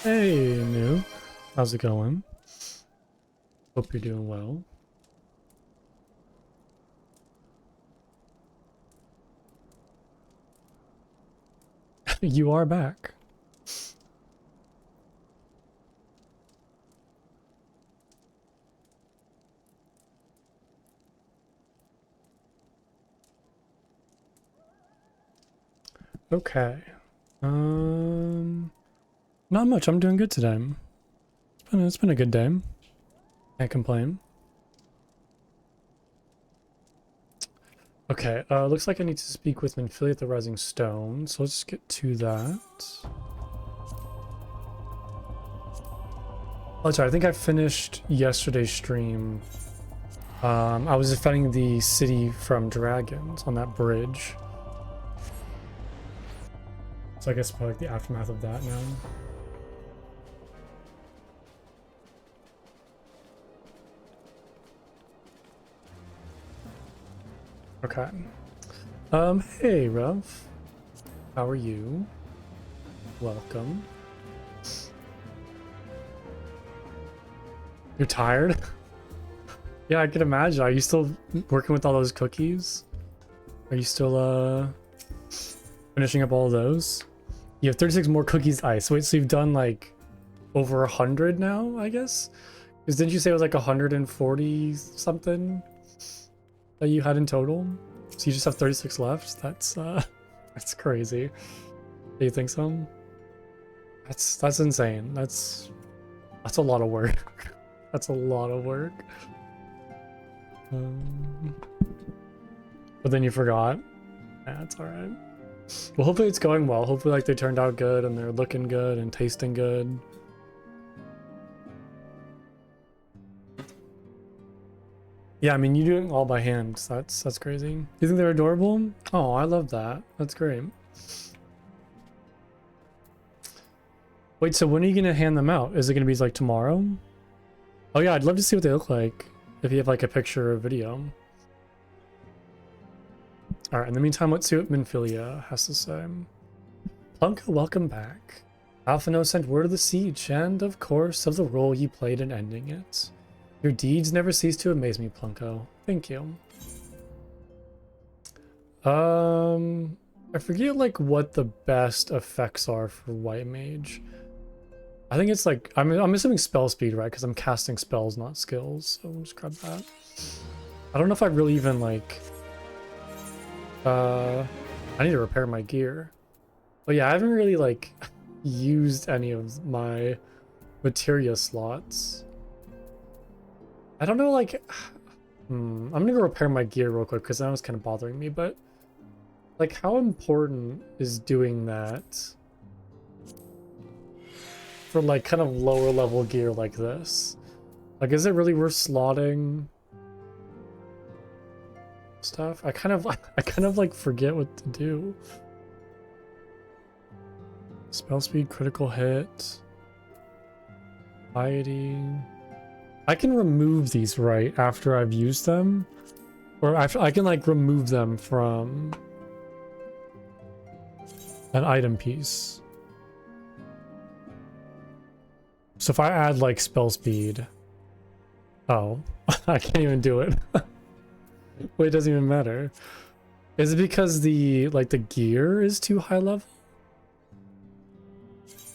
Hey, New. How's it going? Hope you're doing well. You are back. Okay. Not much. I'm doing good today. It's been a good day. Can't complain. Okay, looks like I need to speak with Minfilia at the Rising Stone, so let's get to that. Oh, sorry, I think I finished yesterday's stream. I was defending the city from dragons on that bridge. So I guess probably like the aftermath of that now. Okay. Hey, Rev. How are you? Welcome. You're tired? Yeah, I can imagine. Are you still working with all those cookies? Are you still, finishing up all those? You have 36 more cookies ice. Wait, so you've done, like, over 100 now, I guess? Because didn't you say it was, like, 140 something that you had in total? So you just have 36 left? That's crazy. Do you think so? That's insane. That's a lot of work. That's a lot of work. But then you forgot. That's alright. Well, hopefully it's going well. Hopefully, like, they turned out good and they're looking good and tasting good. Yeah, I mean, you doing all by hand. So that's crazy. You think they're adorable? Oh, I love that. That's great. Wait, so when are you gonna hand them out? Is it gonna be like tomorrow? Oh yeah, I'd love to see what they look like. If you have like a picture or a video. Alright, in the meantime, let's see what Minfilia has to say. Plunka, welcome back. Alphino sent word of the siege, and of course of the role you played in ending it. Your deeds never cease to amaze me, Plunko. Thank you. I forget like what the best effects are for White Mage. I think it's like, I'm assuming spell speed, right? Because I'm casting spells, not skills. So we'll just grab that. I don't know if I really even like... I need to repair my gear. But yeah, I haven't really like used any of my materia slots. I don't know, like... I'm gonna go repair my gear real quick because that was kind of bothering me, but... Like, how important is doing that for like kind of lower level gear like this? Like, is it really worth slotting stuff? I kind of like forget what to do. Spell speed, critical hit, piety. I can remove these right after I've used them, or I can like remove them from an item piece. So if I add like spell speed, oh, I can't even do it. Wait, it doesn't even matter. Is it because the gear is too high level?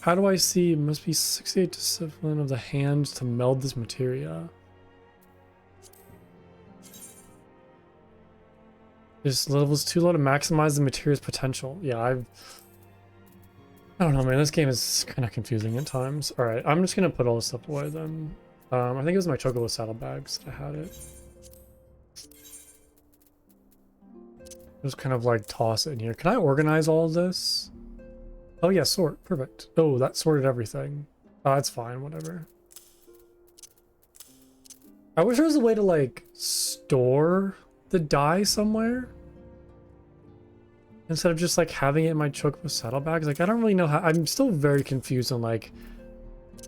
How do I see? It must be 68 discipline of the hands to meld this materia. This level is too low to maximize the material's potential. Yeah, I don't know, man. This game is kind of confusing at times. All right, I'm just gonna put all this stuff away then. I think it was my chocobo saddlebags that I had it. Just kind of like toss it in here. Can I organize all of this? Oh yeah, sort. Perfect. Oh, that sorted everything. Oh, that's fine. Whatever. I wish there was a way to like store the dye somewhere, instead of just like having it in my chocobo saddlebags. Like, I don't really know how. I'm still very confused on like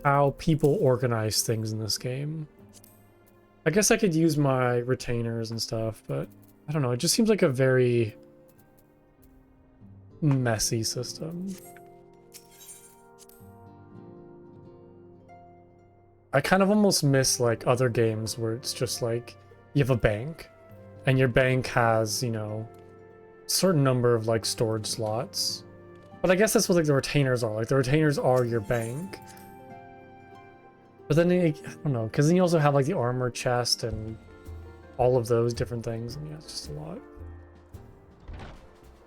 how people organize things in this game. I guess I could use my retainers and stuff, but I don't know. It just seems like a very messy system. I kind of almost miss like other games where it's just like you have a bank and your bank has, you know, a certain number of like storage slots. But I guess that's what like the retainers are. Like the retainers are your bank. But then I don't know, because then you also have like the armor chest and all of those different things. And yeah, it's just a lot.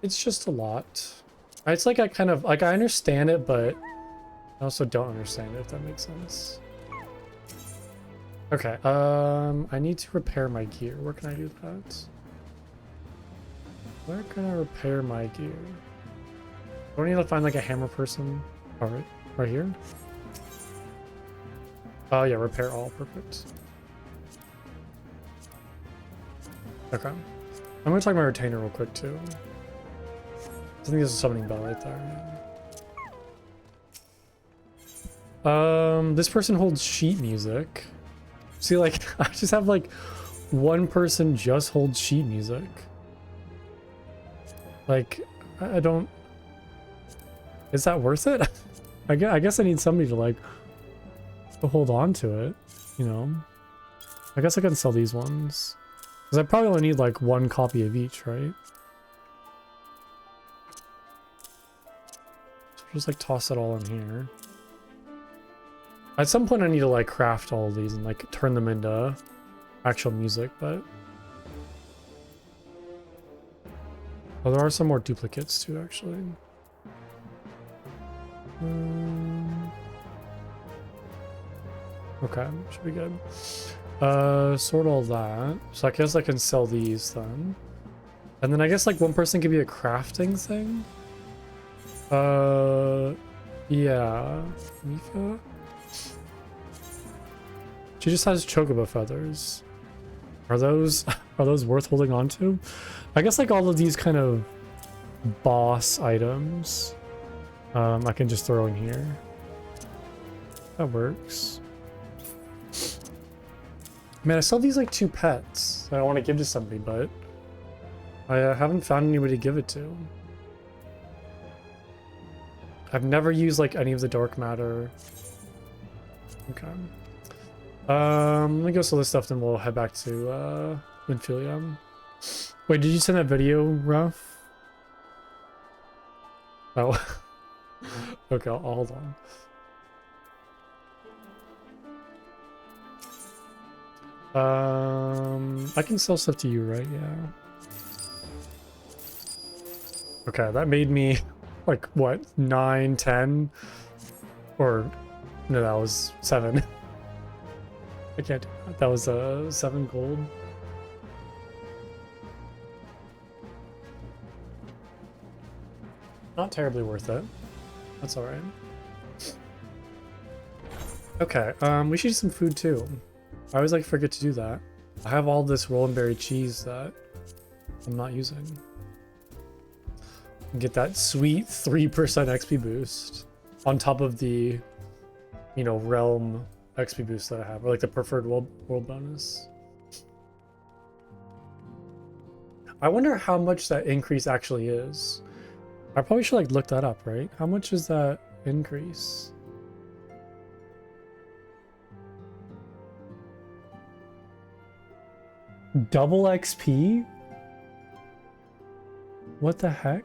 It's just a lot. It's like I kind of like I understand it, but I also don't understand it, if that makes sense. Okay, I need to repair my gear. Where can I do that? Where can I repair my gear? Do I need to find like a hammer person? Alright, right here? Oh yeah, repair all, perfect. Okay. I'm gonna talk my retainer real quick too. I think there's a summoning bell right there. This person holds sheet music. See, like, I just have like one person just holds sheet music. Like, I don't. Is that worth it? I guess I need somebody to like to hold on to it, you know. I guess I can sell these ones because I probably only need like one copy of each, right? So just like toss it all in here. At some point I need to like craft all of these and like turn them into actual music, but oh, there are some more duplicates too, actually. Okay, should be good. Sort all that. So I guess I can sell these then. And then I guess like one person could be a crafting thing. Yeah. Mika? She just has chocobo feathers. Are those worth holding on to? I guess like all of these kind of boss items I can just throw in here. That works. Man, I still have these like 2 pets that I want to give to somebody, but I haven't found anybody to give it to. I've never used like any of the dark matter. Okay. Let me go sell this stuff, then we'll head back to Winfilia. Wait, did you send that video, Ruff? Oh. Okay, I'll hold on. I can sell stuff to you, right? Yeah. Okay, that made me like what, 9, 10? Or no, that was 7. I can't do that. That was 7 gold. Not terribly worth it. That's alright. Okay, we should eat some food too. I always like forget to do that. I have all this roll and berry cheese that I'm not using. Get that sweet 3% XP boost on top of the, you know, realm XP boost that I have, or like the preferred world bonus. I wonder how much that increase actually is. I probably should like look that up, right? How much is that increase? Double XP? What the heck?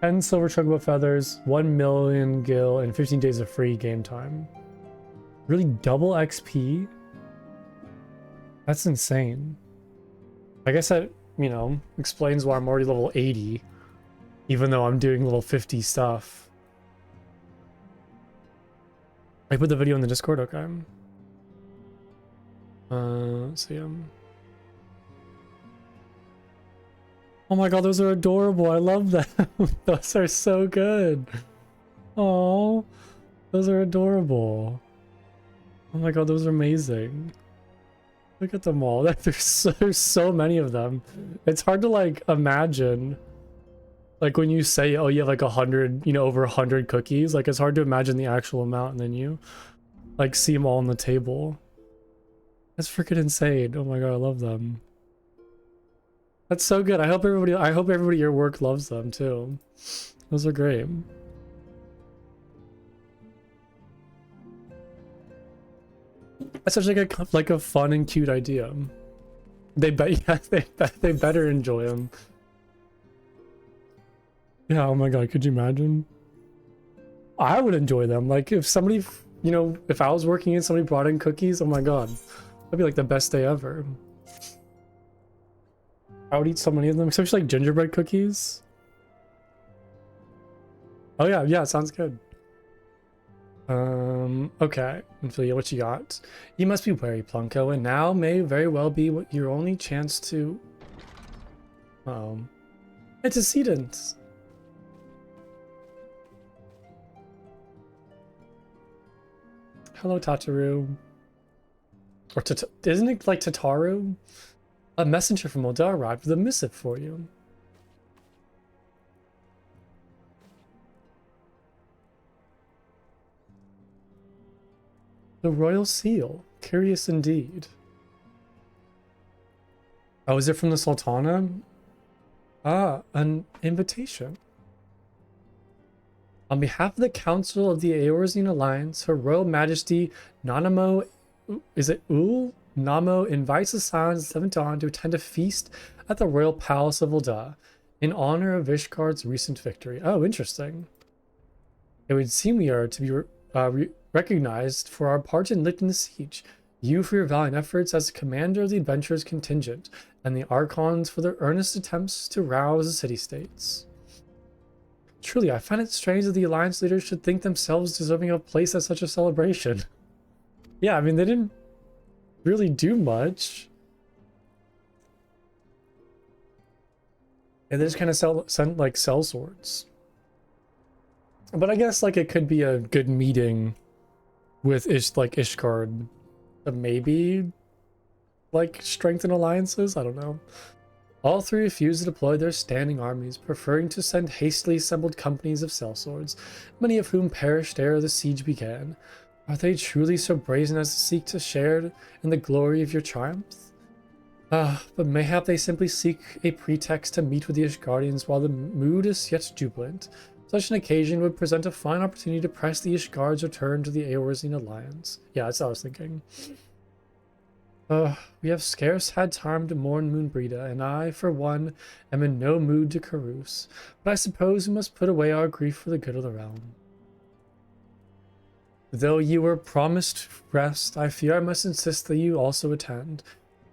10 silver chocobo feathers, 1 million gil, and 15 days of free game time. Really, double XP? That's insane. I guess that, you know, explains why I'm already level 80, even though I'm doing level 50 stuff. I put the video in the Discord, okay. Let's see. Oh my god, those are adorable. I love them. Those are so good. Oh, those are adorable. Oh my god, those are amazing. Look at them all. There's so many of them. It's hard to like imagine. Like when you say, oh, you have like 100, you know, over 100 cookies. Like it's hard to imagine the actual amount, and then you like see them all on the table. That's freaking insane. Oh my god, I love them. That's so good. I hope everybody at your work loves them too. Those are great. That's such like a fun and cute idea. They bet yeah, they better enjoy them. Yeah, oh my god, could you imagine? I would enjoy them. Like if somebody, you know, if I was working and somebody brought in cookies, oh my god. That'd be like the best day ever. I would eat so many of them, especially like gingerbread cookies. Oh yeah, yeah, sounds good. Okay. Ophelia, what you got? You must be wary, Plunko, and now may very well be your only chance to... antecedents. Hello, Tataru. Or isn't it like Tataru? A messenger from Oda arrived with a missive for you. The royal seal. Curious indeed. Oh, is it from the Sultana? Ah, an invitation. On behalf of the Council of the Eorzean Alliance, Her Royal Majesty Nanamo, is it Ul? Namo invites the Scions of 7th Dawn to attend a feast at the Royal Palace of Ul'dah in honor of Ishgard's recent victory. Oh, interesting. It would seem we are to be recognized for our part in lifting the siege, you for your valiant efforts as commander of the adventurers contingent, and the Archons for their earnest attempts to rouse the city-states. Truly, I find it strange that the Alliance leaders should think themselves deserving of a place at such a celebration. Yeah, I mean, they didn't really do much. And they just kind of sell swords. But I guess like it could be a good meeting with Ishgard to maybe like strengthen alliances. I don't know. All three refused to deploy their standing armies, preferring to send hastily assembled companies of sellswords, many of whom perished ere the siege began. Are they truly so brazen as to seek to share in the glory of your triumph? But mayhap they simply seek a pretext to meet with the Ishgardians while the mood is yet jubilant. Such an occasion would present a fine opportunity to press the Ishgard's return to the Eorzean Alliance. Yeah, that's what I was thinking. We have scarce had time to mourn Moonbreda, and I, for one, am in no mood to carouse. But I suppose we must put away our grief for the good of the realm. Though you were promised rest, I fear I must insist that you also attend.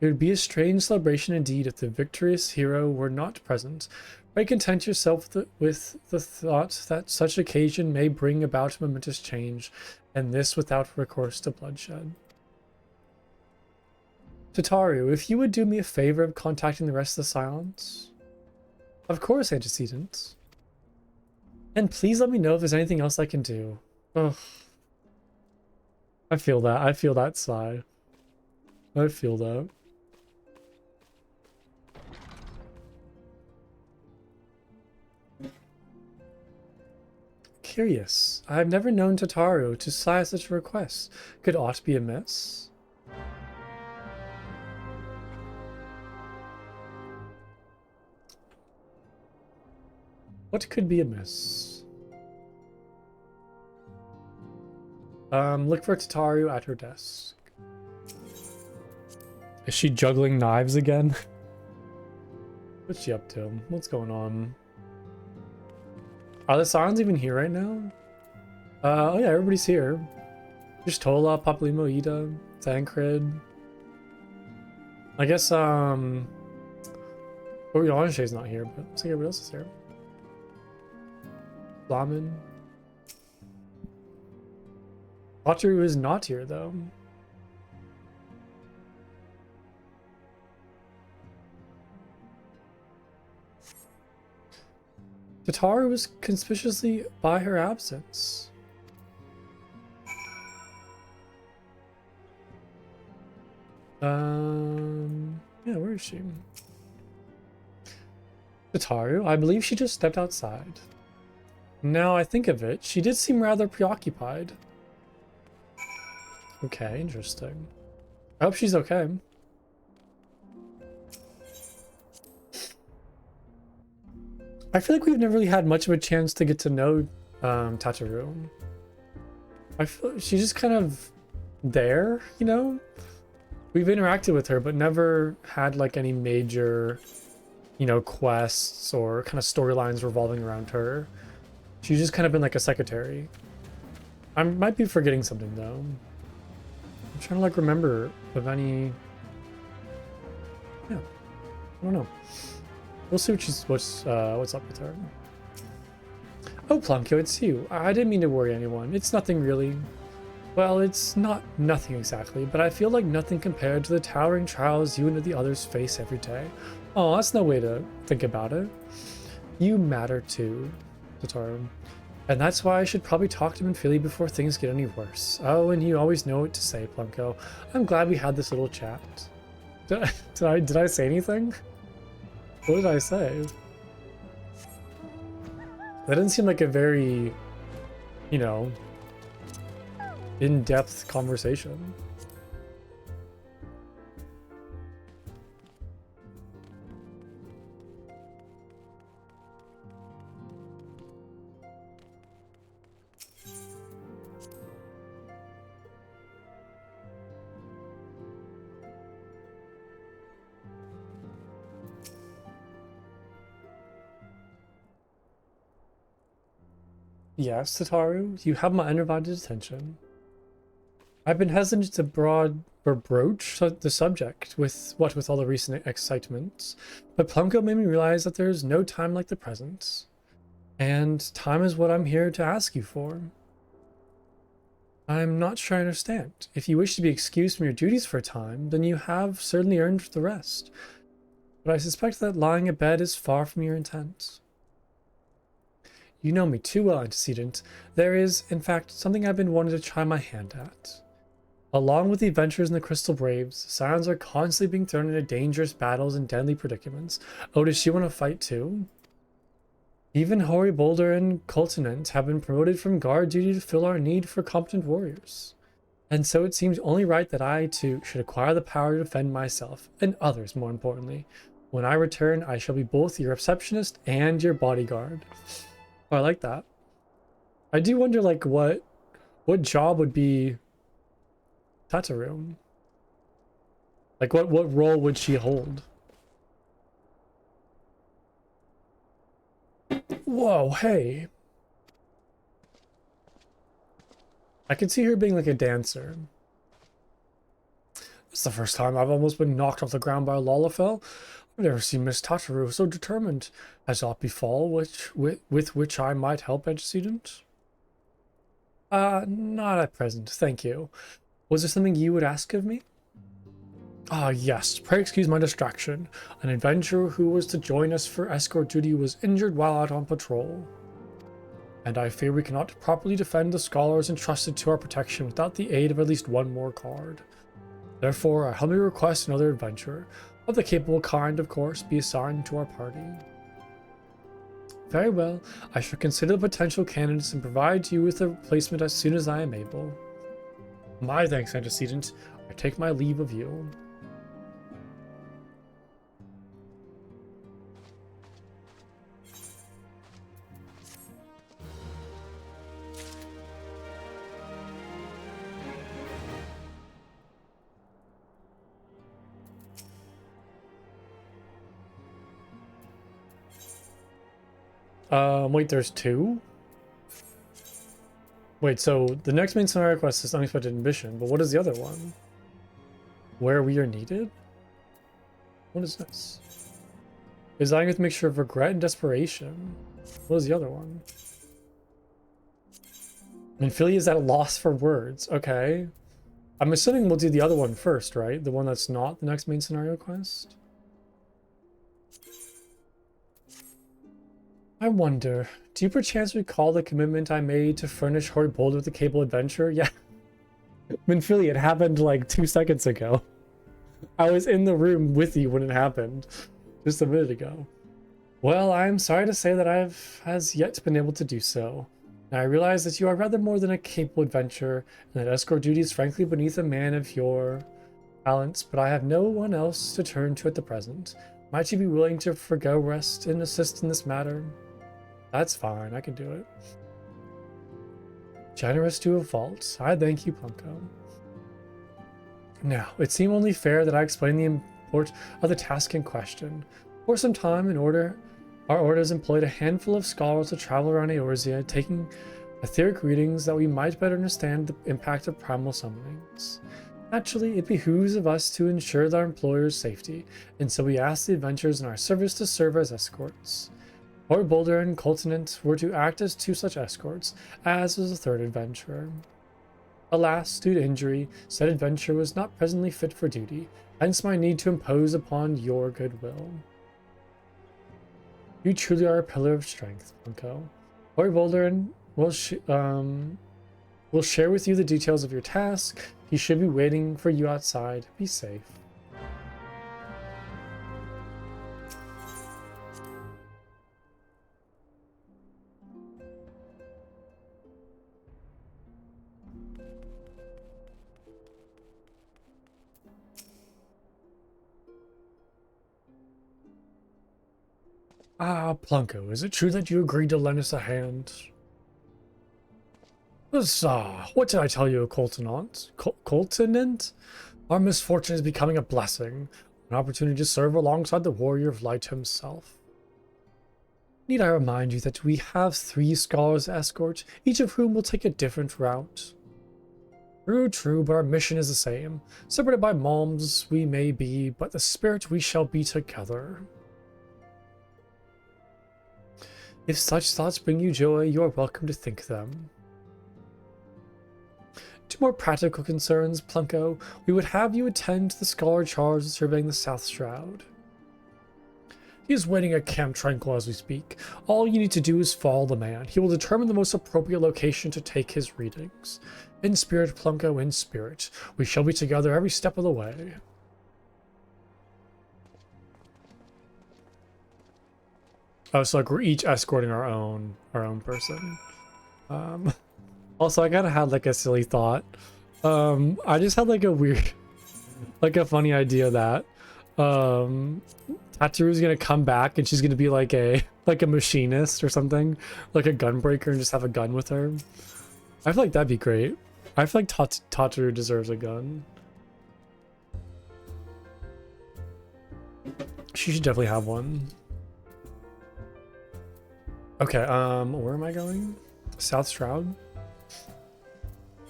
It would be a strange celebration indeed if the victorious hero were not present. Pray content yourself with the thought that such occasion may bring about momentous change, and this without recourse to bloodshed. Tataru, if you would do me a favor of contacting the rest of the Silence. Of course, Antecedents. And please let me know if there's anything else I can do. Ugh. I feel that. I feel that sigh. I feel that. Curious. I have never known Tataru to sigh such a request. Could aught be amiss? What could be amiss? Look for Tataru at her desk. Is she juggling knives again? What's she up to? What's going on? Are the Scions even here right now? Oh yeah, everybody's here. There's Tola, Papalymo, Ida, Thancred. I guess, Orionshay's not here, but looks like everybody else is here. Flamen. Tataru is not here, though. Tataru was conspicuously by her absence. Yeah, where is she? Tataru, I believe she just stepped outside. Now I think of it, she did seem rather preoccupied. Okay, interesting. I hope she's okay. I feel like we've never really had much of a chance to get to know Tataru. I feel she just kind of there, you know? We've interacted with her, but never had like any major, you know, quests or kind of storylines revolving around her. She's just kind of been like a secretary. I might be forgetting something though. I'm trying to like remember of any. Yeah, I don't know. We'll see what's up with her. Oh, Plunkyo, it's you. I didn't mean to worry anyone. It's nothing really. Well, it's not nothing exactly, but I feel like nothing compared to the towering trials you and the others face every day. Oh, that's no way to think about it. You matter too, Tataru. And that's why I should probably talk to Minfili before things get any worse. Oh, and you always know what to say, Plumko. I'm glad we had this little chat. Did I say anything? What did I say? That didn't seem like a very, you know, in-depth conversation. Yes, Tataru, you have my undivided attention. I've been hesitant to broach the subject with all the recent excitements, but Plumko made me realize that there is no time like the present, and time is what I'm here to ask you for. I'm not sure I understand. If you wish to be excused from your duties for a time, then you have certainly earned the rest, but I suspect that lying abed is far from your intent. You know me too well, antecedent. There is, in fact, something I've been wanting to try my hand at. Along with the adventures in the Crystal Braves, Scions are constantly being thrown into dangerous battles and deadly predicaments. Oh, does she want to fight too? Even Hori Boulder and Coltonent have been promoted from guard duty to fill our need for competent warriors. And so it seems only right that I, too, should acquire the power to defend myself, and others, more importantly. When I return, I shall be both your receptionist and your bodyguard. Oh, I like that. I do wonder, like, what job would be Tataru? Like, what role would she hold? Whoa, hey. I could see her being like a dancer. It's the first time I've almost been knocked off the ground by a Lalafell. I've never seen Miss Tataru so determined. Has aught befall with which I might help, antecedent? Not at present, thank you. Was there something you would ask of me? Ah, yes. Pray excuse my distraction. An adventurer who was to join us for escort duty was injured while out on patrol. And I fear we cannot properly defend the scholars entrusted to our protection without the aid of at least one more card. Therefore, I humbly request another adventurer, of the capable kind, of course, be assigned to our party. Very well. I shall consider the potential candidates and provide you with a replacement as soon as I am able. My thanks, antecedent. I take my leave of you. Wait, there's two? Wait, so the next main scenario quest is unexpected ambition, but what is the other one? Where we are needed? What is this? Designing with a mixture of regret and desperation. What is the other one? Minfili is at a loss for words. Okay. I'm assuming we'll do the other one first, right? The one that's not the next main scenario quest? I wonder, do you perchance recall the commitment I made to furnish Hori Boulder with a cable adventure? Yeah. Minfili, it happened like 2 seconds ago. I was in the room with you when it happened, just a minute ago. Well, I'm sorry to say that I've as yet been able to do so. Now, I realize that you are rather more than a capable adventurer, and that escort duty is frankly beneath a man of your talents, but I have no one else to turn to at the present. Might you be willing to forgo rest and assist in this matter? That's fine, I can do it. Generous to a fault. I thank you, Plumko. Now, it seemed only fair that I explain the import of the task in question. For some time, our orders employed a handful of scholars to travel around Eorzea, taking etheric readings that we might better understand the impact of primal summonings. Naturally, it behooves of us to ensure our employer's safety, and so we asked the adventurers in our service to serve as escorts. Hoy Boulder and Coltonant were to act as two such escorts, as was the third adventurer. Alas, due to injury, said adventurer was not presently fit for duty, hence my need to impose upon your goodwill. You truly are a pillar of strength, Funko. Hoy Boulder will share with you the details of your task. He should be waiting for you outside. Be safe. Ah, Plunko, is it true that you agreed to lend us a hand? Huzzah! What did I tell you, Coltonant? Coltonant? Our misfortune is becoming a blessing, an opportunity to serve alongside the warrior of light himself. Need I remind you that we have 3 scholars escort, each of whom will take a different route? True, but our mission is the same. Separated by malms we may be, but the spirit we shall be together. If such thoughts bring you joy, you are welcome to think them. To more practical concerns, Plunko, we would have you attend to the scholar charged with surveying the South Shroud. He is waiting at Camp Tranquil as we speak. All you need to do is follow the man. He will determine the most appropriate location to take his readings. In spirit, Plunko, in spirit. We shall be together every step of the way. Oh, so like we're each escorting our own person. Also, I kind of had like a silly thought. I just had like a weird, like a funny idea that Tataru's gonna come back and she's gonna be like a machinist or something, like a gunbreaker, and just have a gun with her. I feel like that'd be great. I feel like Tataru deserves a gun. She should definitely have one. Okay, where am I going? South Shroud?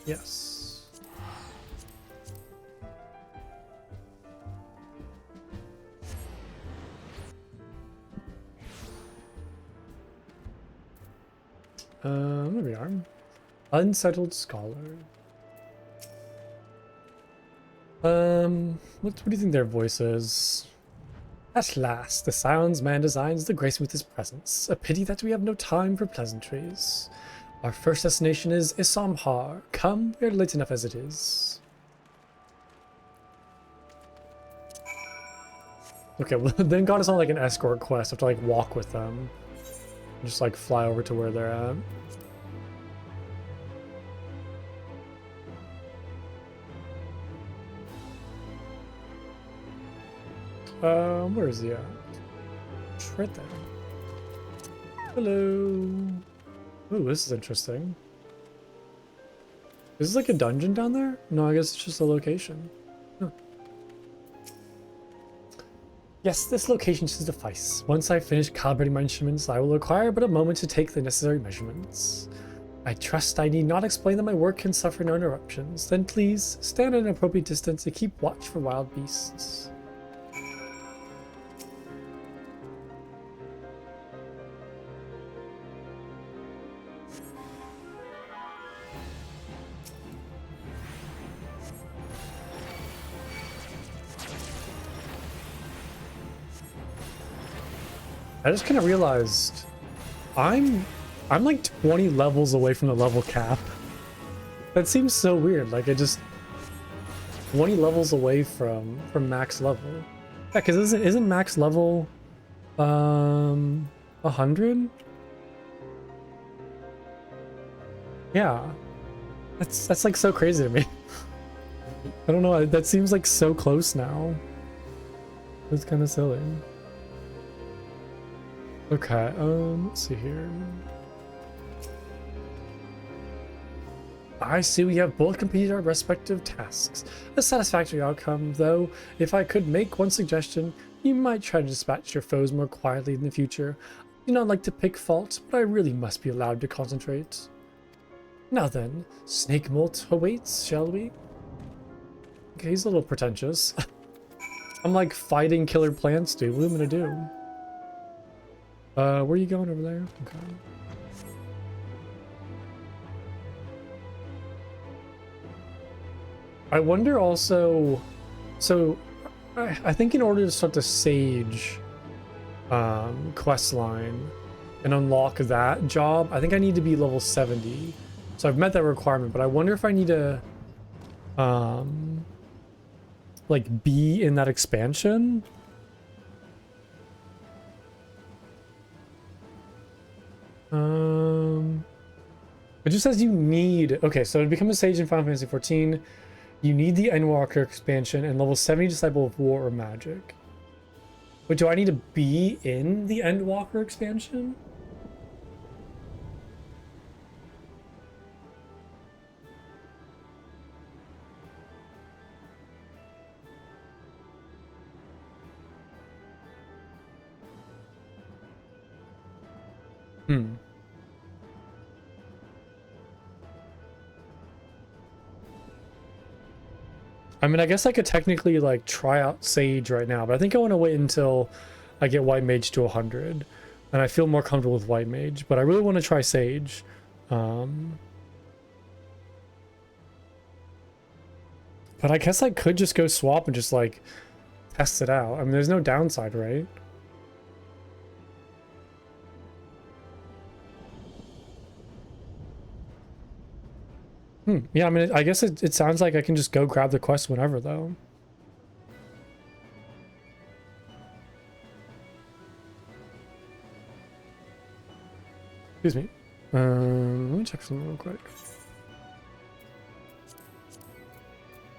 Yes. There we are. Unsettled Scholar. What do you think their voice is? At last, the Scions man designs the grace with his presence. A pity that we have no time for pleasantries. Our first destination is Isamhar. Come, we are late enough as it is. Okay, well, then got us on like an escort quest. I have to like walk with them. Just like fly over to where they're at. Where is he at? It's right there. Hello. Ooh, this is interesting. Is this like a dungeon down there? No, I guess it's just a location. Huh. Yes, this location should suffice. Once I finish calibrating my instruments, I will require but a moment to take the necessary measurements. I trust I need not explain that my work can suffer no interruptions. Then please, stand at an appropriate distance to keep watch for wild beasts. I just kind of realized I'm like 20 levels away from the level cap. That seems so weird. Like I just 20 levels away from max level. Yeah, because isn't max level 100? Yeah. That's like so crazy to me. I don't know, that seems like so close now. It's kind of silly. Okay, let's see here. I see we have both completed our respective tasks. A satisfactory outcome, though. If I could make one suggestion, you might try to dispatch your foes more quietly in the future. I do not like to pick faults, but I really must be allowed to concentrate. Now then, snake molt awaits, shall we? Okay, he's a little pretentious. I'm like fighting killer plants, dude. What am I gonna do? Where are you going over there? Okay. I wonder also, so I think in order to start the Sage quest line and unlock that job, I think I need to be level 70. So I've met that requirement, but I wonder if I need to like be in that expansion. It just says you need, okay, so to become a Sage in Final Fantasy 14, you need the Endwalker expansion and level 70 Disciple of War or Magic. But do I need to be in the Endwalker expansion? I mean, I guess I could technically like try out Sage right now, but I think I want to wait until I get White Mage to 100 and I feel more comfortable with White Mage, but I really want to try Sage. But I guess I could just go swap and just like test it out. I mean, there's no downside, right? Yeah, I mean, I guess it sounds like I can just go grab the quest whenever, though. Excuse me. Let me check something real quick.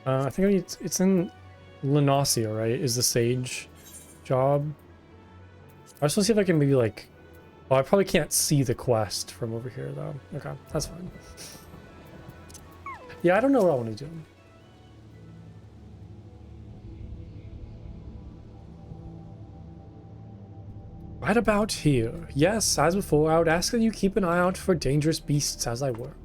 I think it's in Lenosia, right? Is the Sage job? I just want to see if I can maybe like... Oh, I probably can't see the quest from over here, though. Okay, that's fine. Yeah, I don't know what I want to do. Right about here. Yes, as before, I would ask that you keep an eye out for dangerous beasts as I work.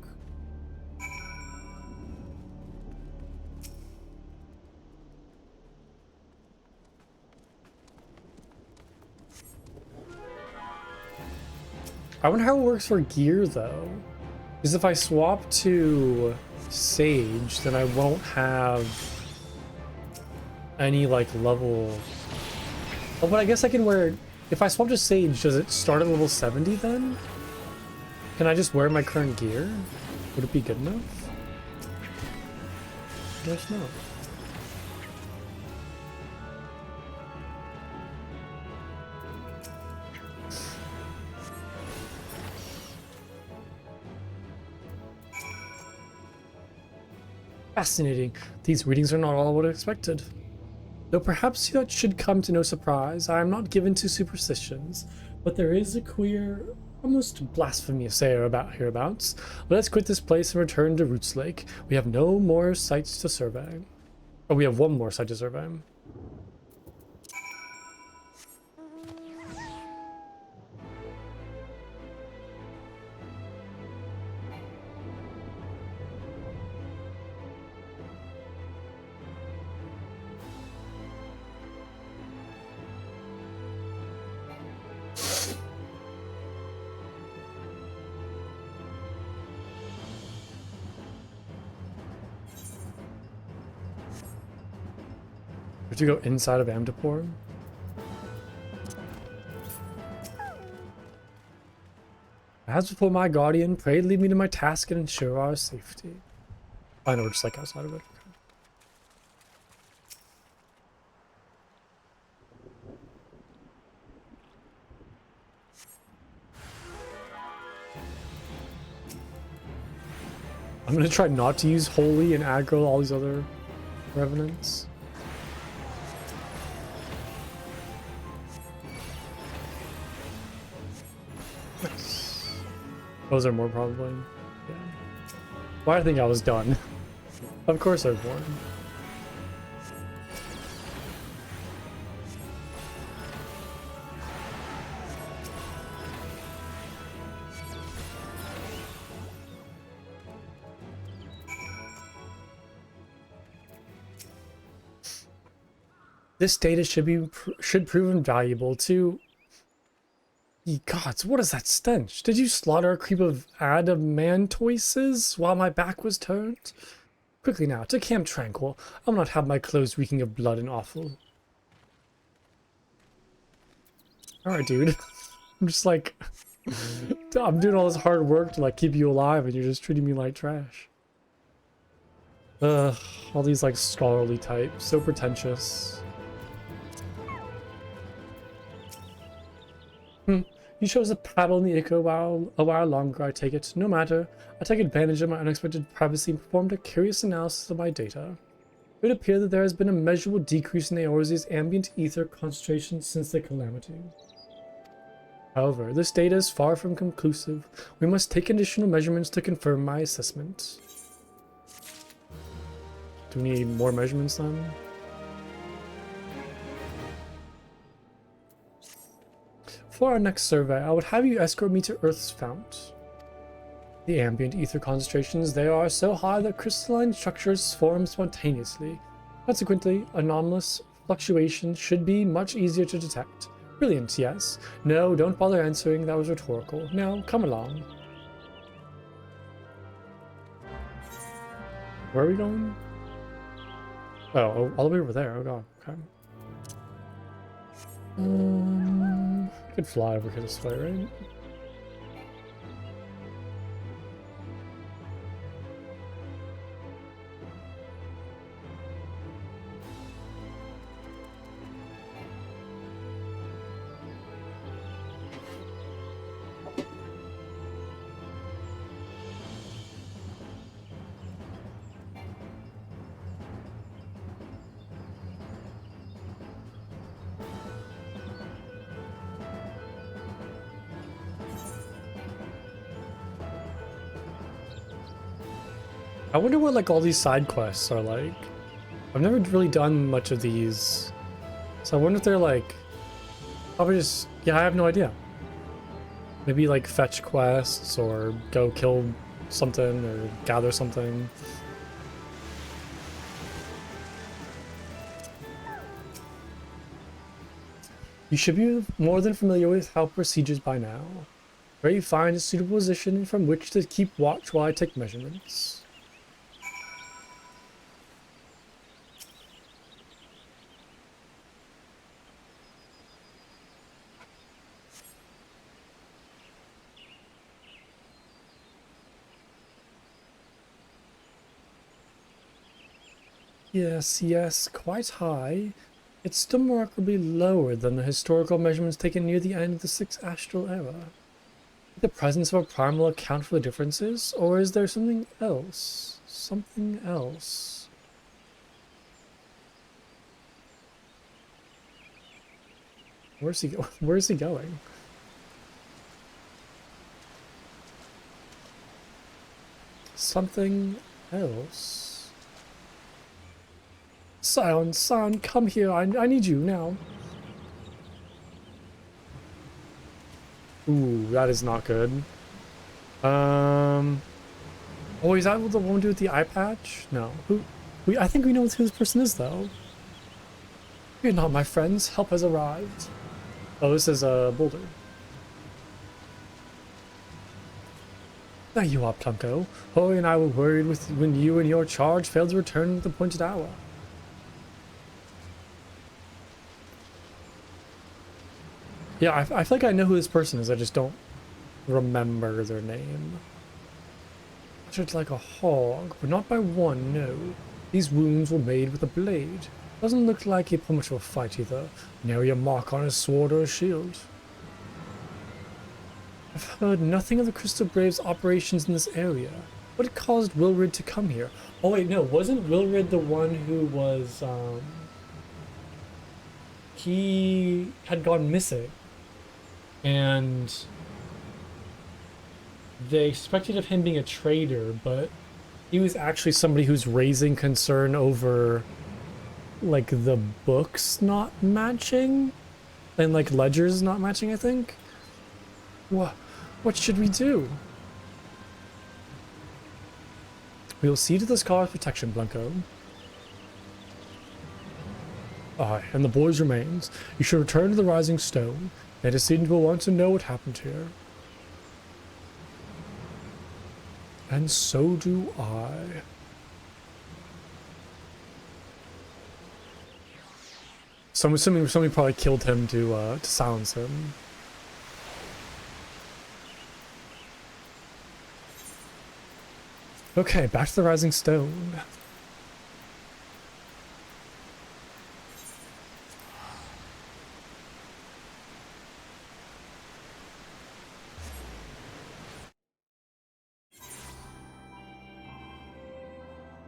I wonder how it works for gear, though. Because if I swap to Sage, then I won't have any like level. Oh, but I guess I can wear. If I swap to Sage, does it start at level 70 then? Can I just wear my current gear? Would it be good enough? I guess not. Fascinating. These readings are not all what I expected. Though perhaps that should come to no surprise, I am not given to superstitions, but there is a queer, almost blasphemous air about hereabouts. Let's quit this place and return to Roots Lake. We have no more sites to survey. Oh, we have one more site to survey. We have to go inside of Amdapur. As before, my guardian, pray lead me to my task and ensure our safety. I know we're just like outside of it. Okay. I'm gonna try not to use Holy and aggro all these other revenants. Nice. Those are more probably. Yeah. Why I think I was done. Of course I was born. This data should prove invaluable to... Ye gods, what is that stench? Did you slaughter a creep of adamantoises while my back was turned? Quickly now, to Camp Tranquil. I will not have my clothes reeking of blood and offal. Alright, dude. I'm just like... I'm doing all this hard work to like keep you alive and you're just treating me like trash. Ugh, all these like scholarly types, so pretentious. You chose to paddle in the echo a while longer, I take it. No matter. I take advantage of my unexpected privacy and performed a curious analysis of my data. It would appear that there has been a measurable decrease in Eorze's ambient ether concentration since the calamity. However, this data is far from conclusive. We must take additional measurements to confirm my assessment. Do we need more measurements then? For our next survey, I would have you escort me to Earth's fount. The ambient ether concentrations there are so high that crystalline structures form spontaneously. Consequently, anomalous fluctuations should be much easier to detect. Brilliant, yes. No, don't bother answering, that was rhetorical. Now, come along. Where are we going? Oh, all the way over there. Oh god, okay. I could fly over here this way, right? I wonder what like all these side quests are like. I've never really done much of these, so I wonder if they're like probably just, yeah, I have no idea. Maybe like fetch quests or go kill something or gather something. You should be more than familiar with how procedures by now, where you find a suitable position from which to keep watch while I take measurements. Yes, quite high. It's still remarkably lower than the historical measurements taken near the end of the 6th astral era. The presence of a primal account for the differences, or is there something else? Something else. Where's he going? Something else. Son, come here. I need you now. Ooh, that is not good. Oh, is that the one dude with the eye patch? No. I think we know who this person is, though. You're not my friends. Help has arrived. Oh, this is a boulder. There you are, Plunko. Hori and I were worried when you and your charge failed to return at the appointed hour. Yeah, I feel like I know who this person is, I just don't remember their name. It's like a hog, but not by one, no. These wounds were made with a blade. Doesn't look like he put much of a fight either. Nary a mark on his sword or his shield. I've heard nothing of the Crystal Brave's operations in this area. What caused Wilrid to come here? Oh wait, no, wasn't Wilrid the one who was, he had gone missing. And they suspected of him being a traitor, but he was actually somebody who's raising concern over like the books not matching and like ledgers not matching, I think. What should we do? We will see to this cause protection, Blanco. Aye, and the boy's remains. You should return to the Rising Stone. The antecedent will want to know what happened here. And so do I. So I'm assuming somebody probably killed him to silence him. Okay, back to the Rising Stone.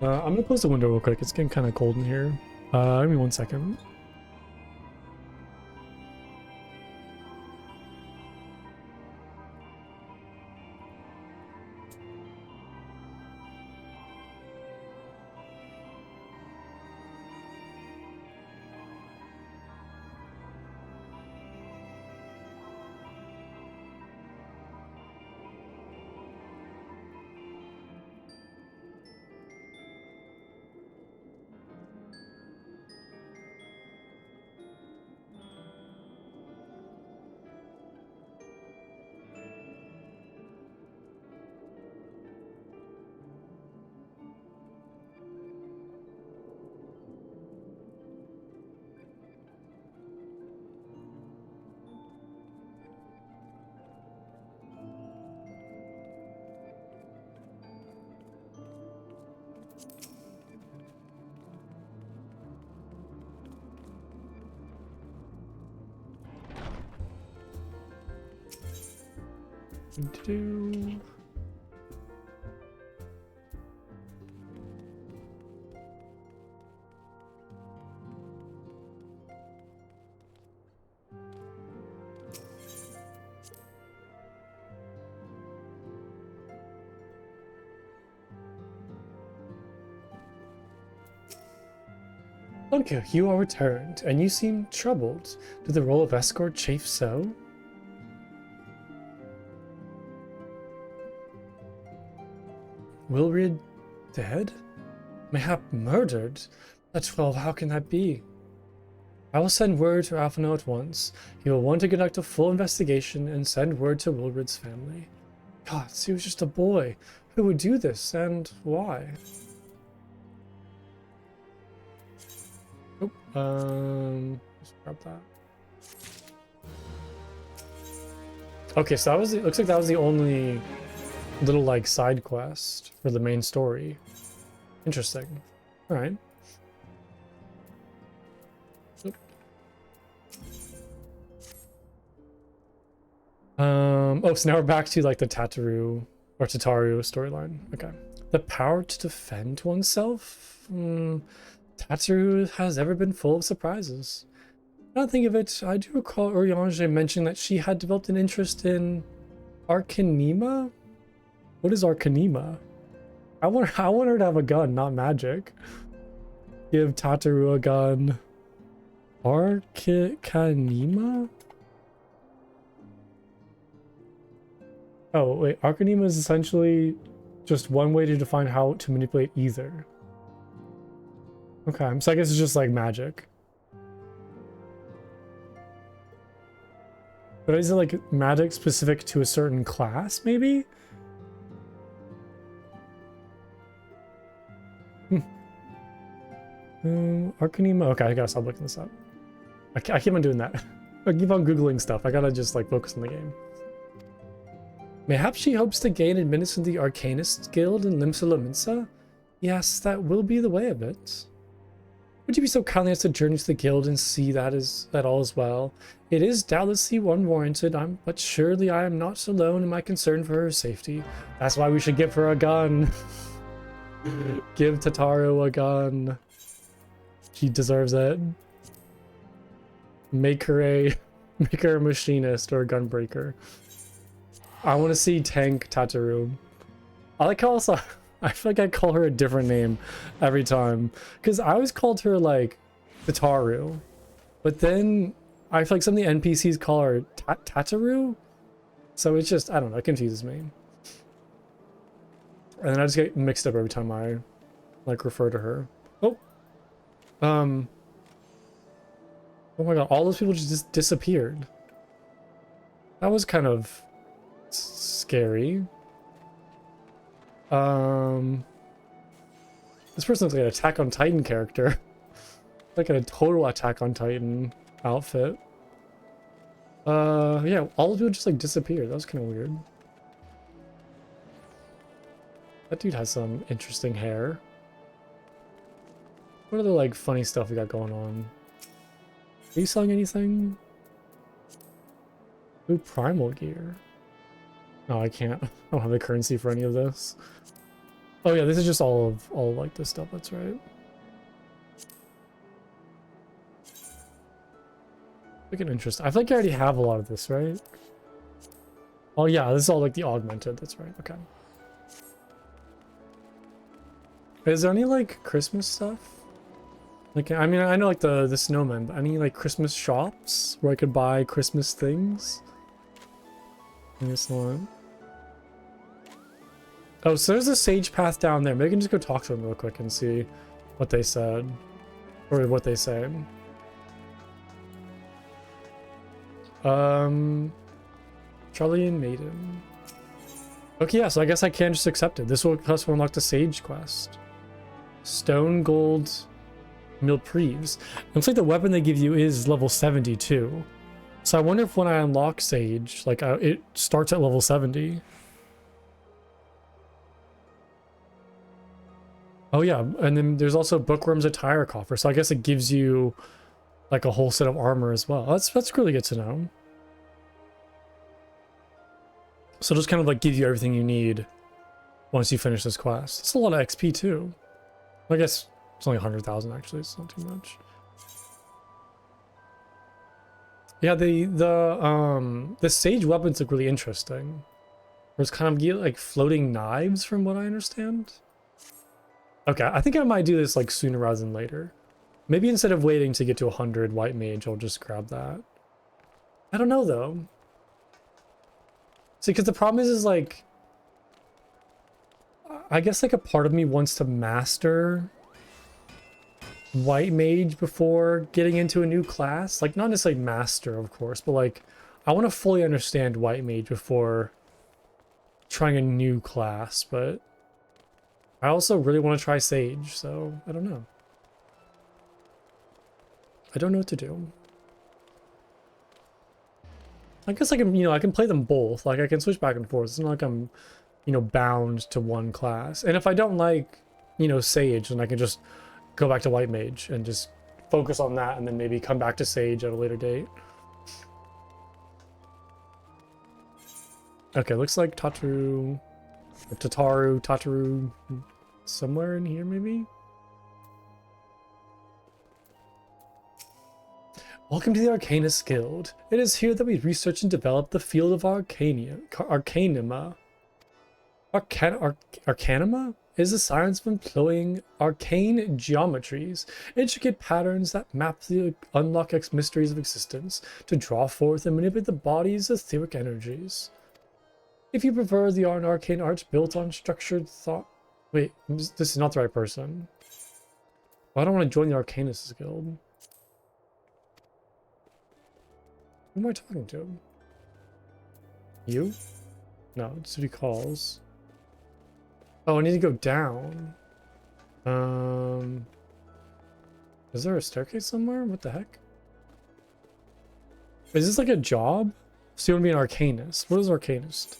I'm gonna close the window real quick. It's getting kind of cold in here. Give me 1 second. Do. Blanca, you are returned, and you seem troubled. Did the role of escort chafe so? Wilred dead? Mayhap murdered? That's well, how can that be? I will send word to Alphino at once. He will want to conduct a full investigation and send word to Wilred's family. God, he was just a boy. Who would do this, and why? Oh, just grab that. Okay, so that was, it looks like that was the only little like side quest for the main story. Interesting. All right. Oh, so now we're back to like the Tataru or Tataru storyline. Okay. The power to defend oneself? Tataru has ever been full of surprises. Now that I think of it, I do recall Urianger mentioning that she had developed an interest in Arcanema? What is Arcanema? I want her to have a gun, not magic. Give Tataru a gun. Arcanema? Oh, wait. Arcanema is essentially just one way to define how to manipulate ether. Okay, so I guess it's just like magic. But is it like magic specific to a certain class, maybe? Arcanema. Okay, I gotta stop looking this up. I keep on doing that. I keep on Googling stuff. I gotta just like focus on the game. Mayhap she hopes to gain admittance in the Arcanist Guild in Limsa. Yes, that will be the way of it. Would you be so kindly as to journey to the guild and see that all is well? It is doubtlessly unwarranted, but surely I am not alone in my concern for her safety. That's why we should give her a gun. Give Tataru a gun. She deserves it. Make her a machinist or a gunbreaker. I want to see tank Tataru. I like how I feel like I call her a different name every time. Because I always called her, like, Tataru. But then I feel like some of the NPCs call her Tataru. So it's just, I don't know, it confuses me. And then I just get mixed up every time I, like, refer to her. Oh. Oh my god, all those people just disappeared. That was kind of scary. This person looks like an Attack on Titan character. Like a total Attack on Titan outfit. Yeah, all the people just like disappeared. That was kind of weird. That dude has some interesting hair. What other like funny stuff we got going on? Are you selling anything? Ooh, primal gear. No, I can't. I don't have the currency for any of this. Oh yeah, this is just all like this stuff, that's right. Freaking interesting. I feel like I already have a lot of this, right? Oh yeah, this is all like the augmented, that's right, okay. Is there any like Christmas stuff? Like, I mean, I know like the snowman, but any like Christmas shops where I could buy Christmas things? I guess not. Oh, so there's a sage path down there. Maybe I can just go talk to them real quick and see what they said. Or what they say. Charlie and Maiden. Okay, yeah, so I guess I can just accept it. This will unlock the sage quest. Stone, gold, Milpreves. Looks like the weapon they give you is level 72. So I wonder if when I unlock Sage, like it starts at level 70. Oh yeah, and then there's also Bookworm's Attire Coffer. So I guess it gives you like a whole set of armor as well. That's really good to know. So just kind of like give you everything you need once you finish this quest. It's a lot of XP too. I guess it's only 100,000 actually. It's not too much. Yeah, the sage weapons look really interesting. There's kind of like floating knives from what I understand. Okay, I think I might do this like sooner rather than later. Maybe instead of waiting to get to 100 white mage, I'll just grab that. I don't know though. See, because the problem is like, I guess like a part of me wants to master white mage before getting into a new class. Like not necessarily master, of course, but like I want to fully understand white mage before trying a new class. But I also really want to try sage, so I don't know. I don't know what to do. I guess I can, I can play them both. Like I can switch back and forth. It's not like I'm, bound to one class. And if I don't like, sage, then I can just go back to white mage and just focus on that and then maybe come back to sage at a later date. Okay, looks like Tataru, somewhere in here maybe? Welcome to the Arcanist Guild. It is here that we research and develop the field of Arcanima. Arcanima is the science of employing arcane geometries, intricate patterns that map the unlock mysteries of existence to draw forth and manipulate the body's etheric energies. If you prefer the arcane arts built on structured thought... Wait, this is not the right person. Well, I don't want to join the Arcanist Guild. Who am I talking to? You? No, it's City Calls. Oh, I need to go down. Is there a staircase somewhere? What the heck? Is this like a job? So you want to be an Arcanist. What is Arcanist?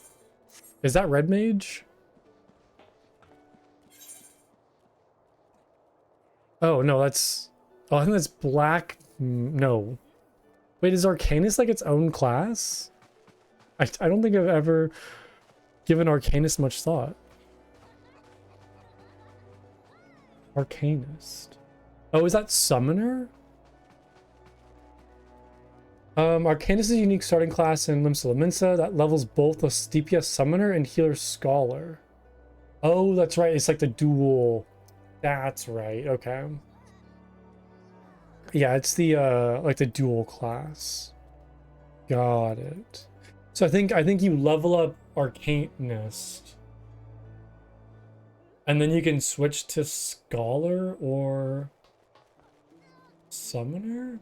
Is that Red Mage? Oh, no, that's... Oh, I think that's Black... No. Wait, is Arcanist like its own class? I don't think I've ever given Arcanist much thought. Arcanist. Oh, is that Summoner? Arcanist is a unique starting class in Limsa Lominsa that levels both Astepia Summoner and Healer Scholar. Oh, that's right. It's like the dual. That's right. Okay. Yeah, it's the like the dual class. Got it. So I think you level up Arcanist, and then you can switch to Scholar or Summoner.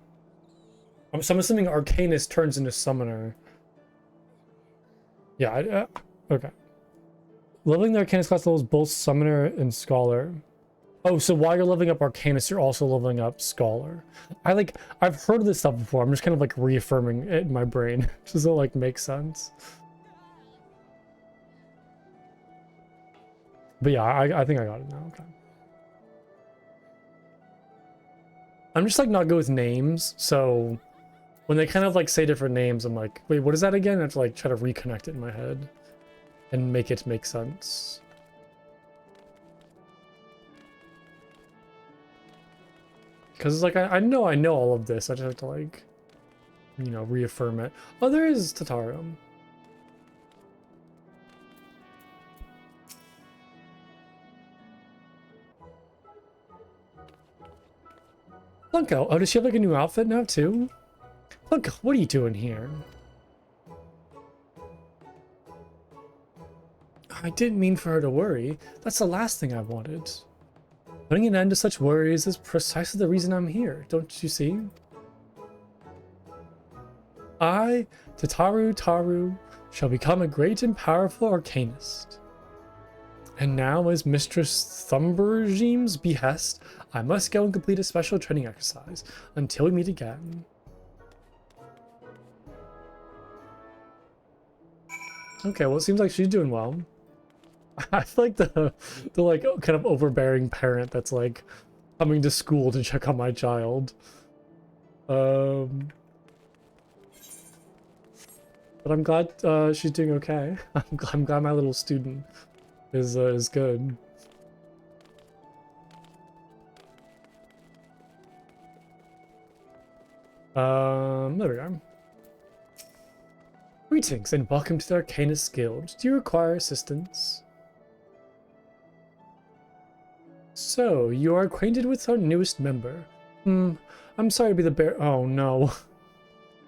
I'm assuming Arcanist turns into Summoner. Yeah. Okay. Leveling the Arcanist class levels both Summoner and Scholar. Oh, so while you're leveling up Arcanist, you're also leveling up Scholar. I've heard of this stuff before. I'm just kind of like reaffirming it in my brain. Does it like make sense? But yeah, I think I got it now. Okay. I'm just like not good with names, so when they kind of like say different names, I'm like, wait, what is that again? I have to like try to reconnect it in my head and make it make sense. Because it's like I know all of this. I just have to like, you know, reaffirm it. Oh, there is Tatarum. Lunko. Oh, does she have like a new outfit now too? Lunko, what are you doing here? I didn't mean for her to worry. That's the last thing I wanted. Putting an end to such worries is precisely the reason I'm here. Don't you see? I, Taru, shall become a great and powerful arcanist. And now, as Mistress Thumberjeem's behest, I must go and complete a special training exercise until we meet again. Okay, well, it seems like she's doing well. I feel like the like kind of overbearing parent that's like coming to school to check on my child. But I'm glad she's doing okay. I'm glad my little student is good. There we go. Greetings and welcome to the Arcanist Guild. Do you require assistance? So, you are acquainted with our newest member. I'm sorry to be the bearer. Oh no.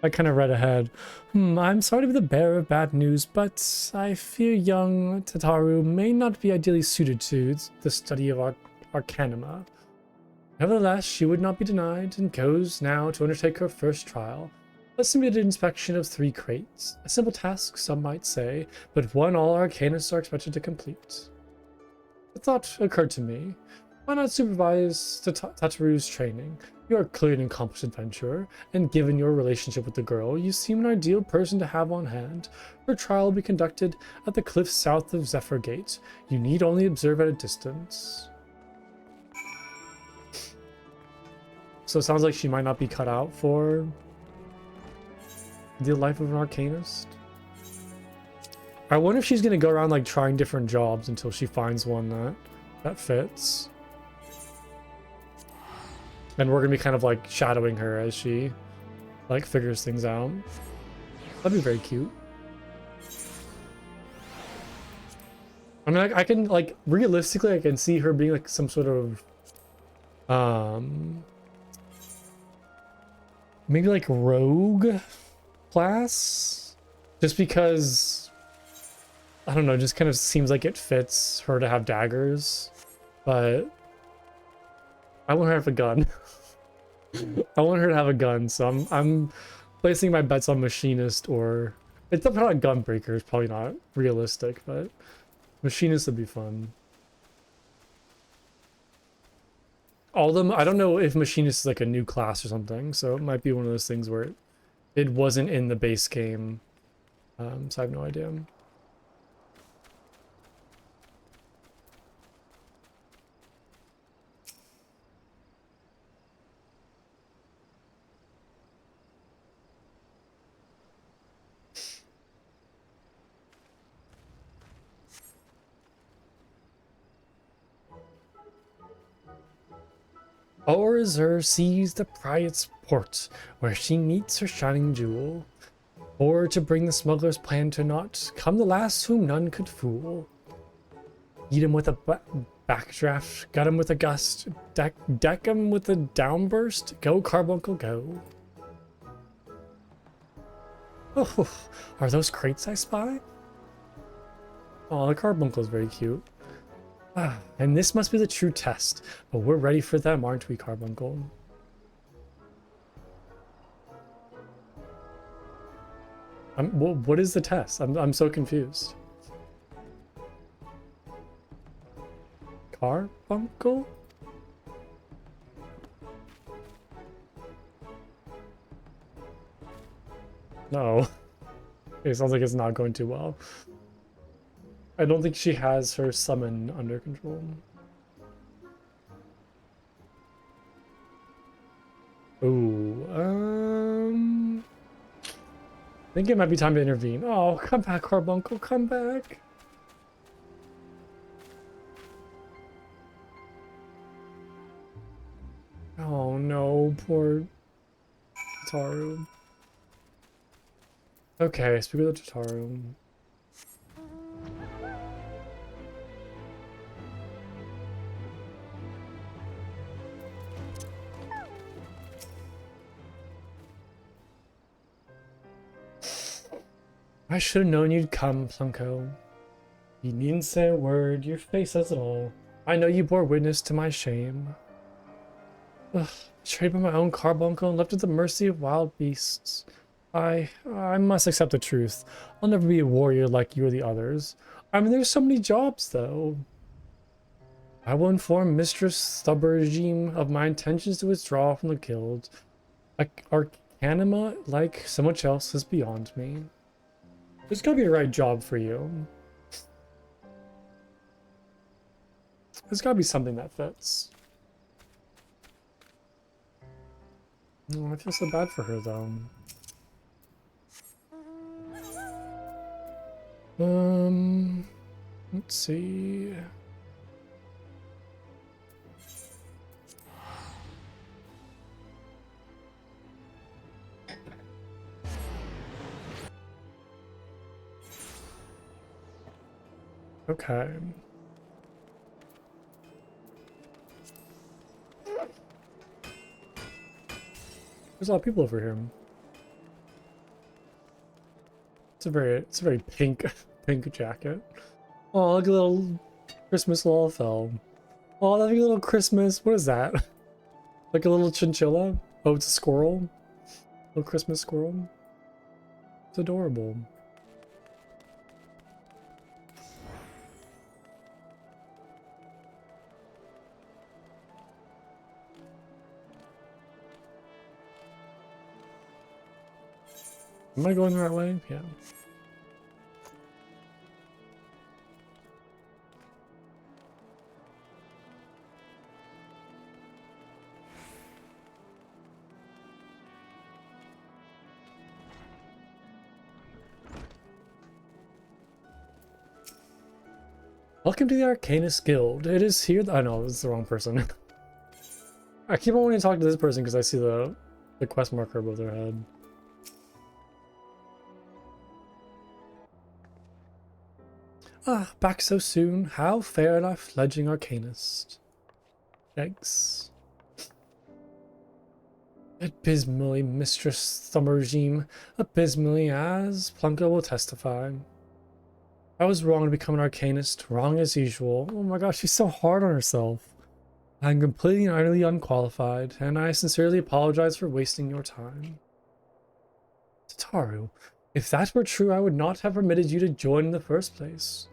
I kind of read ahead. I'm sorry to be the bearer of bad news, but I fear young Tataru may not be ideally suited to the study of Arcanima. Nevertheless, she would not be denied and goes now to undertake her first trial. A simulated inspection of 3 crates. A simple task, some might say, but one all Arcanists are expected to complete. A thought occurred to me. Why not supervise Tataru's training? You are clearly an accomplished adventurer, and given your relationship with the girl, you seem an ideal person to have on hand. Her trial will be conducted at the cliffs south of Zephyr Gate. You need only observe at a distance. So it sounds like she might not be cut out for the life of an Arcanist. I wonder if she's gonna go around like trying different jobs until she finds one that fits. And we're gonna be kind of like shadowing her as she like figures things out. That'd be very cute. I mean, I can like realistically, I can see her being like some sort of maybe like rogue class, just because I don't know, just kind of seems like it fits her to have daggers, but I want her to have a gun. I want her to have a gun, so I'm placing my bets on Machinist, or it's probably Gunbreaker is probably not realistic, but Machinist would be fun. All of them, I don't know if Machinist is like a new class or something, so it might be one of those things where it wasn't in the base game, so I have no idea. Our Azure sees the Pride's port, where she meets her shining jewel. Or to bring the smuggler's plan to naught, come the last whom none could fool. Eat him with a backdraft. Gut him with a gust. Deck him with a downburst. Go, Carbuncle, go. Oh, are those crates I spy? Oh, the Carbuncle is very cute. Ah, and this must be the true test. But we're ready for them, aren't we, Carbuncle? Well, what is the test? I'm so confused. Carbuncle? No. It sounds like it's not going too well. I don't think she has her summon under control. Ooh, I think it might be time to intervene. Oh, come back, Carbuncle, come back. Oh no, poor Tataru. Okay, speak with the Tataru. I should have known you'd come, Plunko. You needn't say a word, your face says it all. I know you bore witness to my shame. Ugh, betrayed by my own Carbuncle and left at the mercy of wild beasts. I must accept the truth. I'll never be a warrior like you or the others. I mean, there's so many jobs, though. I will inform Mistress Stubbergene of my intentions to withdraw from the guild. Arcanima, like so much else, is beyond me. There's gotta be a right job for you. There's gotta be something that fits. Oh, I feel so bad for her, though. Let's see. Okay. There's a lot of people over here. It's a very pink jacket. Oh, look at a little Christmas Lolfell. Oh, look at a little Christmas. What is that? Like a little chinchilla? Oh, it's a squirrel. Little Christmas squirrel. It's adorable. Am I going the right way? Yeah. Welcome to the Arcanist Guild. It is here. I know, it's the wrong person. I keep on wanting to talk to this person because I see the quest marker above their head. Ah, back so soon. How fared our fledgling Arcanist? Thanks. Abysmally, Mistress Thumbergene. Abysmally, as Plunko will testify. I was wrong to become an Arcanist. Wrong as usual. Oh my gosh, she's so hard on herself. I'm completely and utterly unqualified, and I sincerely apologize for wasting your time. Tataru, if that were true, I would not have permitted you to join in the first place.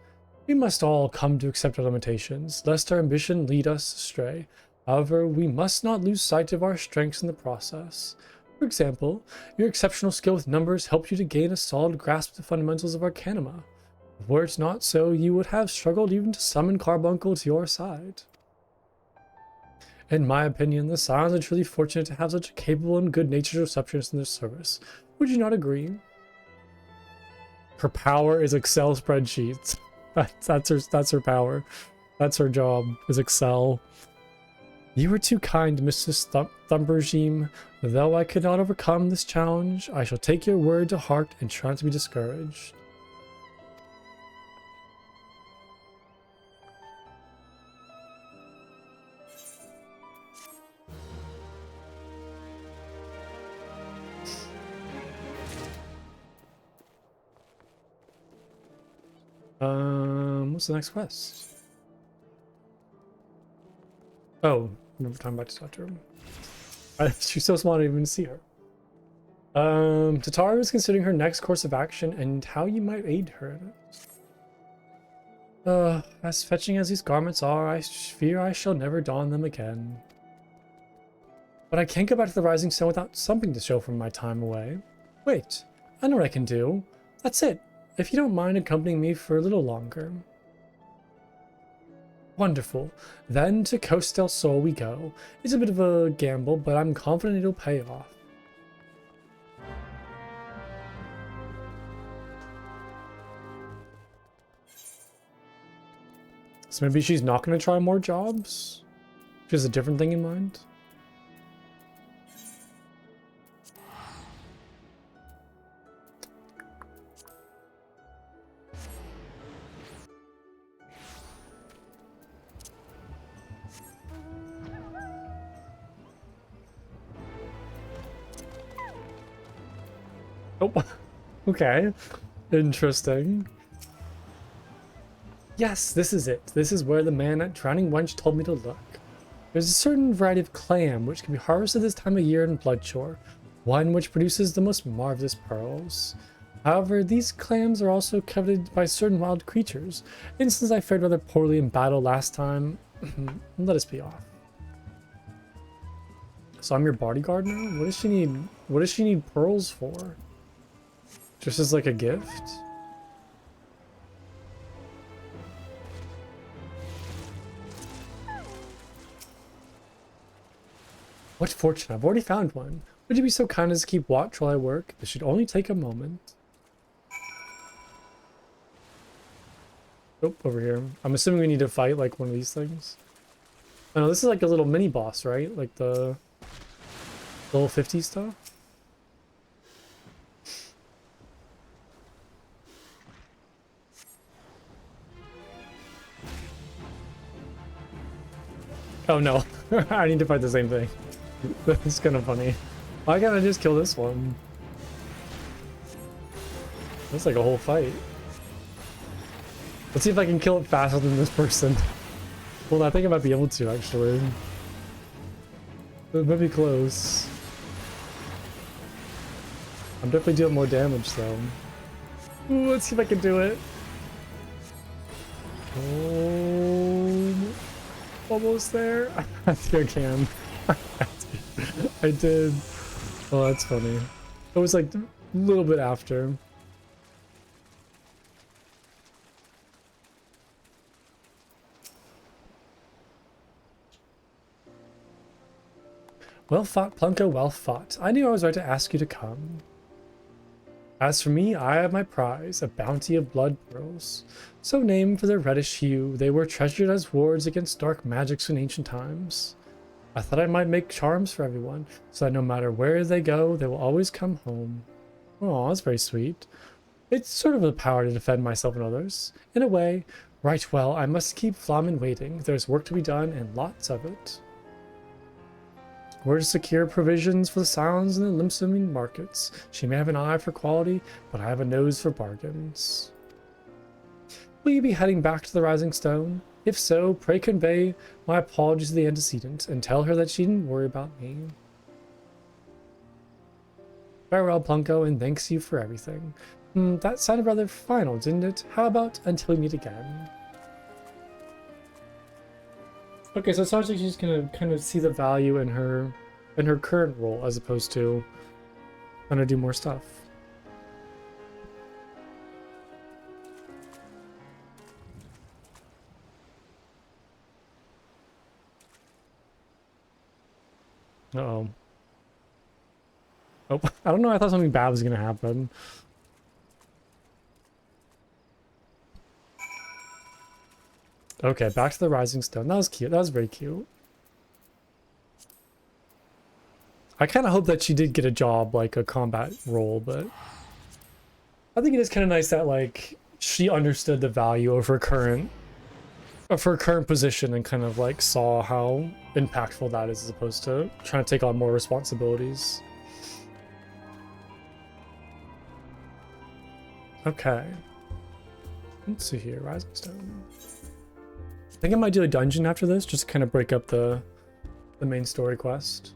We must all come to accept our limitations, lest our ambition lead us astray. However, we must not lose sight of our strengths in the process. For example, your exceptional skill with numbers helped you to gain a solid grasp of the fundamentals of Arcanima. Were it not so, you would have struggled even to summon Carbuncle to your side. In my opinion, the Scions are truly fortunate to have such a capable and good-natured receptionist in their service. Would you not agree? Her power is Excel spreadsheets. That's her power. That's her job, is Excel. You were too kind, Mrs. Thumbergene. Though I could not overcome this challenge, I shall take your word to heart and try not to be discouraged. jumps to the next quest. Oh, never time back to talk to her. She's so small I didn't even see her. Tataru is considering her next course of action and how you might aid her in it. As fetching as these garments are, I fear I shall never don them again. But I can't go back to the Rising Stone without something to show from my time away. Wait, I know what I can do. That's it. If you don't mind accompanying me for a little longer. Wonderful. Then to Coast del Sol we go. It's a bit of a gamble, but I'm confident it'll pay off. So maybe she's not going to try more jobs? She has a different thing in mind? Oh, okay. Interesting. Yes, this is it. This is where the man at Drowning Wench told me to look. There's a certain variety of clam which can be harvested this time of year in Bloodshore, one which produces the most marvelous pearls. However, these clams are also coveted by certain wild creatures, and since I fared rather poorly in battle last time, let us be off. So I'm your bodyguard now? What does she need? What does she need pearls for? Just as like a gift? What fortune, I've already found one. Would you be so kind as to keep watch while I work? This should only take a moment. Oh, over here. I'm assuming we need to fight like one of these things. I know, this is like a little mini boss, right? Like the level 50 stuff? Oh no, I need to fight the same thing. That's kind of funny. Why can't I just kill this one? That's like a whole fight. Let's see if I can kill it faster than this person. Well, I think I might be able to, actually. It might be close. I'm definitely doing more damage, though. Ooh, let's see if I can do it. Oh, almost there. I think I can. I did. Oh, that's funny. It was like a little bit after. Well fought, Plunko, well fought. I knew I was right to ask you to come. As for me, I have my prize, a bounty of blood pearls. So named for their reddish hue, they were treasured as wards against dark magics in ancient times. I thought I might make charms for everyone, so that no matter where they go, they will always come home. Oh, that's very sweet. It's sort of a power to defend myself and others. In a way, right well, I must keep Flamen waiting. There's work to be done, and lots of it. We're to secure provisions for the Silence and the Limsuming markets. She may have an eye for quality, but I have a nose for bargains. Will you be heading back to the Rising Stone? If so, pray convey my apologies to the antecedent, and tell her that she didn't worry about me. Farewell, Plunko, and thanks you for everything. That sounded rather final, didn't it? How about until we meet again? Okay, so it sounds like she's gonna kind of see the value in her current role as opposed to trying to do more stuff. Uh-oh. Oh, I don't know, I thought something bad was gonna happen. Okay, back to the Rising Stone. That was cute. That was very cute. I kind of hope that she did get a job, like a combat role, but I think it is kind of nice that like she understood the value of her current position and kind of like saw how impactful that is as opposed to trying to take on more responsibilities. Okay. Let's see here, Rising Stone. I think I might do a dungeon after this, just to kind of break up the main story quest.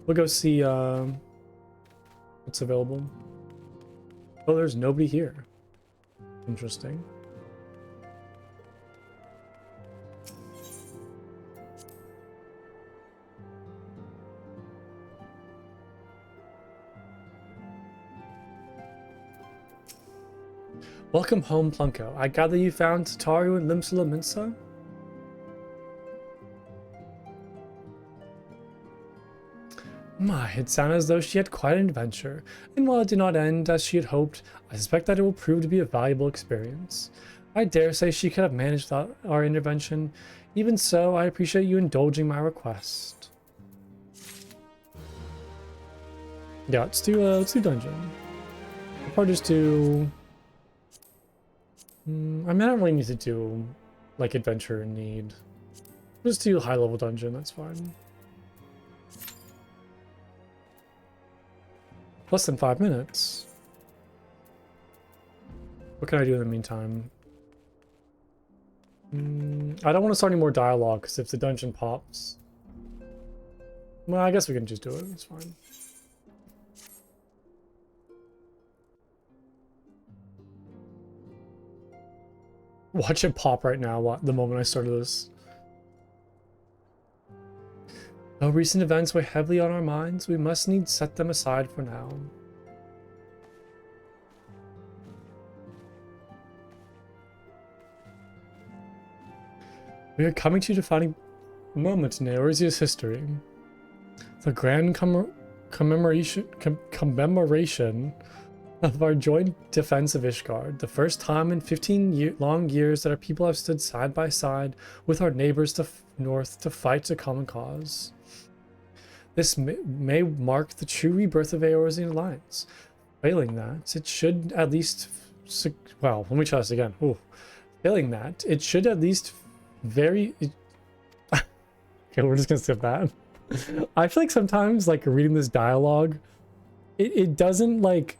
We'll go see what's available. Oh, there's nobody here. Interesting. Welcome home, Plunko. I gather you found Tataru and Limsula Minsa? My, it sounded as though she had quite an adventure, and while it did not end as she had hoped, I suspect that it will prove to be a valuable experience. I dare say she could have managed without our intervention. Even so, I appreciate you indulging my request. Yeah, let's do dungeon. I'll probably just do... I mean, I don't really need to do, like, adventure and need. Just do high-level dungeon, that's fine. Less than 5 minutes. What can I do in the meantime? I don't want to start any more dialogue, because if the dungeon pops... Well, I guess we can just do it, it's fine. Watch it pop right now, the moment I started this. Though recent events weigh heavily on our minds, we must needs set them aside for now. We are coming to a defining moment in Eorzea's history. The grand commemoration of our joint defense of Ishgard, the first time in 15 long years that our people have stood side by side with our neighbors to north to fight a common cause. This may mark the true rebirth of Eorzean Alliance. Failing that, it should at least... Well, let me try this again. Ooh. Failing that, it should at least very... Okay, we're just gonna skip that. I feel like sometimes, like, reading this dialogue, it doesn't, like...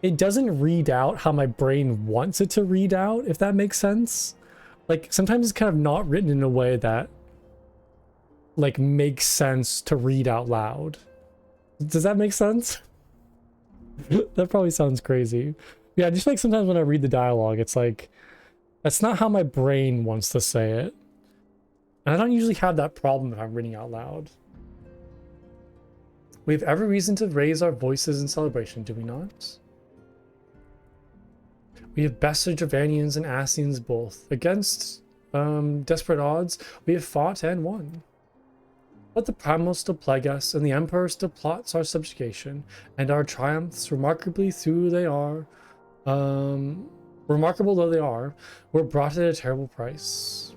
It doesn't read out how my brain wants it to read out, if that makes sense. Like, sometimes it's kind of not written in a way that, like, makes sense to read out loud. Does that make sense? That probably sounds crazy. Yeah, just like sometimes when I read the dialogue, it's like, that's not how my brain wants to say it. And I don't usually have that problem if I'm reading out loud. We have every reason to raise our voices in celebration, do we not? We have bested Javanians and Ascians both. Against desperate odds, we have fought and won. But the primal still plague us, and the Emperor still plots our subjugation, and our triumphs, remarkable though they are, were brought at a terrible price.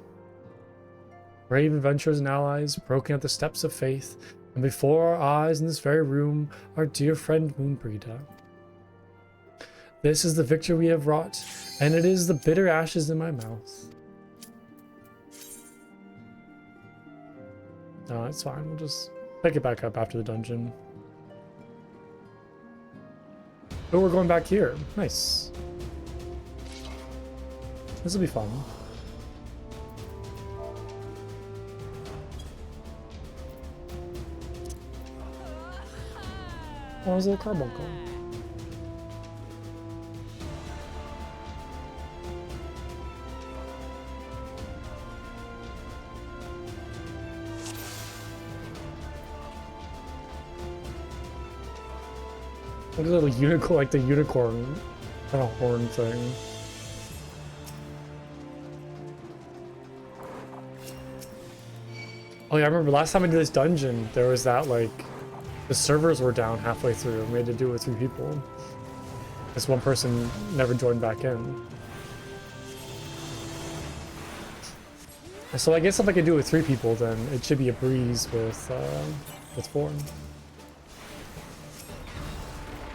Brave adventurers and allies broken at the steps of faith, and before our eyes in this very room, our dear friend Moonbreeder. This is the victory we have wrought, and it is the bitter ashes in my mouth. No, it's fine. We'll just pick it back up after the dungeon. Oh, we're going back here. Nice. This will be fun. Oh, there's a little carbuncle. Look at the little unicorn, like the unicorn kind of horn thing. Oh yeah, I remember last time I did this dungeon, there was that, like, the servers were down halfway through and we had to do it with 3 people. This one person never joined back in. So I guess if I could do it with 3 people, then it should be a breeze with 4.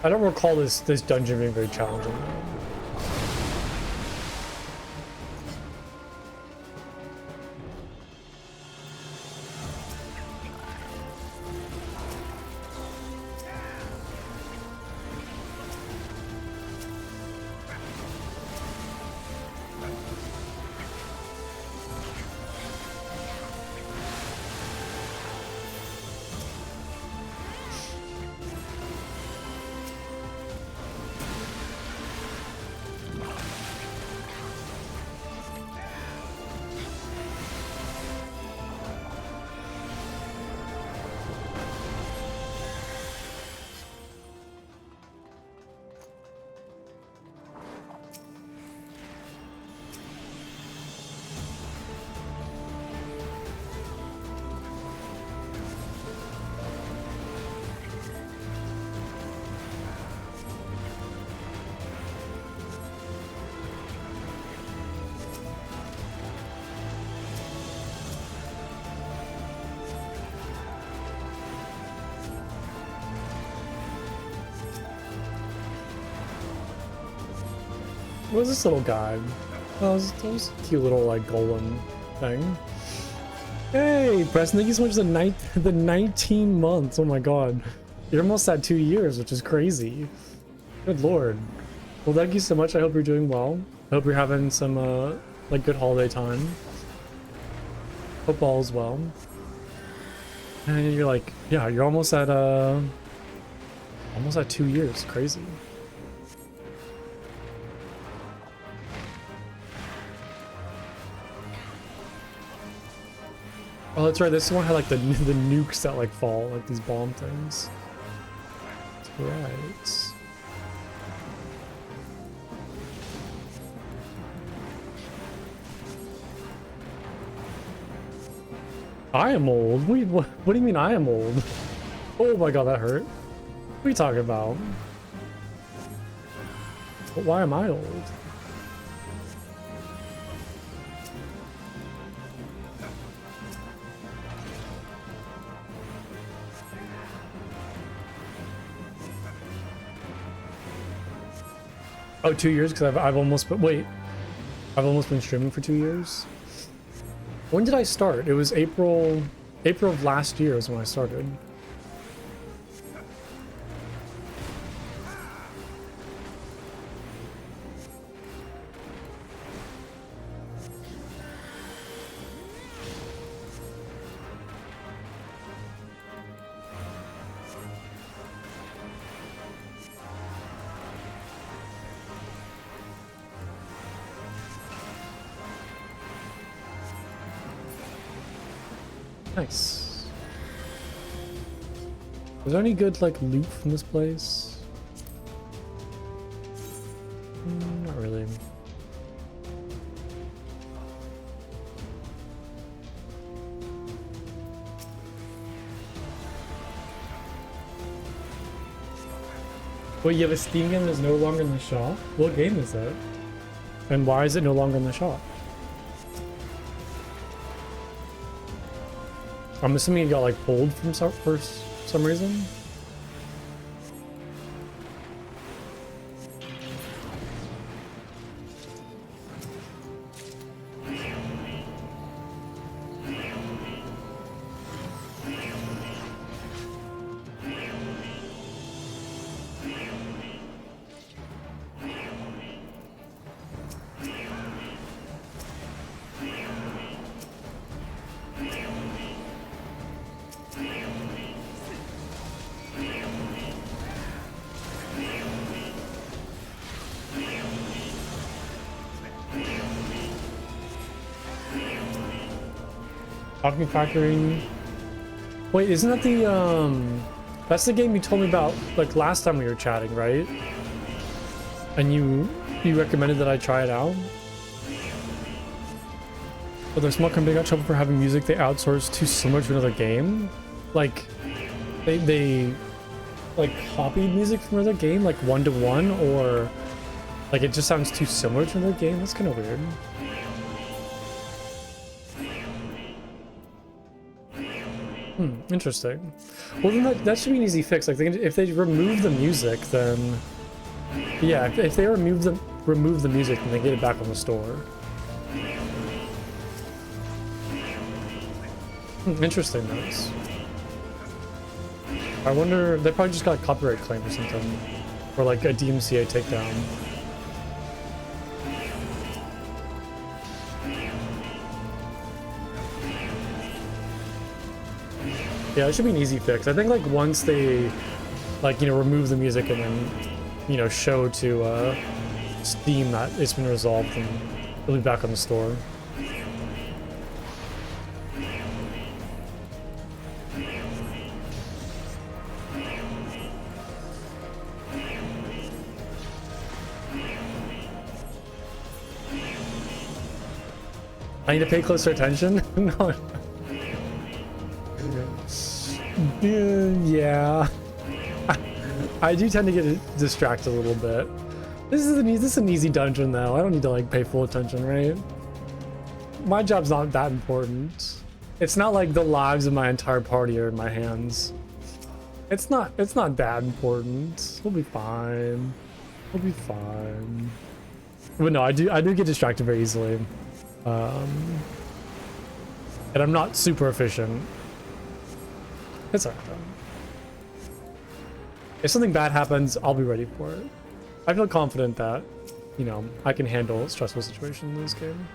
I don't recall this dungeon being very challenging. What was this little guy? Oh, it was a cute little like golem thing. Hey, Preston, thank you so much for the 19 months. Oh my god. You're almost at 2 years, which is crazy. Good lord. Well, thank you so much. I hope you're doing well. I hope you're having some like good holiday time. Hope all is well. And you're like, yeah, you're almost at 2 years. Crazy. Oh, that's right. This one had like the nukes that like fall, like these bomb things. That's right. I am old. What do you mean I am old? Oh my god, that hurt. What are you talking about? But why am I old? Oh, 2 years? Because I've almost been, wait. I've almost been streaming for 2 years? When did I start? It was April of last year is when I started. Nice. Was there any good like loot from this place? Not really. Wait, you have a Steam game that's no longer in the shop? What game is that? And why is it no longer in the shop? I'm assuming it got like pulled from for some reason. Talking Factory. Wait, isn't that the that's the game you told me about like last time we were chatting, right? And you recommended that I try it out? But their small company got trouble for having music they outsourced too similar to another game? Like they like copied music from another game, like one-to-one, or like it just sounds too similar to another game? That's kind of weird. Interesting. Well, then that should be an easy fix. Like, if they remove the music, then yeah, if they remove the music, then they get it back on the store. Interesting, notes. I wonder, they probably just got a copyright claim or something, or like a DMCA takedown. Yeah, it should be an easy fix. I think like once they like, you know, remove the music and then, you know, show to Steam that it's been resolved, and it'll be back on the store. I need to pay closer attention? No. Yeah. I do tend to get distracted a little bit. This is an easy dungeon though. I don't need to like pay full attention, right? My job's not that important. It's not like the lives of my entire party are in my hands. It's not that important. We'll be fine. We'll be fine. But no, I do get distracted very easily. And I'm not super efficient. It's alright though. If something bad happens, I'll be ready for it. I feel confident that, you know, I can handle stressful situations in this game.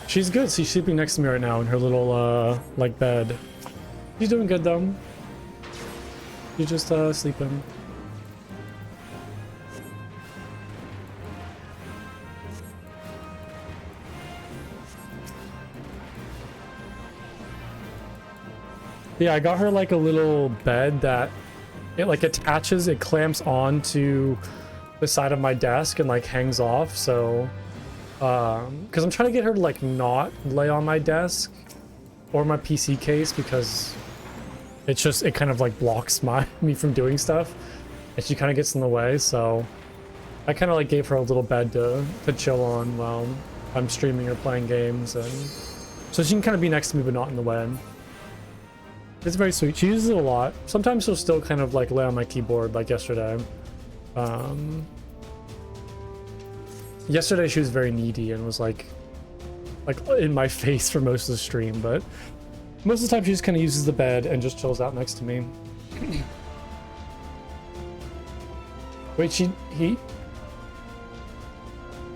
She's good. She's sleeping next to me right now in her little, like, bed. She's doing good, though. She's just, sleeping. Yeah, I got her, like, a little bed that it, like, attaches, it clamps onto the side of my desk and, like, hangs off, so... because I'm trying to get her to like not lay on my desk or my PC case because it kind of like blocks me from doing stuff and she kind of gets in the way, so I kind of like gave her a little bed to chill on while I'm streaming or playing games, and so she can kind of be next to me but not in the way. It's very sweet. She uses it a lot. Sometimes she'll still kind of like lay on my keyboard like yesterday. Yesterday she was very needy and was like in my face for most of the stream, but most of the time she just kind of uses the bed and just chills out next to me. Wait,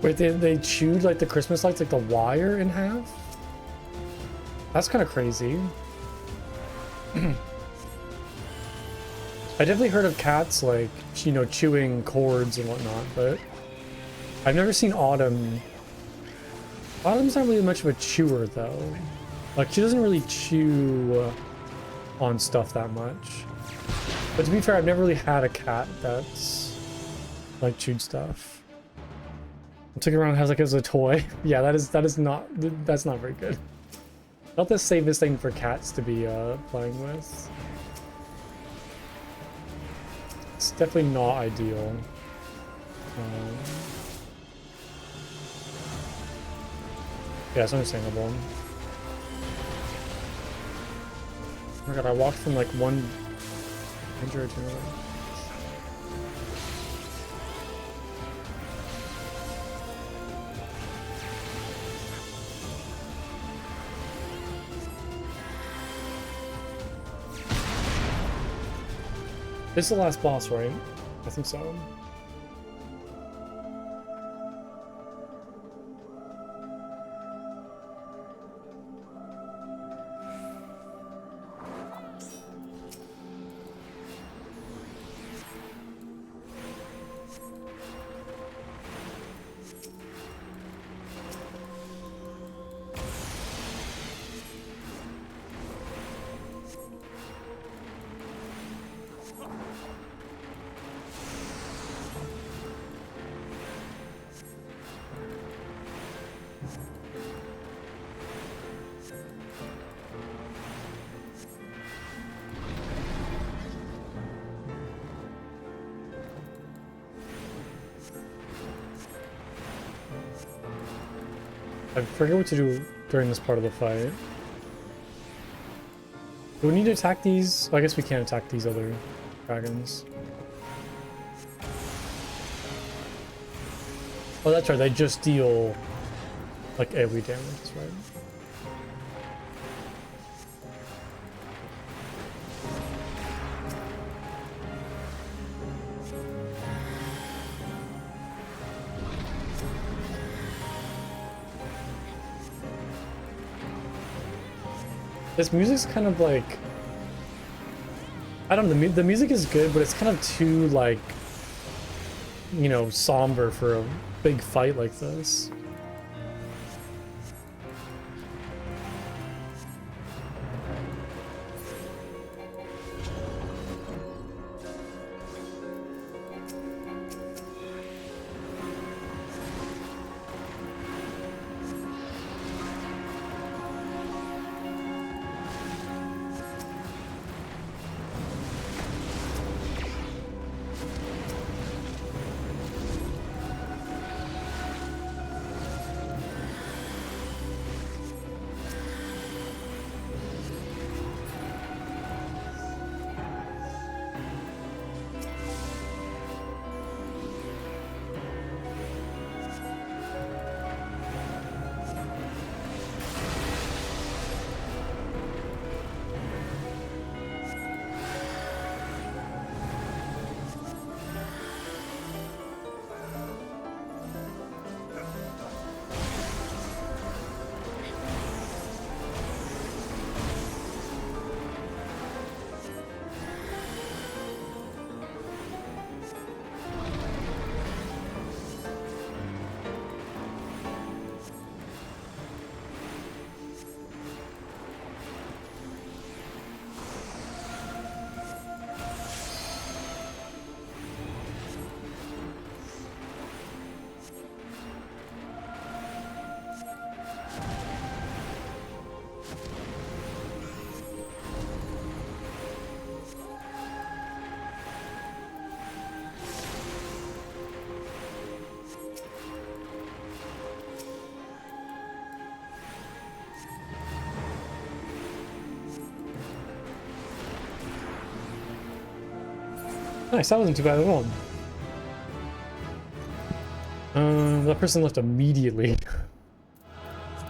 wait, they chewed like the Christmas lights, like the wire in half? That's kind of crazy. I definitely heard of cats like, you know, chewing cords and whatnot, but I've never seen Autumn. Autumn's not really much of a chewer though. Like, she doesn't really chew on stuff that much. But to be fair, I've never really had a cat that's like chewed stuff. I took it around the house like it was a toy. Yeah, that's not very good. Not the safest thing for cats to be playing with. It's definitely not ideal. Yeah, it's understandable. Oh my god, I walked from like one injury to another. This is the last boss, right? I think so. I forget what to do during this part of the fight. Do we need to attack these? Oh, I guess we can't attack these other dragons. Oh, that's right. They just deal like AoE damage, that's right. This music's kind of like, I don't know, the music is good, but it's kind of too like, you know, somber for a big fight like this. Nice, that wasn't too bad at all. That person left immediately.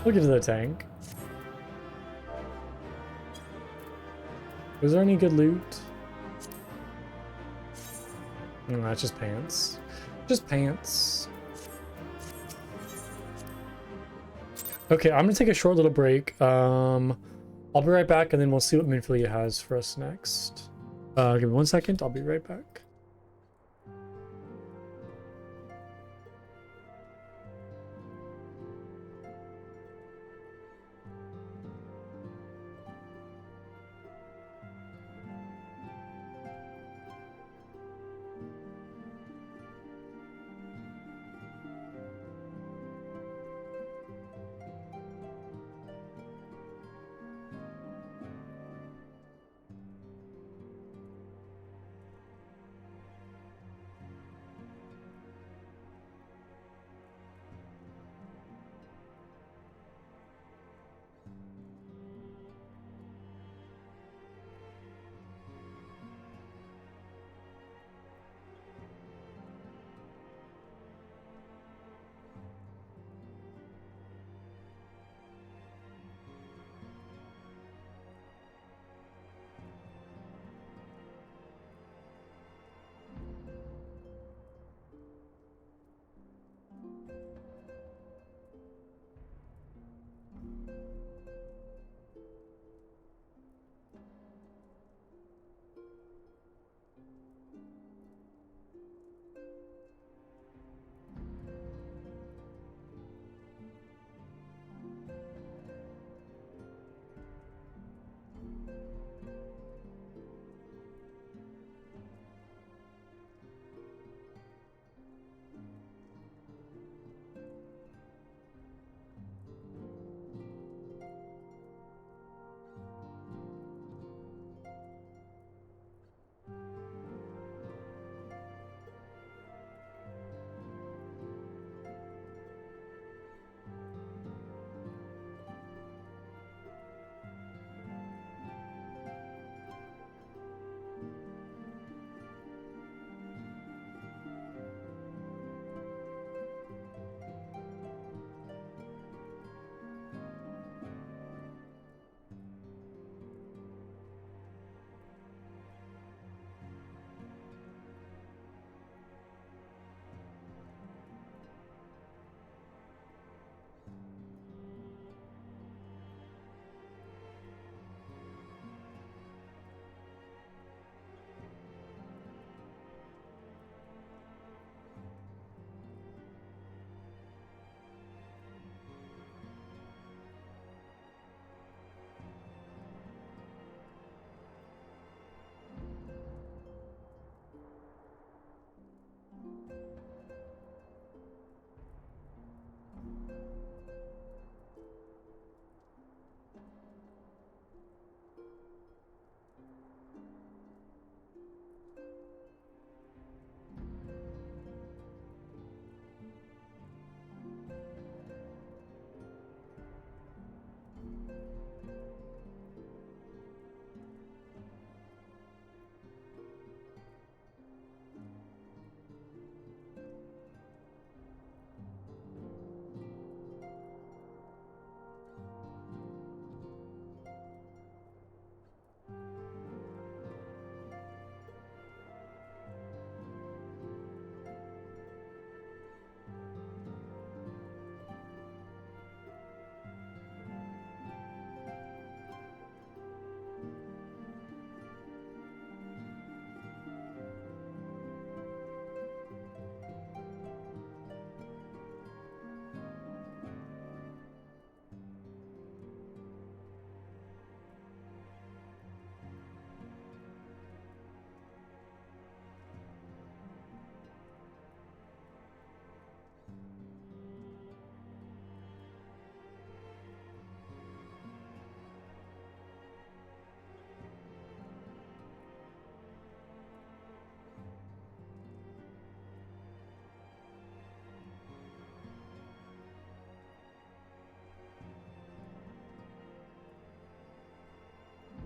We'll get to the tank. Was there any good loot? No, that's just pants. Just pants. Okay, I'm gonna take a short little break. I'll be right back, and then we'll see what Minfilia has for us next. Give me 1 second. I'll be right back.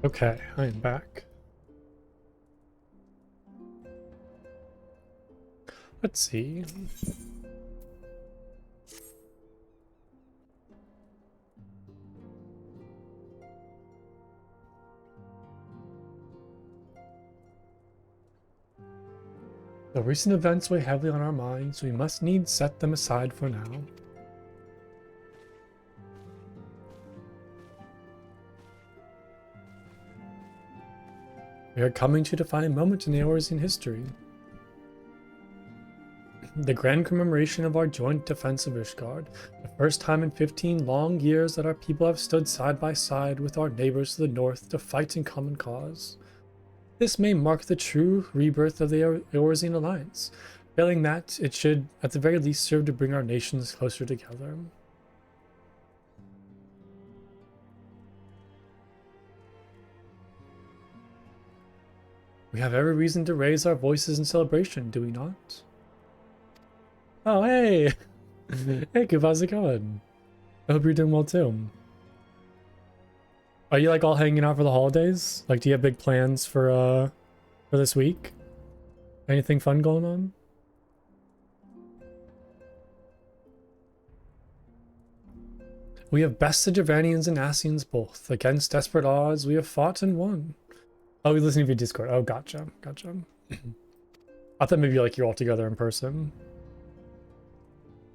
Okay, I am back. Let's see. The recent events weigh heavily on our minds, so we must needs set them aside for now. We are coming to define a moment in Eorzean history. The grand commemoration of our joint defense of Ishgard, the first time in 15 long years that our people have stood side by side with our neighbors to the north to fight in common cause. This may mark the true rebirth of the Eorzean alliance. Failing that, it should at the very least serve to bring our nations closer together. We have every reason to raise our voices in celebration, do we not? Oh, hey! Hey, Coop, how's it going? I hope you're doing well too. Are you like all hanging out for the holidays? Like, do you have big plans for this week? Anything fun going on? We have bested Javanians and Asians both. Against desperate odds, we have fought and won. Oh, we listen to your Discord. Oh, gotcha. Gotcha. I thought maybe like you're all together in person.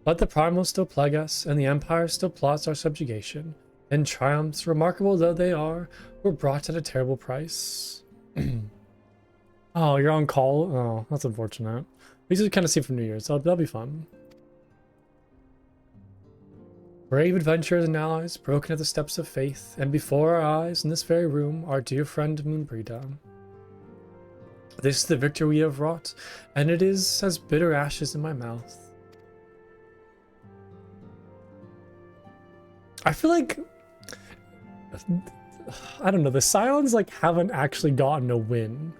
But the Primal still plague us, and the Empire still plots our subjugation. And triumphs, remarkable though they are, were brought at a terrible price. Oh, you're on call? Oh, that's unfortunate. We should kind of see from New Year's. That'll be fun. Brave adventurers and allies, broken at the steps of faith, and before our eyes, in this very room, our dear friend Moonbreda. This is the victory we have wrought, and it is as bitter ashes in my mouth. I feel like, I don't know, the Scions like haven't actually gotten a win.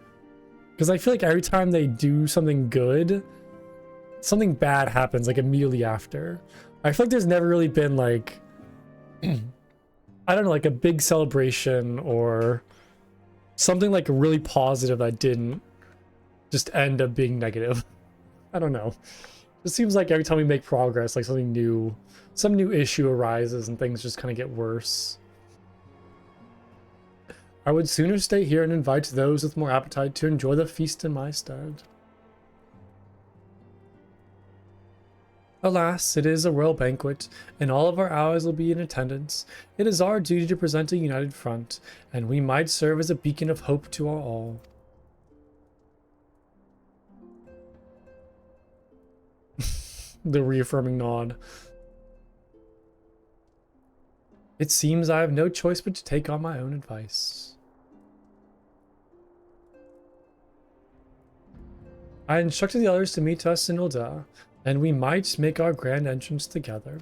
Because I feel like every time they do something good, something bad happens like immediately after. I feel like there's never really been like, I don't know, like a big celebration or something like really positive that didn't just end up being negative. I don't know. It seems like every time we make progress, like something new, some new issue arises and things just kind of get worse. I would sooner stay here and invite those with more appetite to enjoy the feast in my stead. Alas, it is a royal banquet, and all of our allies will be in attendance. It is our duty to present a united front, and we might serve as a beacon of hope to our all. The reaffirming nod. It seems I have no choice but to take on my own advice. I instructed the others to meet us in Ulda, and we might make our grand entrance together.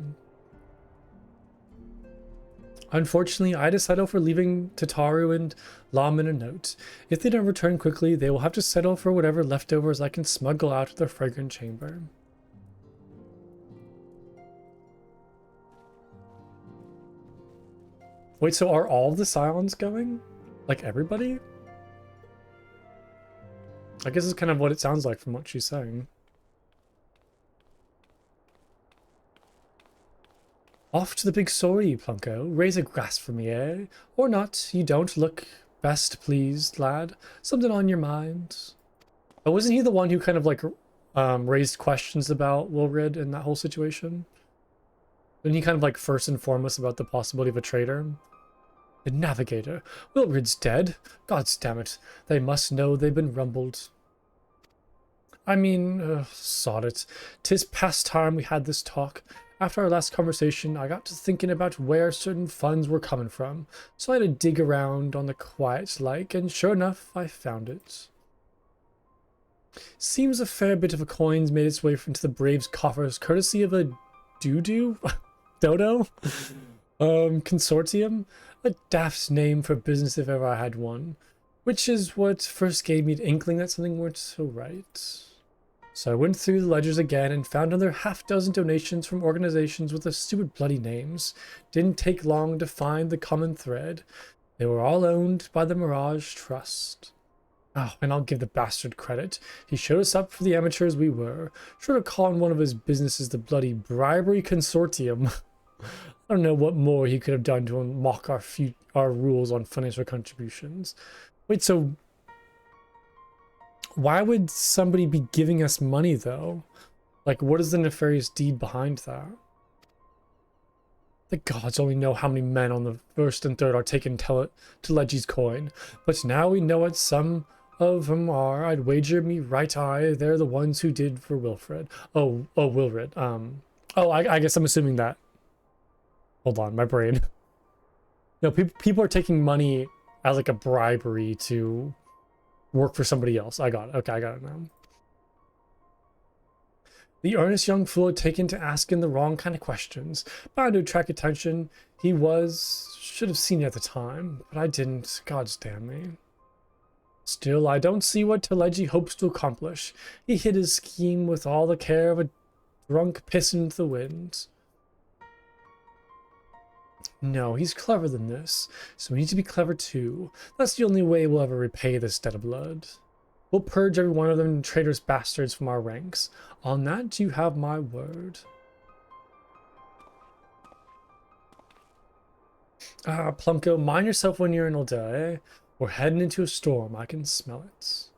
Unfortunately, I had to settle for leaving Tataru and Laman a note. If they don't return quickly, they will have to settle for whatever leftovers I can smuggle out of the fragrant chamber. Wait, so are all the Scions going? Like everybody? I guess it's kind of what it sounds like from what she's saying. Off to the big sorry, Plunko. Raise a glass for me, eh? Or not, you don't look best pleased, lad. Something on your mind? Oh, wasn't he the one who kind of like raised questions about Wilrid and that whole situation? Didn't he kind of like first inform us about the possibility of a traitor? The Navigator. Wilrid's dead. Gods damn it. They must know they've been rumbled. I mean, sod it. 'Tis past time we had this talk. After our last conversation, I got to thinking about where certain funds were coming from, so I had to dig around on the quiet like, and sure enough, I found it. Seems a fair bit of a coin's made its way into the Braves' coffers, courtesy of a Dodo consortium. A daft name for business if ever I had one, which is what first gave me the inkling that something weren't so right. So I went through the ledgers again and found another half-dozen donations from organizations with the stupid bloody names. Didn't take long to find the common thread. They were all owned by the Mirage Trust. Oh, and I'll give the bastard credit. He showed us up for the amateurs we were. Sure to call on one of his businesses the bloody bribery consortium. I don't know what more he could have done to mock our rules on financial contributions. Wait, so why would somebody be giving us money though? Like, what is the nefarious deed behind that? The gods only know how many men on the first and third are taking Telegi's coin, but now we know what some of them are. I'd wager me right eye they're the ones who did for Wilfred. Wilfred. I guess I'm assuming that. Hold on, my brain. No, people are taking money as like a bribery to work for somebody else. I got it. Okay, I got it now. The earnest young fool had taken to asking the wrong kind of questions, bound to attract attention. Should have seen it at the time, but I didn't. Gods damn me. Still, I don't see what Telegi hopes to accomplish. He hid his scheme with all the care of a drunk piss into the wind. No, he's clever than this, so we need to be clever too. That's the only way we'll ever repay this debt of blood. We'll purge every one of them traitorous bastards from our ranks. On that, you have my word. Ah, Plumko, mind yourself when you're in Oldea, eh? We're heading into a storm, I can smell it.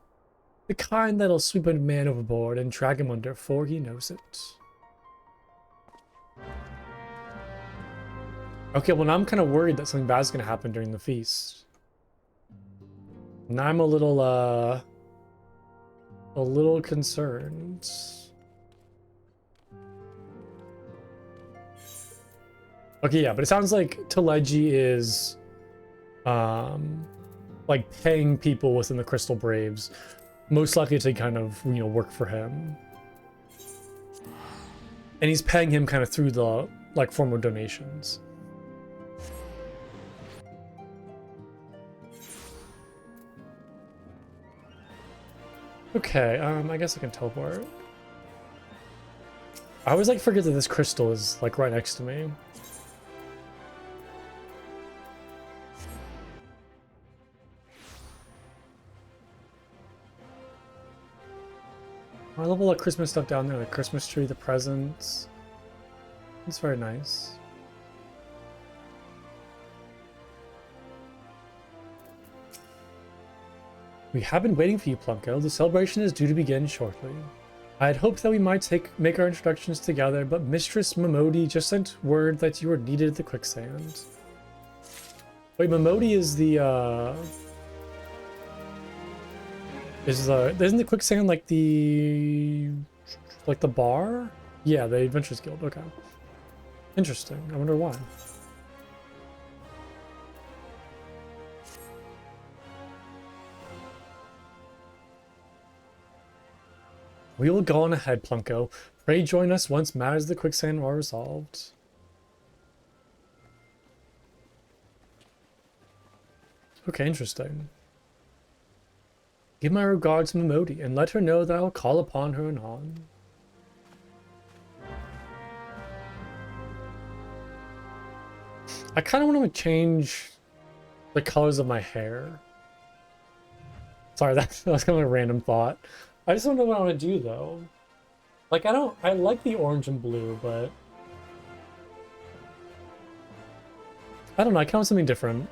The kind that'll sweep a man overboard and drag him under, for he knows it. Okay, well now I'm kind of worried that something bad's gonna happen during the feast. Now I'm a little concerned. Okay, yeah, but it sounds like Telegi is like paying people within the Crystal Braves, most likely to kind of, you know, work for him. And he's paying him kind of through the like form of donations. Okay, I guess I can teleport. I always like forget that this crystal is like right next to me. I love all the Christmas stuff down there, the Christmas tree, the presents. It's very nice. We have been waiting for you, Plunko. The celebration is due to begin shortly. I had hoped that we might make our introductions together, but Mistress Momodi just sent word that you were needed at the quicksand. Wait, Momodi is isn't the quicksand like the bar? Yeah, the Adventurers Guild. Okay. Interesting. I wonder why. We will go on ahead, Plunko. Pray join us once matters of the quicksand are resolved. Okay, interesting. Give my regards to Momodi, and let her know that I'll call upon her anon. I kind of want to change the colors of my hair. Sorry, that was kind of a random thought. I just don't know what I want to do though. Like I like the orange and blue, but I don't know, I kind of want something different.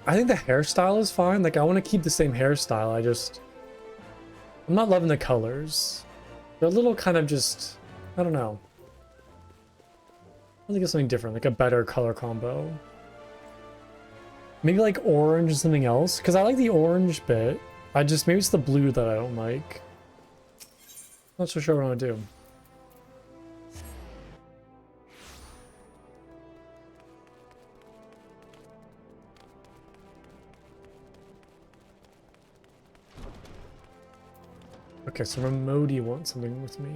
I think the hairstyle is fine. Like I want to keep the same hairstyle. I'm not loving the colors. They're a little kind of just, I don't know. I think it's something different, like a better color combo. Maybe like orange or something else, because I like the orange bit. Maybe it's the blue that I don't like. Not so sure what I want to do. Okay, so Momodi wants something with me.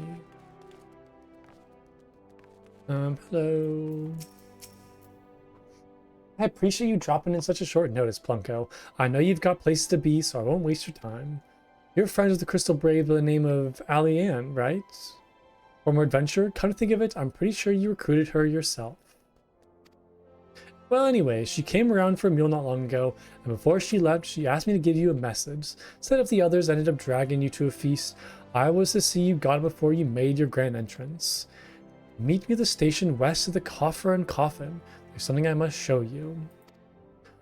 Hello. I appreciate you dropping in such a short notice, Plunko. I know you've got places to be, so I won't waste your time. You're friends with the Crystal Brave by the name of Alianne, right? Former adventurer? Come to think of it, I'm pretty sure you recruited her yourself. Well, anyway, she came around for a meal not long ago, and before she left, she asked me to give you a message. Said if the others ended up dragging you to a feast, I was to see you got it before you made your grand entrance. Meet me at the station west of the Coffer and Coffin. There's something I must show you.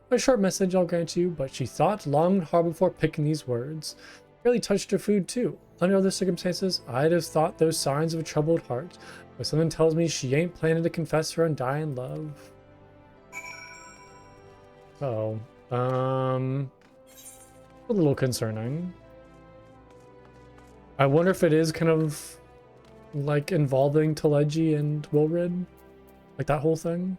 A short message, I'll grant you, but she thought long and hard before picking these words. Really touched her food, too. Under other circumstances, I'd have thought those signs of a troubled heart, but something tells me she ain't planning to confess her undying love. Oh, a little concerning. I wonder if it is kind of like involving Teleji and Wilrid, like that whole thing.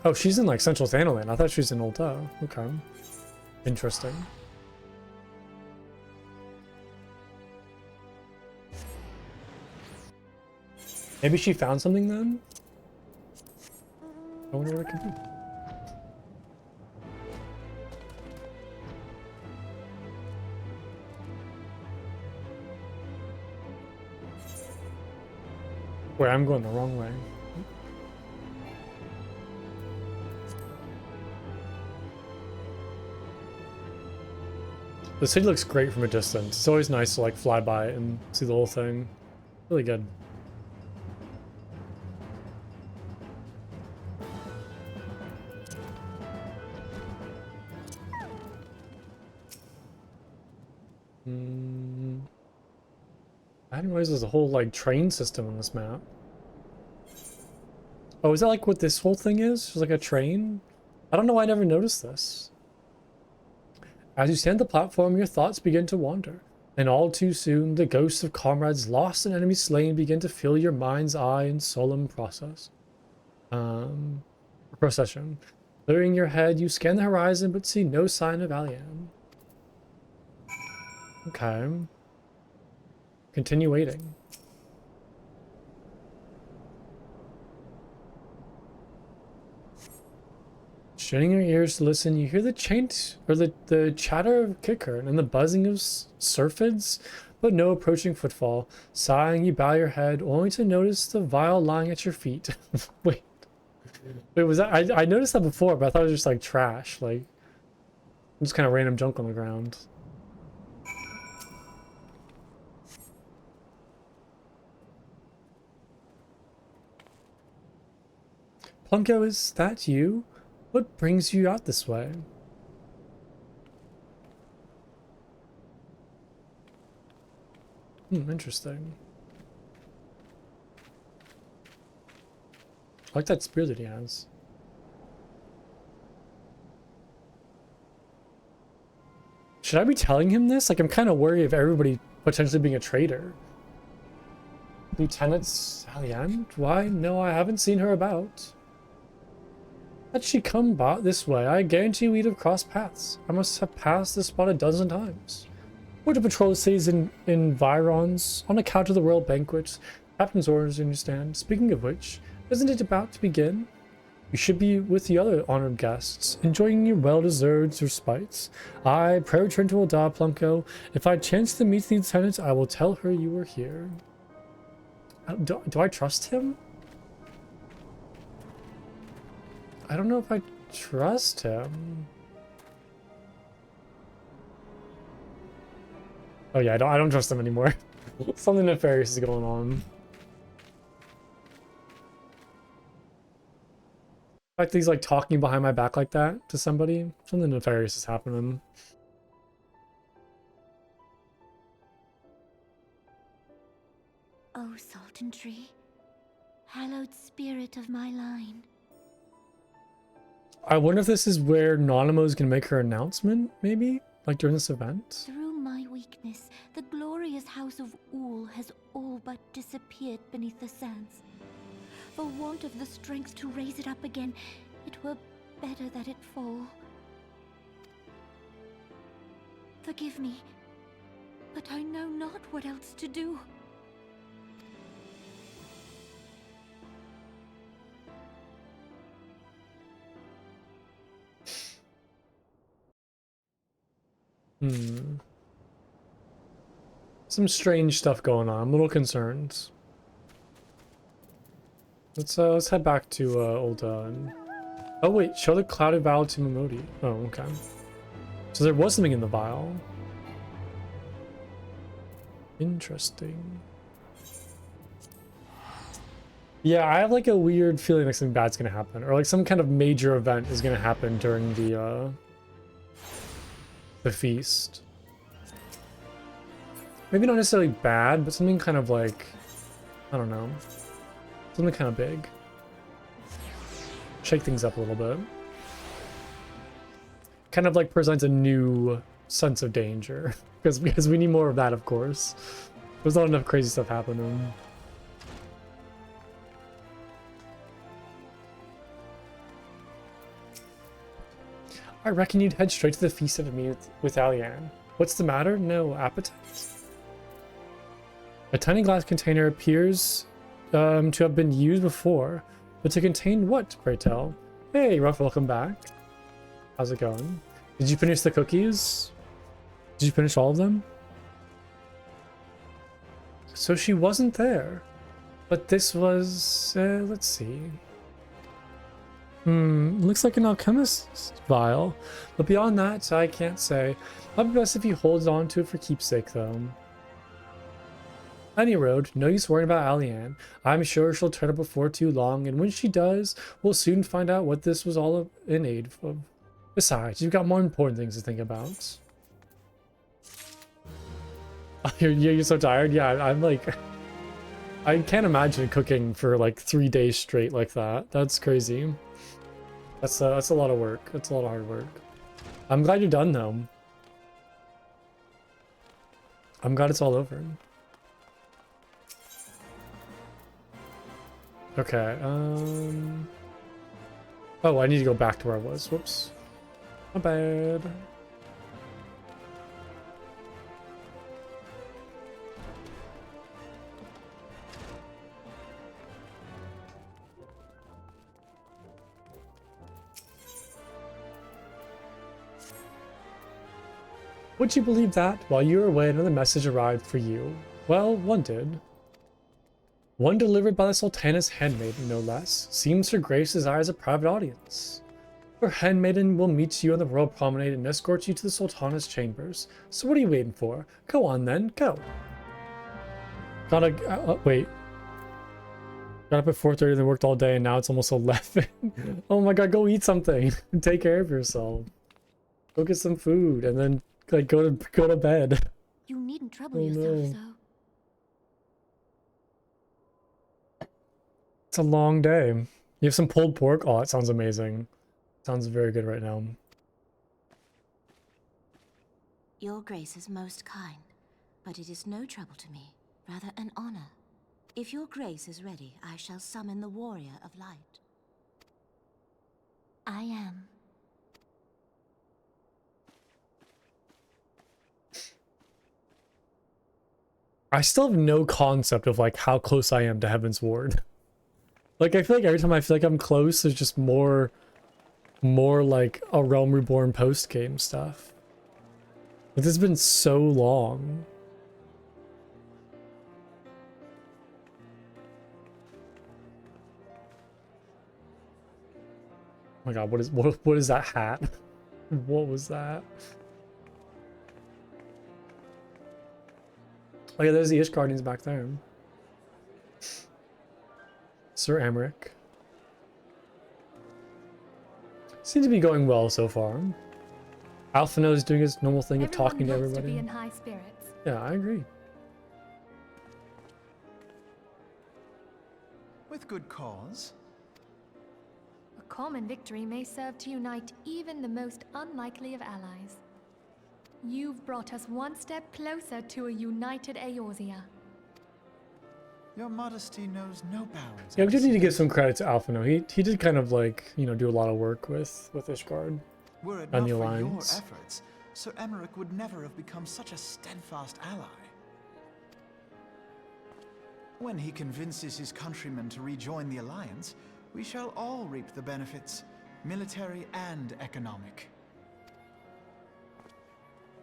Oh, she's in like Central Thanalan. I thought she was in Ulta. Okay, interesting. Maybe she found something then? I wonder what it could be. Wait, I'm going the wrong way. The city looks great from a distance. It's always nice to like fly by it and see the whole thing. Really good. I didn't realize there's a whole like train system on this map. Oh, is that like what this whole thing is? It's like a train? I don't know why I never noticed this. As you stand at the platform, your thoughts begin to wander. And all too soon, the ghosts of comrades lost and enemies slain begin to fill your mind's eye in solemn procession. Clearing your head, you scan the horizon but see no sign of Alian. Okay. Continue waiting. Straining your ears to listen, you hear the chant or the chatter of kicker and the buzzing of surfids, but no approaching footfall. Sighing, you bow your head, only to notice the vial lying at your feet. Wait, was that? I noticed that before, but I thought it was just like trash, like just kind of random junk on the ground. Plunko, is that you? What brings you out this way? Interesting. I like that spear that he has. Should I be telling him this? Like, I'm kind of worried of everybody potentially being a traitor. Lieutenant Salian? Why? No, I haven't seen her about. Had she come this way, I guarantee we'd have crossed paths. I must have passed this spot a dozen times. We're to patrol the cities in environs on account of the royal banquets. Captain's orders, you understand. Speaking of which, isn't it about to begin? You should be with the other honored guests, enjoying your well-deserved respites. I pray return to Ulda, Plunko. If I chance to meet the lieutenant, I will tell her you were here. Do I trust him? I don't know if I trust him. Oh yeah, I don't trust him anymore. Something nefarious is going on. The fact that he's like talking behind my back like that to somebody, something nefarious is happening. Oh, Sultan Tree, hallowed spirit of my line. I wonder if this is where Nanamo is going to make her announcement, maybe? Like during this event? Through my weakness, the glorious house of Ul has all but disappeared beneath the sands. For want of the strength to raise it up again, it were better that it fall. Forgive me, but I know not what else to do. Some strange stuff going on. I'm a little concerned. Let's head back to Ul'dah. Oh wait, show the clouded vial to Momodi. Oh, okay. So there was something in the vial. Interesting. Yeah, I have like a weird feeling like something bad's gonna happen, or like some kind of major event is gonna happen during the feast. Maybe not necessarily bad, but something kind of like, I don't know, something kind of big. Shake things up a little bit. Kind of like presents a new sense of danger, because we need more of that, of course. There's not enough crazy stuff happening. I reckon you'd head straight to the feast of me with Alian. What's the matter? No appetite? A tiny glass container appears to have been used before, but to contain what, pray tell? Hey, Ruff, welcome back. How's it going? Did you finish the cookies? Did you finish all of them? So she wasn't there, but this was, let's see. Looks like an alchemist's vial, but beyond that, I can't say. Might be best if you hold on to it for keepsake, though. Any road, no use worrying about Alian. I'm sure she'll turn up before too long, and when she does, we'll soon find out what this was all in aid of. Besides, you've got more important things to think about. You're so tired? Yeah, I'm like... I can't imagine cooking for like 3 days straight like that. That's crazy. That's a lot of work. That's a lot of hard work. I'm glad you're done though. I'm glad it's all over. Okay, oh, I need to go back to where I was. Whoops. My bad. Would you believe that? While you were away, another message arrived for you. Well, one did. One delivered by the Sultana's handmaiden, no less. Seems her grace desires a private audience. Her handmaiden will meet you on the royal promenade and escort you to the Sultana's chambers. So what are you waiting for? Go on then, go. Wait. Got up at 4:30 and worked all day and now it's almost 11. Oh my god, go eat something. Take care of yourself. Go get some food and then like go to bed. You needn't trouble yourself so. It's a long day. You have some pulled pork? Oh, that sounds amazing. Sounds very good right now. Your grace is most kind, but it is no trouble to me, rather an honor. If your grace is ready, I shall summon the warrior of light. I am. I still have no concept of like how close I am to Heaven's Ward. Like, I feel like every time I feel like I'm close, there's just more like a Realm Reborn post-game stuff. Like, this has been so long. Oh my god, what is that hat? What was that? Oh yeah, there's the Ishgardians back there. Sir Amric. Seems to be going well so far. Alphino is doing his normal thing of talking to everybody. To be in high spirits. Yeah, I agree. With good cause. A common victory may serve to unite even the most unlikely of allies. You've brought us one step closer to a united Eorzea. Your modesty knows no bounds. Yeah, we do need to give some credit to Alphino. He did kind of like, you know, do a lot of work with Ishgard. Were it And not the for your Alliance. efforts, Sir Emeric would never have become such a steadfast ally. When he convinces his countrymen to rejoin the Alliance, we shall all reap the benefits, military and economic.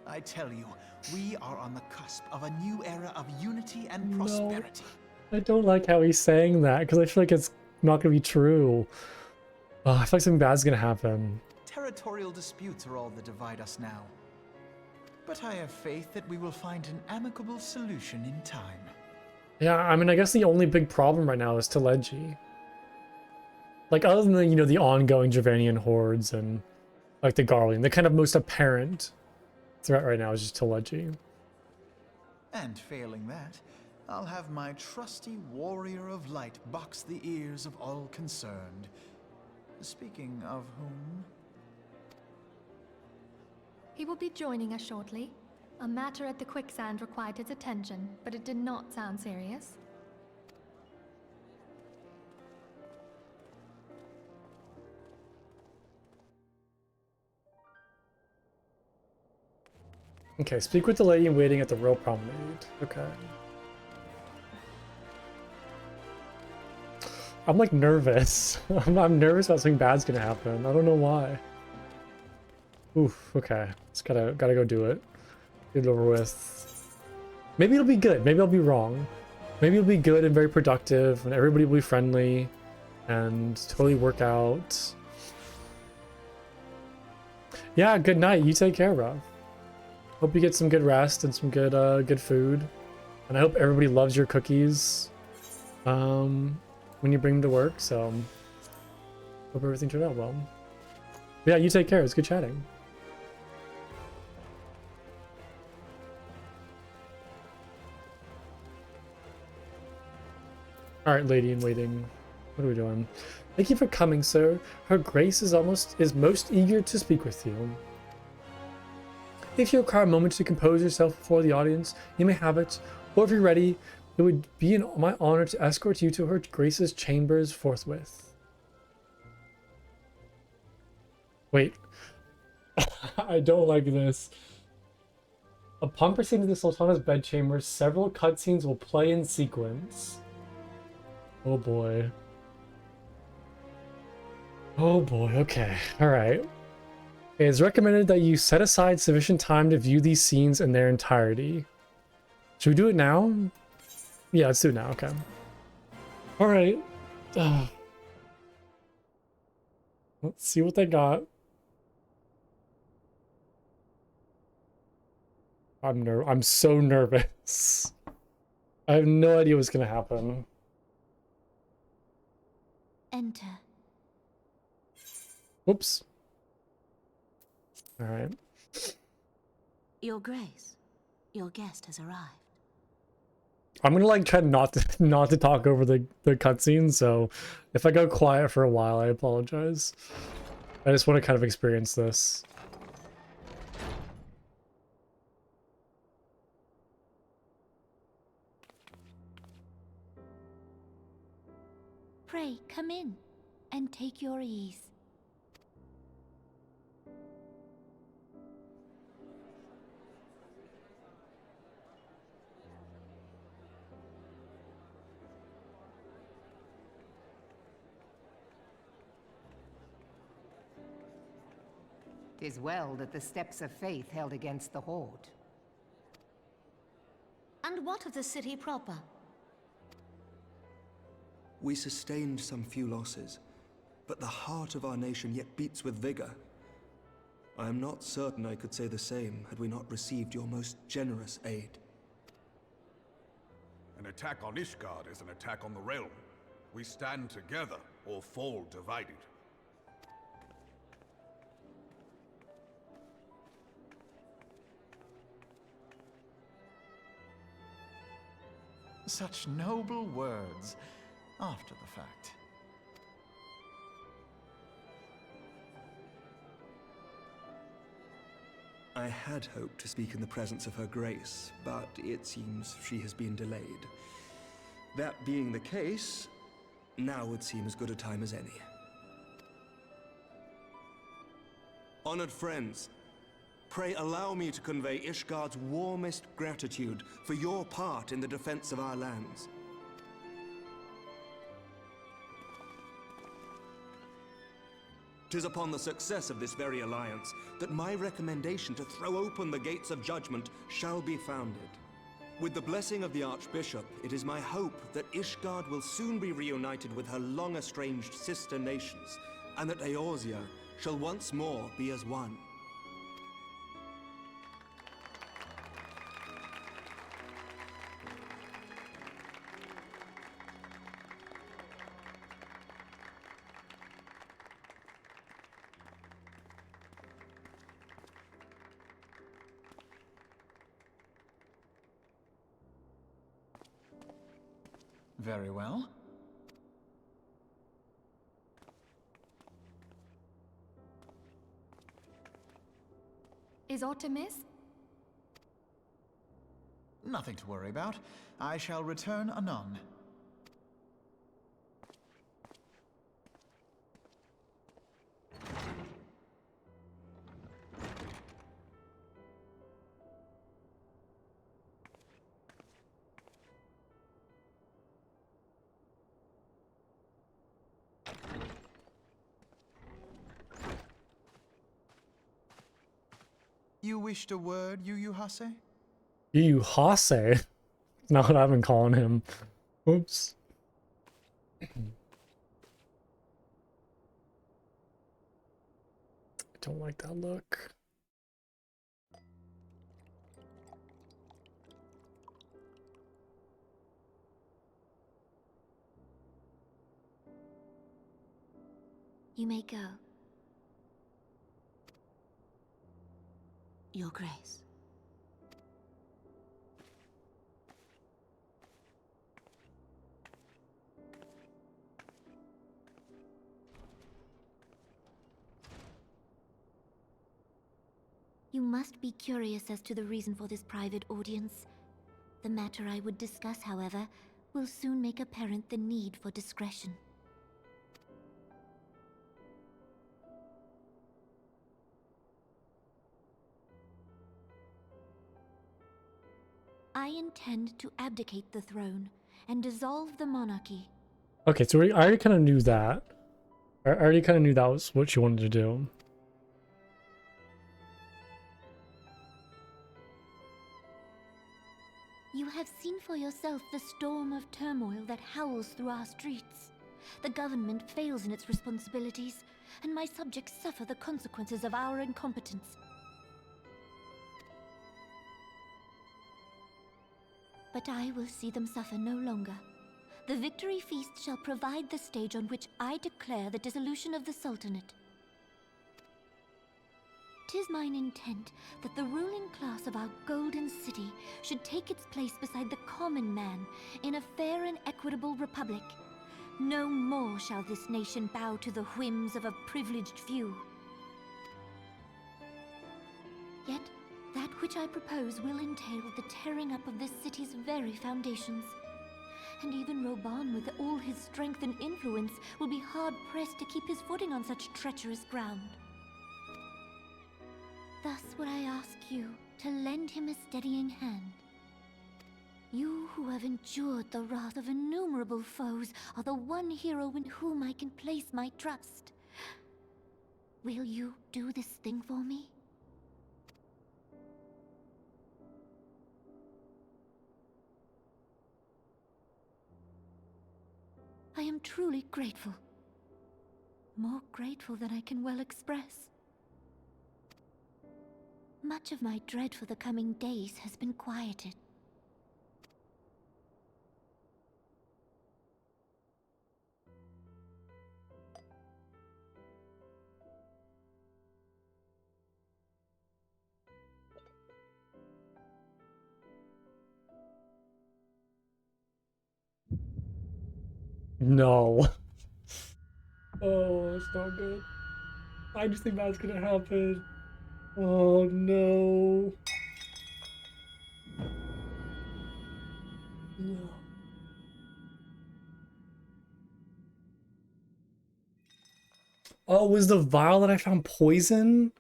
I tell you, we are on the cusp of a new era of unity and prosperity. I don't like how he's saying that, because I feel like it's not gonna be true. Oh, I feel like something bad's gonna happen. Territorial disputes are all that divide us now. But I have faith that we will find an amicable solution in time. Yeah, I mean, I guess the only big problem right now is Teleji. Like, other than the, you know, the ongoing Javanian hordes and, like, the Garlean, the kind of most apparent threat right now is just Teleji. And failing that, I'll have my trusty warrior of light box the ears of all concerned. Speaking of whom... He will be joining us shortly. A matter at the quicksand required his attention, but it did not sound serious. Okay, speak with the lady in waiting at the Royal Promenade. Okay. I'm like nervous. I'm nervous about something bad's gonna happen. I don't know why. Oof, okay. Just gotta go do it. Get it over with. Maybe it'll be good. Maybe I'll be wrong. Maybe it'll be good and very productive and everybody will be friendly and totally work out. Yeah, good night. You take care, bro. Hope you get some good rest and some good food. And I hope everybody loves your cookies when you bring them to work. So hope everything turned out well. But yeah, you take care. It's good chatting. Alright, lady in waiting. What are we doing? Thank you for coming, sir. Her Grace is most eager to speak with you. If you require a moment to compose yourself before the audience, you may have it. Or if you're ready, it would be my honor to escort you to Her Grace's chambers forthwith. Wait. I don't like this. Upon proceeding to the Sultana's bedchamber, several cutscenes will play in sequence. Oh boy. Oh boy, okay. Alright. It is recommended that you set aside sufficient time to view these scenes in their entirety. Should we do it now? Yeah, let's do it now, okay. Alright. Let's see what they got. I'm so nervous. I have no idea what's gonna happen. Enter. Whoops. All right. Your Grace, your guest has arrived. I'm gonna like try not to talk over the cutscenes. So if I go quiet for a while, I apologize. I just want to kind of experience this. Pray, come in and take your ease. "'Tis well that the steps of faith held against the Horde. And what of the city proper? We sustained some few losses, but the heart of our nation yet beats with vigor. I am not certain I could say the same had we not received your most generous aid. An attack on Ishgard is an attack on the realm. We stand together or fall divided. Such noble words after the fact. I had hoped to speak in the presence of Her Grace, but it seems she has been delayed. That being the case, now would seem as good a time as any. Honored friends, pray allow me to convey Ishgard's warmest gratitude for your part in the defense of our lands. "'Tis upon the success of this very alliance that my recommendation to throw open the gates of judgment shall be founded. With the blessing of the Archbishop, it is my hope that Ishgard will soon be reunited with her long-estranged sister nations, and that Eorzea shall once more be as one. Very well. Is aught amiss? Nothing to worry about. I shall return anon. You wished a word, Yu Hase? Yu Hase? Not what I've been calling him. Oops. I don't like that look. You may go. Your Grace. You must be curious as to the reason for this private audience. The matter I would discuss, however, will soon make apparent the need for discretion. I intend to abdicate the throne and dissolve the monarchy. Okay, so I already kind of knew that. I already kind of knew that was what you wanted to do. You have seen for yourself the storm of turmoil that howls through our streets. The government fails in its responsibilities, and my subjects suffer the consequences of our incompetence. But I will see them suffer no longer. The victory feast shall provide the stage on which I declare the dissolution of the Sultanate. 'Tis mine intent that the ruling class of our golden city should take its place beside the common man in a fair and equitable republic. No more shall this nation bow to the whims of a privileged few. Yet, that which I propose will entail the tearing up of this city's very foundations. And even Reborn, with all his strength and influence, will be hard-pressed to keep his footing on such treacherous ground. Thus would I ask you to lend him a steadying hand. You who have endured the wrath of innumerable foes are the one hero in whom I can place my trust. Will you do this thing for me? I am truly grateful. More grateful than I can well express. Much of my dread for the coming days has been quieted. No. Oh, it's not good. I just think that's gonna happen. Oh no. No. Oh, was the vial that I found poison?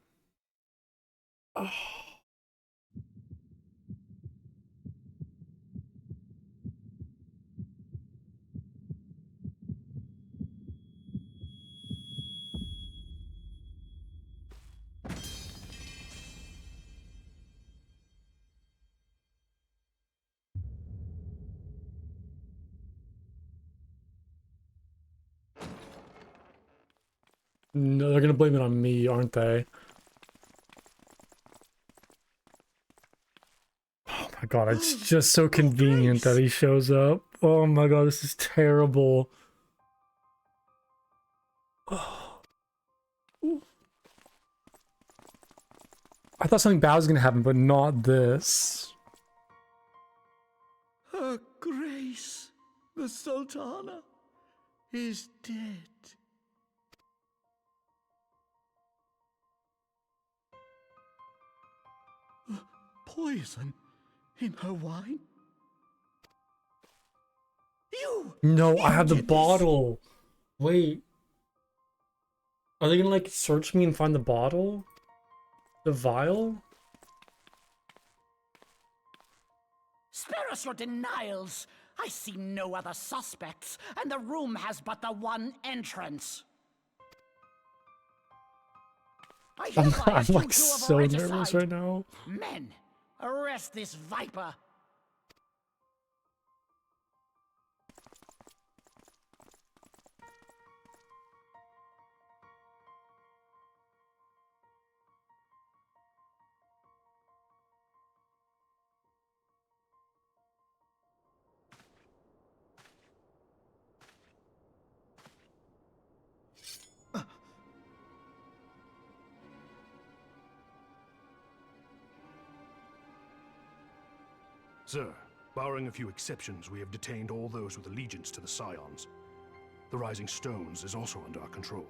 Oh. No, they're gonna blame it on me, aren't they? Oh my god, it's just so convenient that he shows up. Oh my god, this is terrible. I thought something bad was gonna happen, but not this. Her Grace, the Sultana, is dead. Poison in her wine? No, I have the did this. bottle. Wait. Are they gonna like search me and find the bottle? The vial? Spare us your denials. I see no other suspects, and the room has but the one entrance. I hereby I'm assume like two of so regicide. nervous right now. Men, arrest this viper. Sir, barring a few exceptions, we have detained all those with allegiance to the Scions. The Rising Stones is also under our control.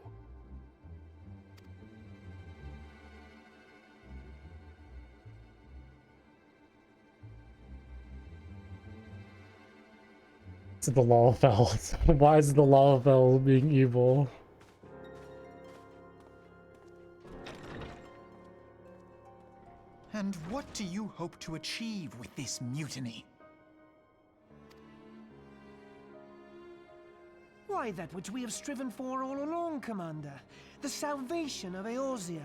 It's the Lalafell. Why is the Lalafell being evil? And what do you hope to achieve with this mutiny? Why, that which we have striven for all along, Commander. The salvation of Eorzea.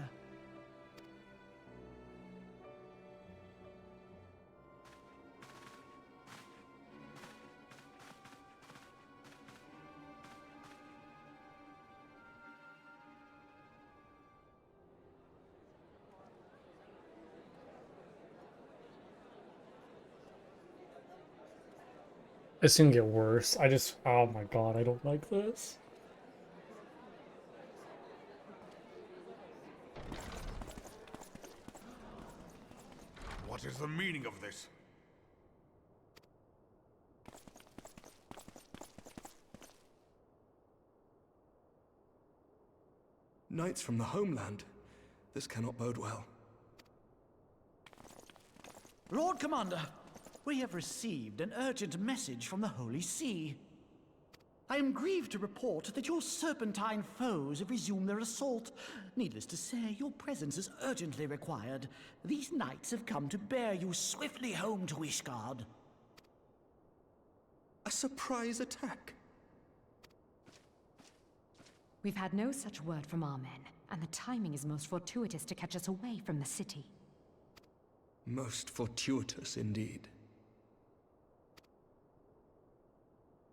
It's gonna get worse. Oh my god, I don't like this. What is the meaning of this? Knights from the homeland. This cannot bode well. Lord Commander, we have received an urgent message from the Holy See. I am grieved to report that your serpentine foes have resumed their assault. Needless to say, your presence is urgently required. These knights have come to bear you swiftly home to Ishgard. A surprise attack? We've had no such word from our men, and the timing is most fortuitous to catch us away from the city. Most fortuitous indeed.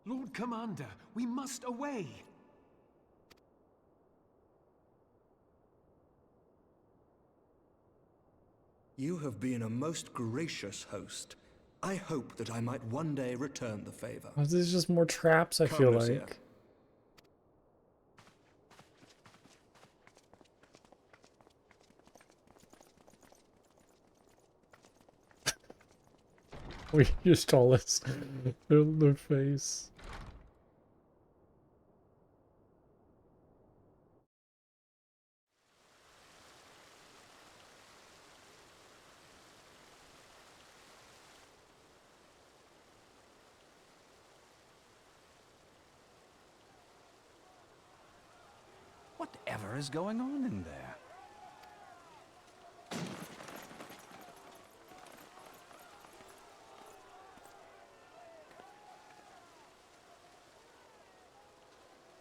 Lord Commander, we must away. You have been a most gracious host. I hope that I might one day return the favor. This is just more traps, I feel Lucia. like. We just told us their face. Whatever is going on in there?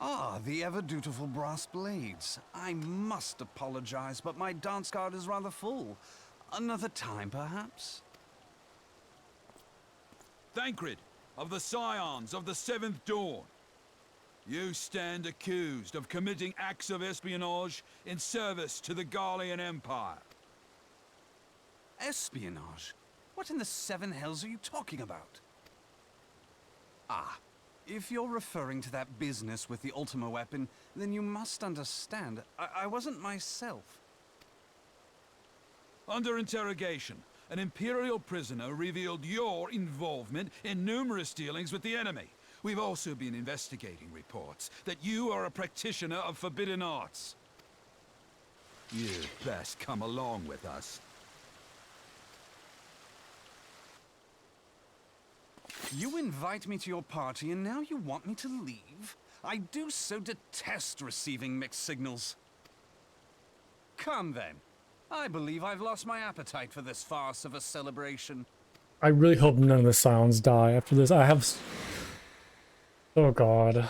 Ah, the ever-dutiful brass blades. I must apologize, but my dance card is rather full. Another time, perhaps? Thancred, of the Scions of the Seventh Dawn. You stand accused of committing acts of espionage in service to the Garlean Empire. Espionage? What in the seven hells are you talking about? Ah, if you're referring to that business with the Ultima weapon, then you must understand, I wasn't myself. Under interrogation, an Imperial prisoner revealed your involvement in numerous dealings with the enemy. We've also been investigating reports that you are a practitioner of forbidden arts. You'd best come along with us. You invite me to your party and now you want me to leave? I do so detest receiving mixed signals. Come then. I believe I've lost my appetite for this farce of a celebration. I really hope none of the Scions die after this. I have... Oh god.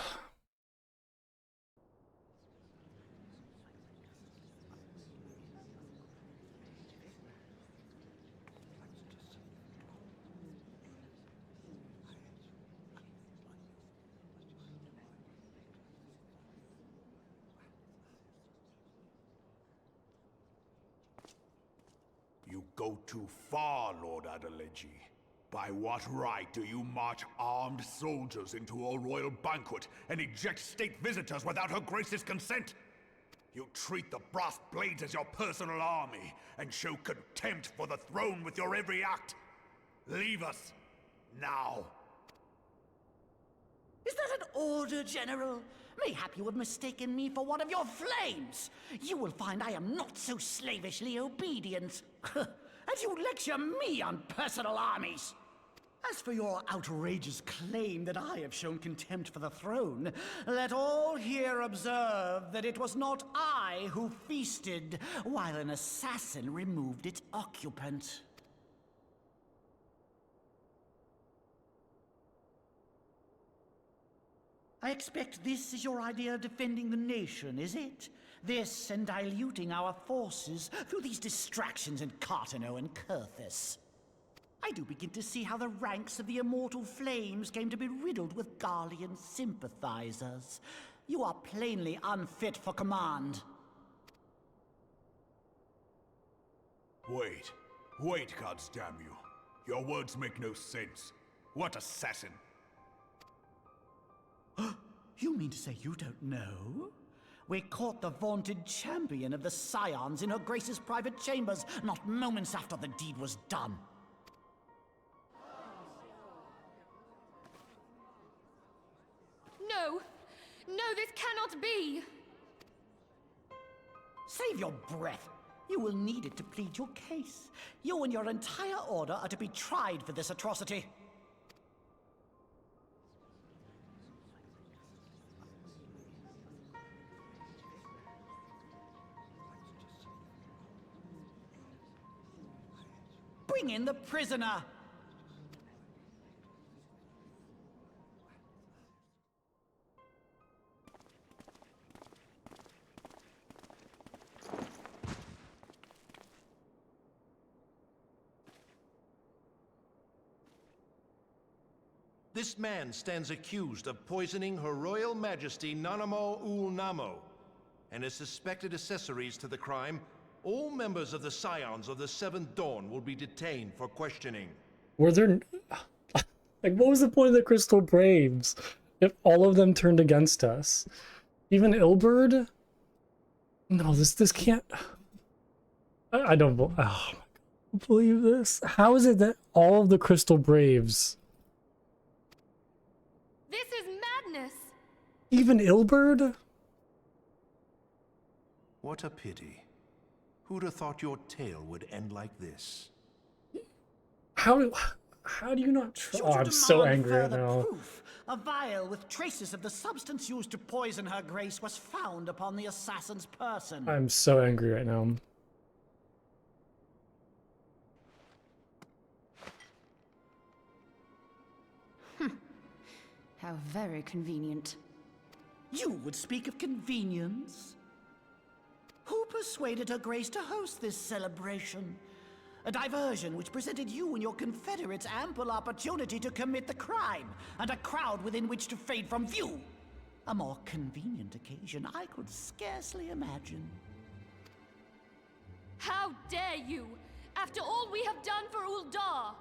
You go too far, Lord Adeleji. By what right do you march armed soldiers into a royal banquet and eject state visitors without her grace's consent? You treat the brass blades as your personal army and show contempt for the throne with your every act. Leave us, now. Is that an order, General? Mayhap you have mistaken me for one of your flames. You will find I am not so slavishly obedient. As you lecture me on personal armies. As for your outrageous claim that I have shown contempt for the throne, let all here observe that it was not I who feasted while an assassin removed its occupant. I expect this is your idea of defending the nation, is it? This and diluting our forces through these distractions in Cartano and Kurthus. I do begin to see how the ranks of the Immortal Flames came to be riddled with Garlean sympathizers. You are plainly unfit for command. Wait, gods damn you. Your words make no sense. What assassin? You mean to say you don't know? We caught the vaunted champion of the Scions in her Grace's private chambers, not moments after the deed was done. No! No, this cannot be! Save your breath. You will need it to plead your case. You and your entire order are to be tried for this atrocity. Bring in the prisoner! This man stands accused of poisoning Her Royal Majesty Nanamo Ul Namo, and as suspected accessories to the crime, all members of the Scions of the Seventh Dawn will be detained for questioning. Were there... Like, what was the point of the Crystal Braves if all of them turned against us? Even Ilberd? No, this can't... I don't believe this. How is it that all of the Crystal Braves... This is madness! Even Ilberd? What a pity. Who'd have thought your tale would end like this? How do you not trust? Oh, I'm so angry right now. Proof. A vial with traces of the substance used to poison her grace was found upon the assassin's person. I'm so angry right now. How very convenient. You would speak of convenience? Who persuaded her grace to host this celebration? A diversion which presented you and your confederates ample opportunity to commit the crime, and a crowd within which to fade from view. A more convenient occasion I could scarcely imagine. How dare you! After all we have done for Uldar!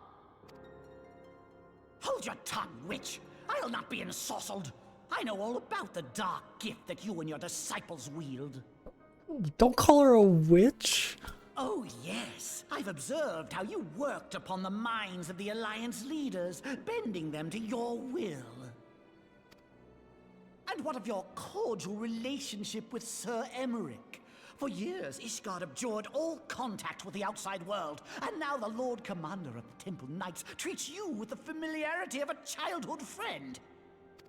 Hold your tongue, witch! I'll not be ensorcelled! I know all about the dark gift that you and your disciples wield. Don't call her a witch. Oh, yes. I've observed how you worked upon the minds of the Alliance leaders, bending them to your will. And what of your cordial relationship with Sir Emmerich? For years, Ishgard abjured all contact with the outside world, and now the Lord Commander of the Temple Knights treats you with the familiarity of a childhood friend.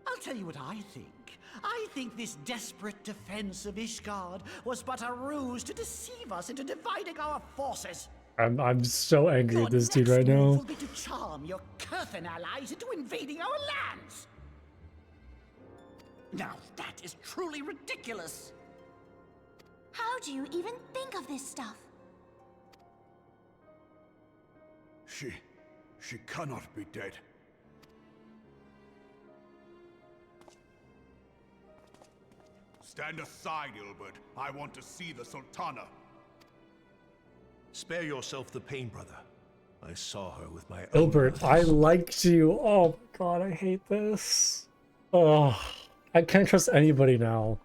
I'll tell you what I think. I think this desperate defense of Ishgard was but a ruse to deceive us into dividing our forces. I'm so angry at this dude Your right next move now. will be to charm your Kurthan allies into invading our lands. Now that is truly ridiculous. How do you even think of this stuff? She cannot be dead. Stand aside, Ilbert. I want to see the Sultana. Spare yourself the pain, brother. I saw her with my own Ilbert, I eyes. liked you. Oh my god, I hate this. Oh, I can't trust anybody now.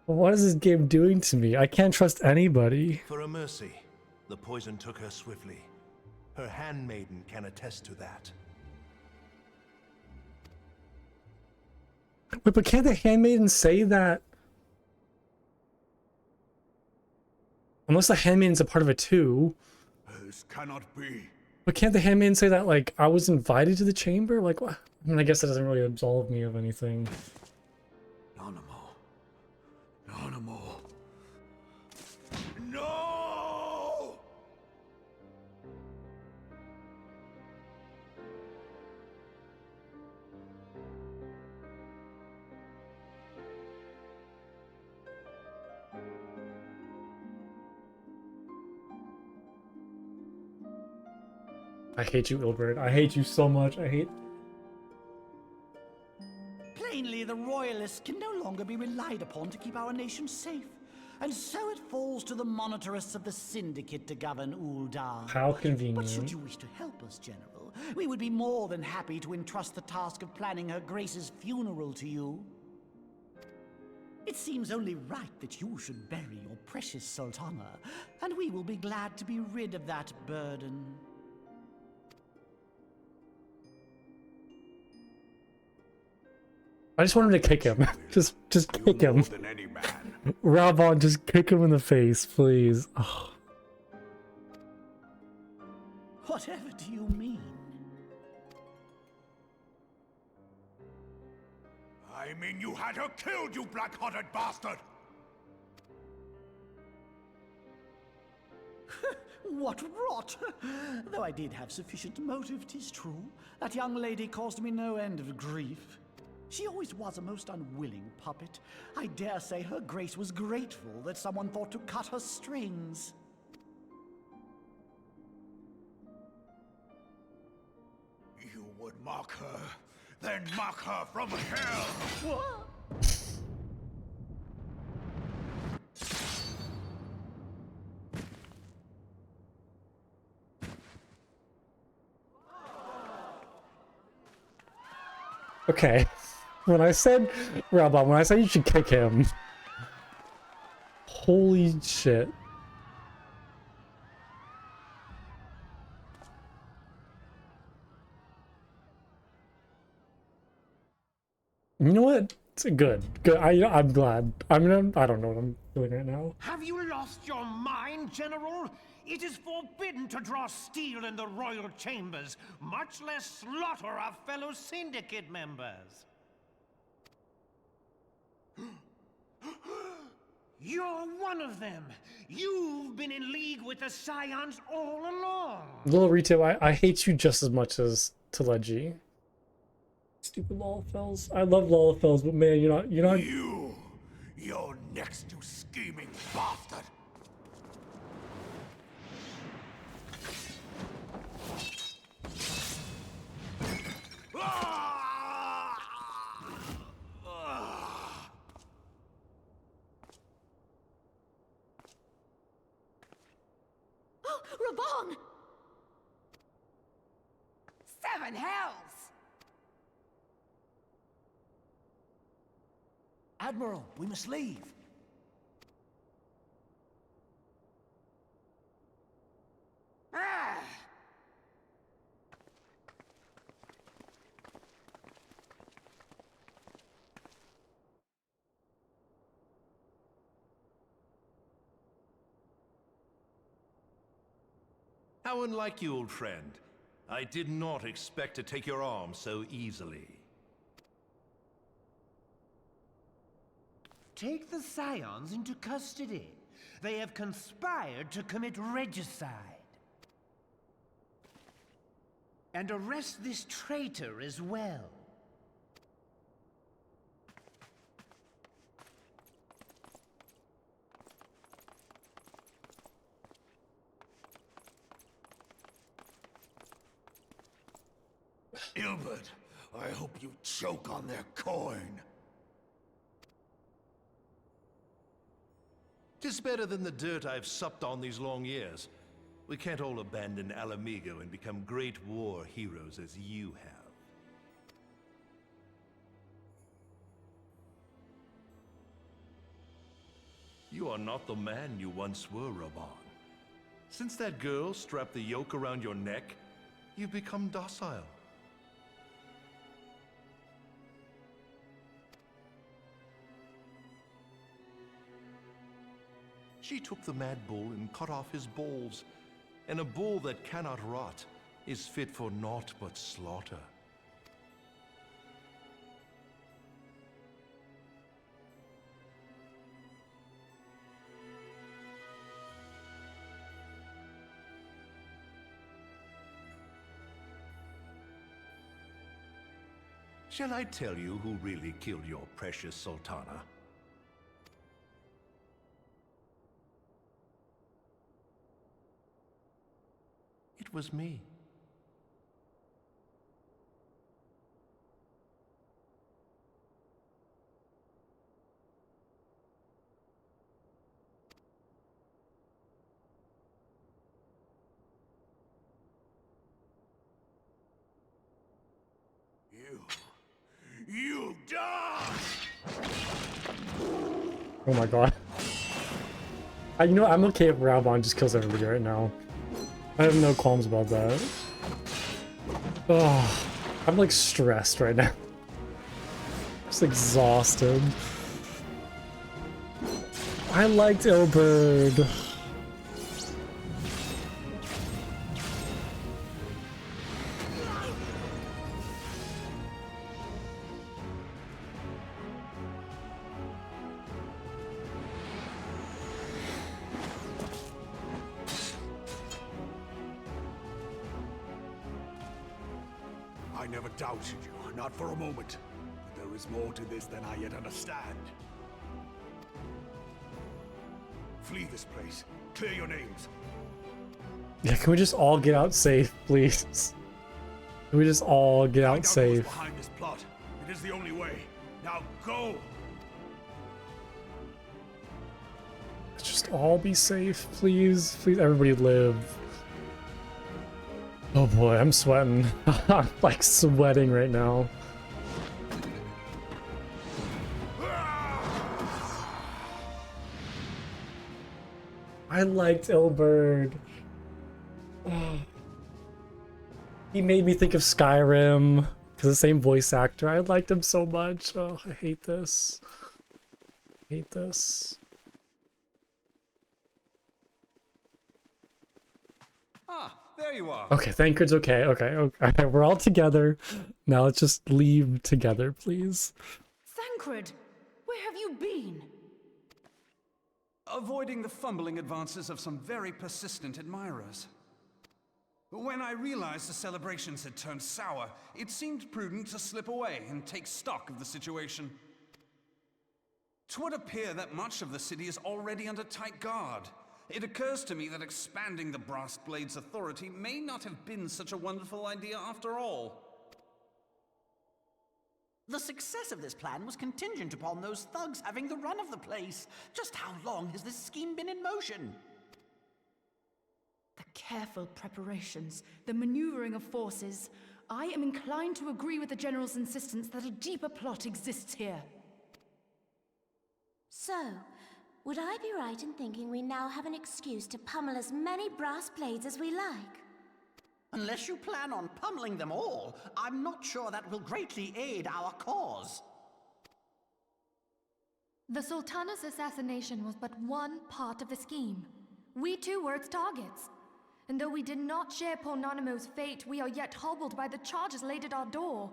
What is this game doing to me? I can't trust anybody. For a mercy, the poison took her swiftly. Her handmaiden can attest to that. Wait, but can't the handmaiden say that? Unless the handmaiden's a part of it too. This cannot be. But can't the handmaiden say that, like, I was invited to the chamber? Like, what? I mean, I guess that doesn't really absolve me of anything. Nanamo. No! I hate you, Ilbert. I hate you so much. I hate... Plainly, the Royalists can no longer be relied upon to keep our nation safe. And so it falls to the monitorists of the Syndicate to govern Uldar. How But convenient. should you wish to help us, General, we would be more than happy to entrust the task of planning Her Grace's funeral to you. It seems only right that you should bury your precious Sultana, and we will be glad to be rid of that burden. I just wanted to kick him. just kick him. More than any man. Rabon, just kick him in the face, please. Oh. Whatever do you mean? I mean you had her killed, you black-hearted bastard! What rot! Though I did have sufficient motive, 'tis true. That young lady caused me no end of grief. She always was a most unwilling puppet. I dare say Her Grace was grateful that someone thought to cut her strings. You would mock her, then mock her from hell! What? Okay. When I said, Rabon, when I said you should kick him. Holy shit. You know what? It's good. Good. I'm glad. I don't know what I'm doing right now. Have you lost your mind, General? It is forbidden to draw steel in the royal chambers, much less slaughter our fellow syndicate members. You're one of them. You've been in league with the Scions all along. Little Rito, I hate you just as much as Teleji. Stupid Lalafels. I love Lalafels, but man, you're not. You're next, you scheming bastard! Reborn! Seven hells! Admiral, we must leave. Ah! How unlike you, old friend. I did not expect to take your arm so easily. Take the Scions into custody. They have conspired to commit regicide. And arrest this traitor as well. Ilbert, I hope you choke on their coin. 'Tis better than the dirt I've supped on these long years. We can't all abandon Alamigo and become great war heroes as you have. You are not the man you once were, Reborn. Since that girl strapped the yoke around your neck, you've become docile. She took the mad bull and cut off his balls, and a bull that cannot rot is fit for naught but slaughter. Shall I tell you who really killed your precious Sultana? It was me. You die! Oh my god. You know, I'm okay if Reborn just kills everybody right now. I have no qualms about that. Oh, I'm like stressed right now. Just exhausted. I liked Ilberd. I never doubted you, not for a moment. But there is more to this than I yet understand. Flee this place. Clear your names. Yeah, can we just all get out safe, please? Can we just all get out safe? Behind this plot. It is the only way. Now go! Let's just all be safe, please. Please, everybody live. Oh boy, I'm sweating. I'm like sweating right now. I liked Ilberd. He made me think of Skyrim because the same voice actor. I liked him so much. Oh, I hate this. I hate this. Ah, there you are. Okay, Thancred's okay. Okay, we're all together. Now let's just leave together, please. Thancred, where have you been? Avoiding the fumbling advances of some very persistent admirers. When I realized the celebrations had turned sour, it seemed prudent to slip away and take stock of the situation. 'Twould appear that much of the city is already under tight guard. It occurs to me that expanding the Brass Blade's authority may not have been such a wonderful idea after all. The success of this plan was contingent upon those thugs having the run of the place. Just how long has this scheme been in motion? The careful preparations, the maneuvering of forces, I am inclined to agree with the General's insistence that a deeper plot exists here. So, would I be right in thinking we now have an excuse to pummel as many brass blades as we like? Unless you plan on pummeling them all, I'm not sure that will greatly aid our cause. The Sultana's assassination was but one part of the scheme. We too were its targets. And though we did not share poor Nanamo's fate, we are yet hobbled by the charges laid at our door.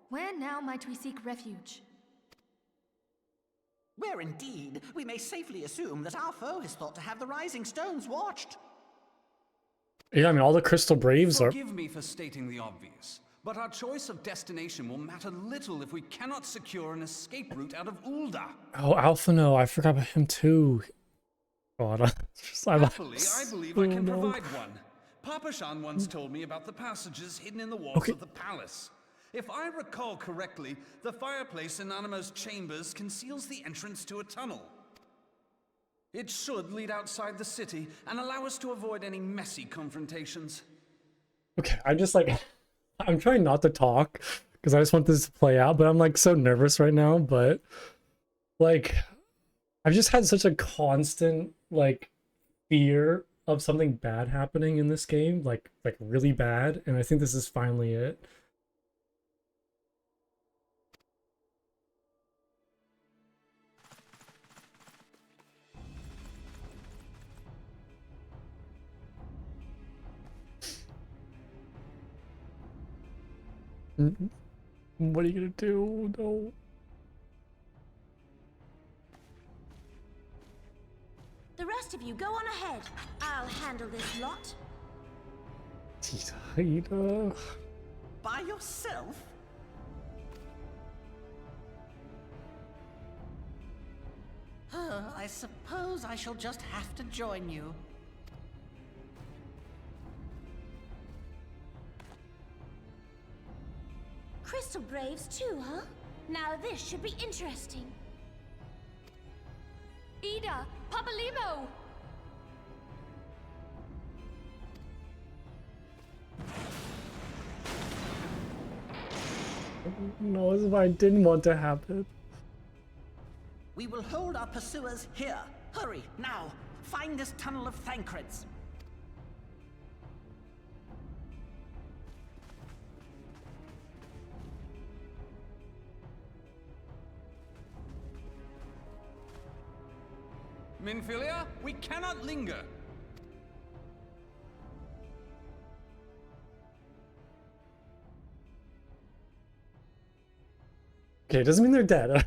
Where now might we seek refuge? Where indeed, we may safely assume that our foe is thought to have the Rising Stones watched. Yeah, I mean, all the Crystal Braves are... Forgive me for stating the obvious, but our choice of destination will matter little if we cannot secure an escape route out of Ul'dah. Oh, Alphino, I forgot about him too. God, Happily, I believe I can provide one. Papa Shan once told me about the passages hidden in the walls of the palace. If I recall correctly, the fireplace in Nanamo's chambers conceals the entrance to a tunnel. It should lead outside the city and allow us to avoid any messy confrontations. Okay, I'm trying not to talk because I just want this to play out, but I'm like so nervous right now, but like I've just had such a constant like fear of something bad happening in this game, like really bad, and I think this is finally it. What are you gonna do? No. The rest of you go on ahead. I'll handle this lot. Ida. By yourself? I suppose I shall just have to join you. Crystal Braves too, huh? Now this should be interesting. Ida! Papalimo! No, this is what I didn't want to happen. We will hold our pursuers here. Hurry, now! Find this tunnel of Thancred's. Minfilia, we cannot linger. Okay, it doesn't mean they're dead.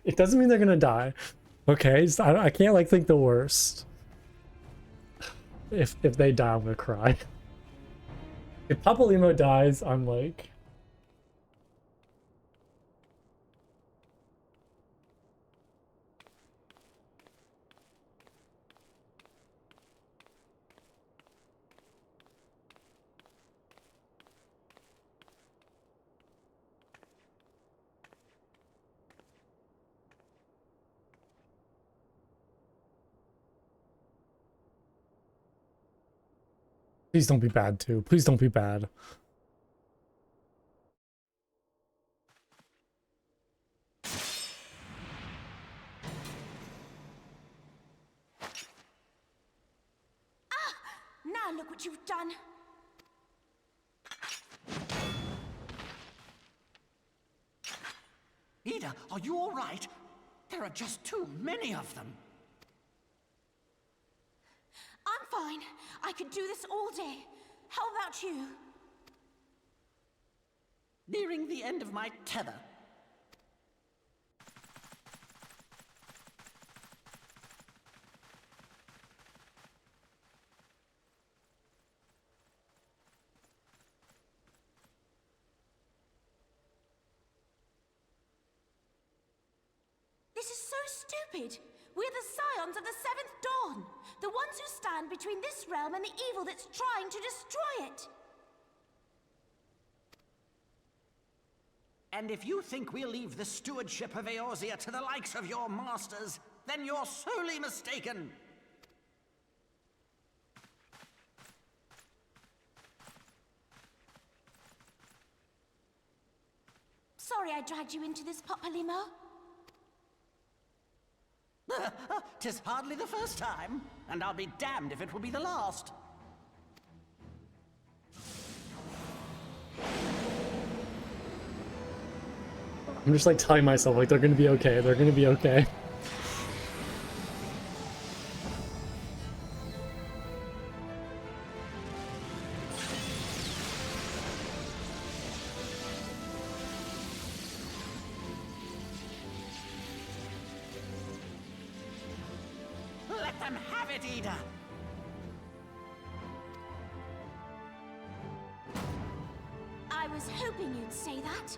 It doesn't mean they're gonna die. Okay, so I can't like think the worst. If they die, I'm gonna cry. If Papalimo dies, I'm like... Please don't be bad too. Please don't be bad. Now look what you've done. Ida, are you all right? There are just too many of them. I'm fine. I could do this all day. How about you? Nearing the end of my tether. This is so stupid. We're the scions of the Seventh Dawn. The ones who stand between this realm and the evil that's trying to destroy it. And if you think we'll leave the stewardship of Eorzea to the likes of your masters, then you're sorely mistaken. I dragged you into this, Papalymo? 'Tis hardly the first time, and I'll be damned if it will be the last. I'm just like telling myself like they're gonna be okay. They're gonna be okay. Let them have it, Ida! I was hoping you'd say that.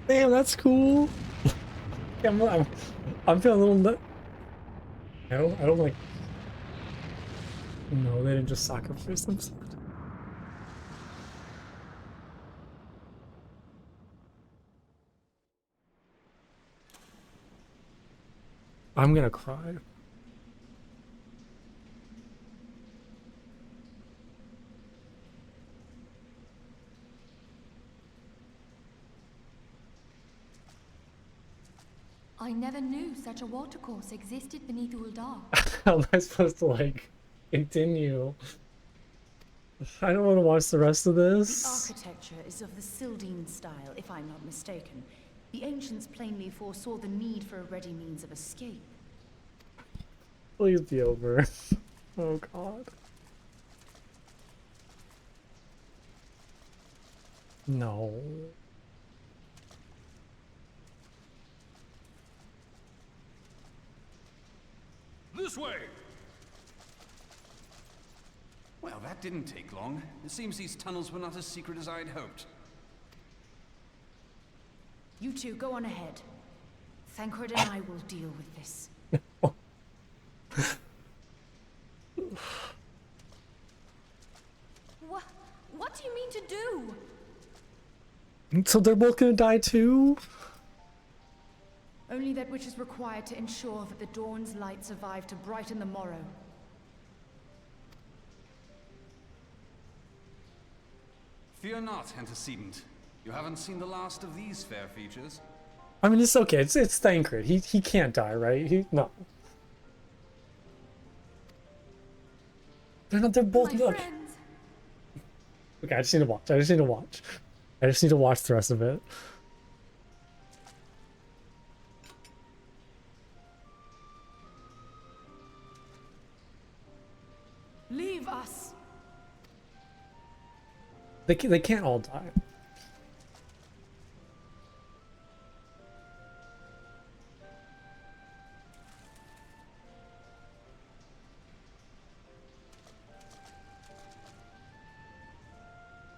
Damn, that's cool. I'm feeling a little. I don't like. No, they didn't just sacrifice themselves. I'm gonna cry. I never knew such a watercourse existed beneath Uldar. How am I supposed to like continue? I don't want to watch the rest of The this. architecture is of the Sildine style, if I'm not mistaken. The ancients plainly foresaw the need for a ready means of escape. Please be over. Oh god. No. This way! Well, that didn't take long. It seems these tunnels were not as secret as I'd hoped. You two, go on ahead. Thancred and I will deal with this. What do you mean to do? So they're both gonna die too? Only that which is required to ensure that the dawn's light survive to brighten the morrow. Fear not, antecedent. You haven't seen the last of these fair features. I mean, it's okay. It's Thancred. He can't die, right? No. They're not. They're both. Look. Okay, I just need to watch. I just need to watch. I just need to watch the rest of it. Leave us. They can't all die.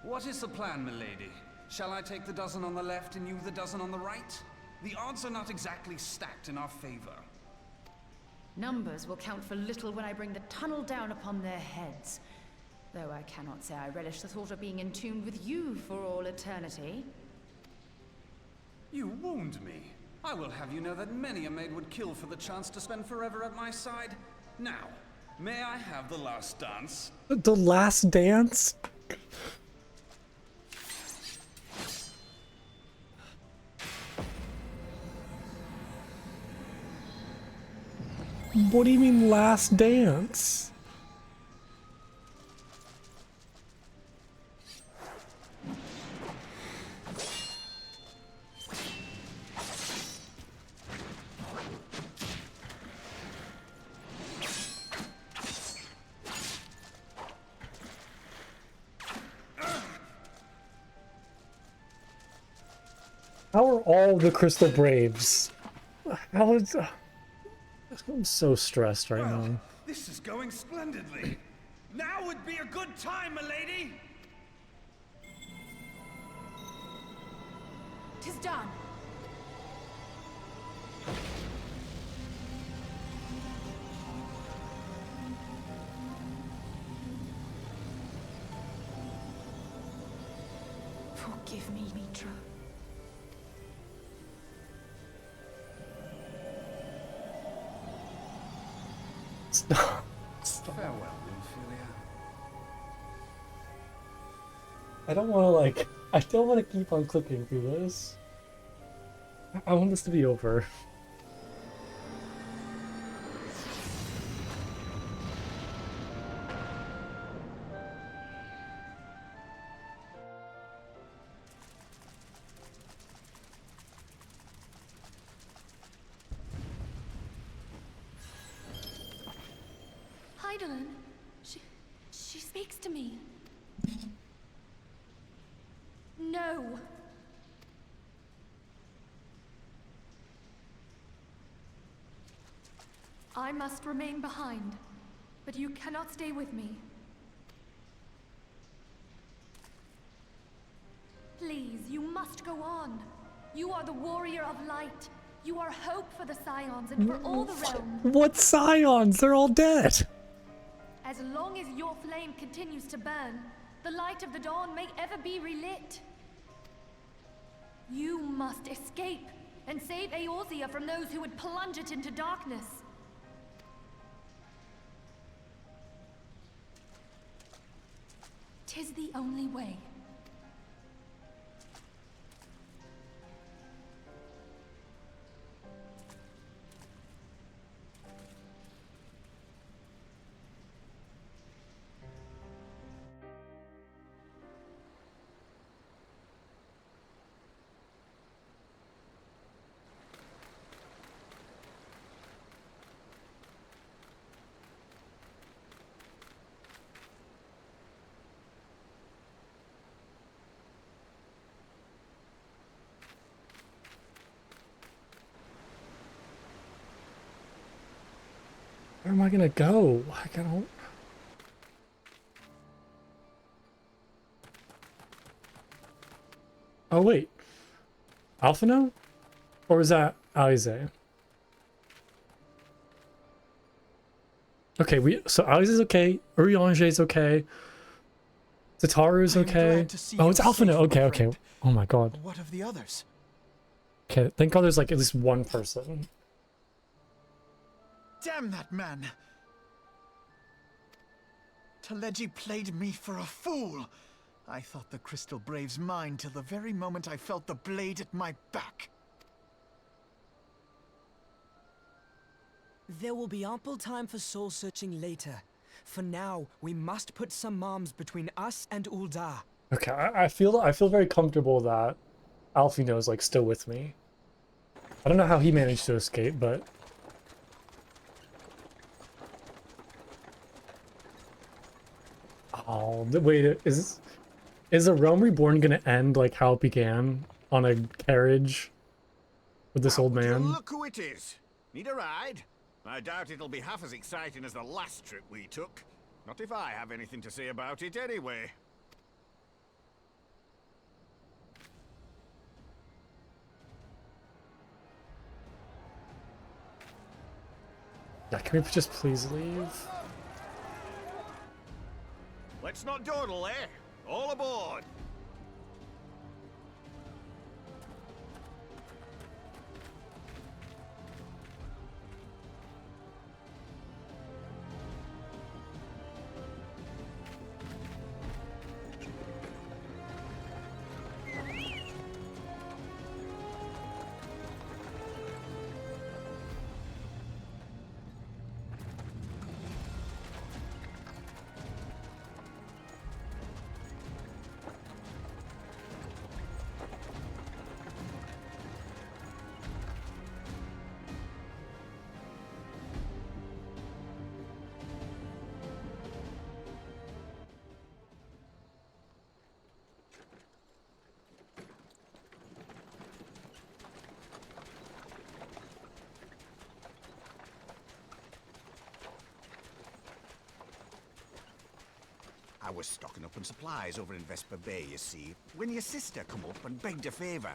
What is the plan, milady? Shall I take the dozen on the left and you the dozen on the right? The odds are not exactly stacked in our favor. Numbers will count for little when I bring the tunnel down upon their heads. Though I cannot say I relish the thought of being entombed with you for all eternity. You wound me. I will have you know that many a maid would kill for the chance to spend forever at my side. Now, may I have the last dance? The last dance? What do you mean last dance? How are all the Crystal Braves? How is... I'm so stressed right now. This is going splendidly. Now would be a good time, milady. 'Tis done. Forgive me, Mitra. I don't want to like. I don't want to keep on clicking through this. I want this to be over. Heidelin, she speaks to me. No. I must remain behind, but you cannot stay with me. Please, you must go on. You are the warrior of light. You are hope for the Scions and for all the realm. What Scions? They're all dead. As long as your flame continues to burn, the light of the dawn may ever be relit. You must escape and save Eorzea from those who would plunge it into darkness. Tis the only way. Where am I gonna go? I don't. Oh wait, Alphino? Or is that Alize? Okay, so Alize's okay, Urianger's okay, Zataru's okay. Oh, it's Alphino. Okay, okay. Oh my god. What of the others? Okay, thank god there's like at least one person. Damn that man! Taleji played me for a fool! I thought the Crystal Brave's mine till the very moment I felt the blade at my back. There will be ample time for soul-searching later. For now, we must put some arms between us and Ul'dah. Okay, I feel very comfortable that Alphino's like still with me. I don't know how he managed to escape, but oh, wait, is the Realm Reborn gonna end like how it began, on a carriage with this old man? Look who it is. Need a ride? I doubt it'll be half as exciting as the last trip we took. Not if I have anything to say about it anyway. Yeah, can we just please leave? Let's not dawdle, eh? All aboard! I was stocking up on supplies over in Vesper Bay, you see, when your sister come up and begged a favour.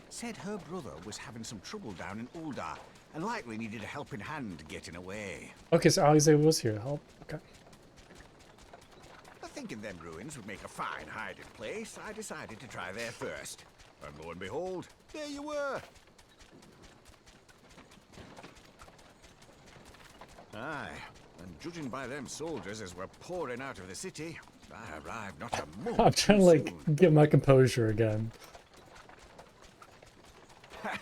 Said her brother was having some trouble down in Ul'dah, and likely needed a helping hand getting away. Okay, so Alize was here to help. Okay. Thinking them ruins would make a fine hiding place, I decided to try there first. And lo and behold, there you were. Aye, and judging by them soldiers as were pouring out of the city, I arrived not a moment I'm trying to, too like, soon. get my composure again. Ha!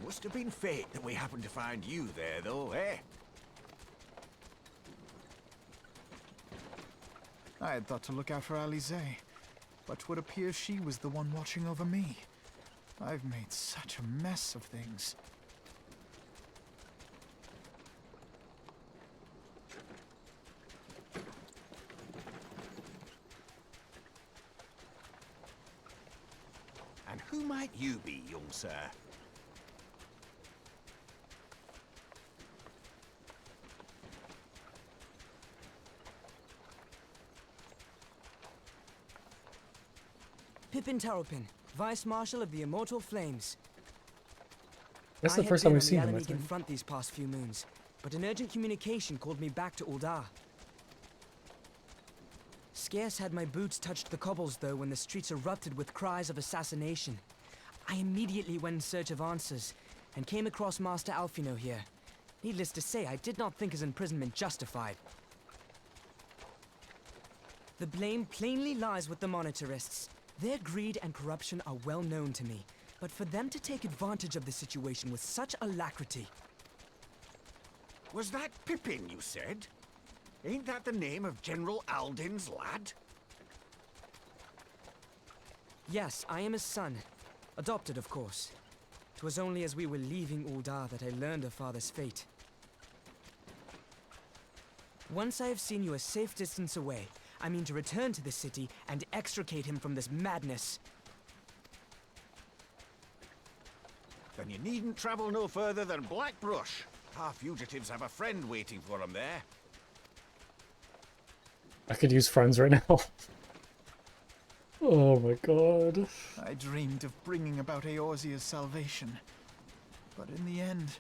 Must have been fate that we happened to find you there, though, eh? I had thought to look out for Alize, but would appear she was the one watching over me. I've made such a mess of things. And who might you be, young sir? Pippin Taropin, Vice Marshal of the Immortal Flames. That's the I had first time been we've on seen the him, I Alamegan think. front these past few moons, but an urgent communication called me back to Uldar. Scarce had my boots touched the cobbles, though, when the streets erupted with cries of assassination. I immediately went in search of answers, and came across Master Alfino here. Needless to say, I did not think his imprisonment justified. The blame plainly lies with the Monitarists. Their greed and corruption are well known to me, but for them to take advantage of the situation with such alacrity... Was that Pippin, you said? Ain't that the name of General Aldin's lad? Yes, I am his son. Adopted, of course. 'Twas only as we were leaving Uldar that I learned of father's fate. Once I have seen you a safe distance away, I mean to return to the city and extricate him from this madness. Then you needn't travel no further than Blackbrush. Our fugitives have a friend waiting for them there. I could use friends right now. Oh my god. I dreamed of bringing about Eorzea's salvation, but in the end...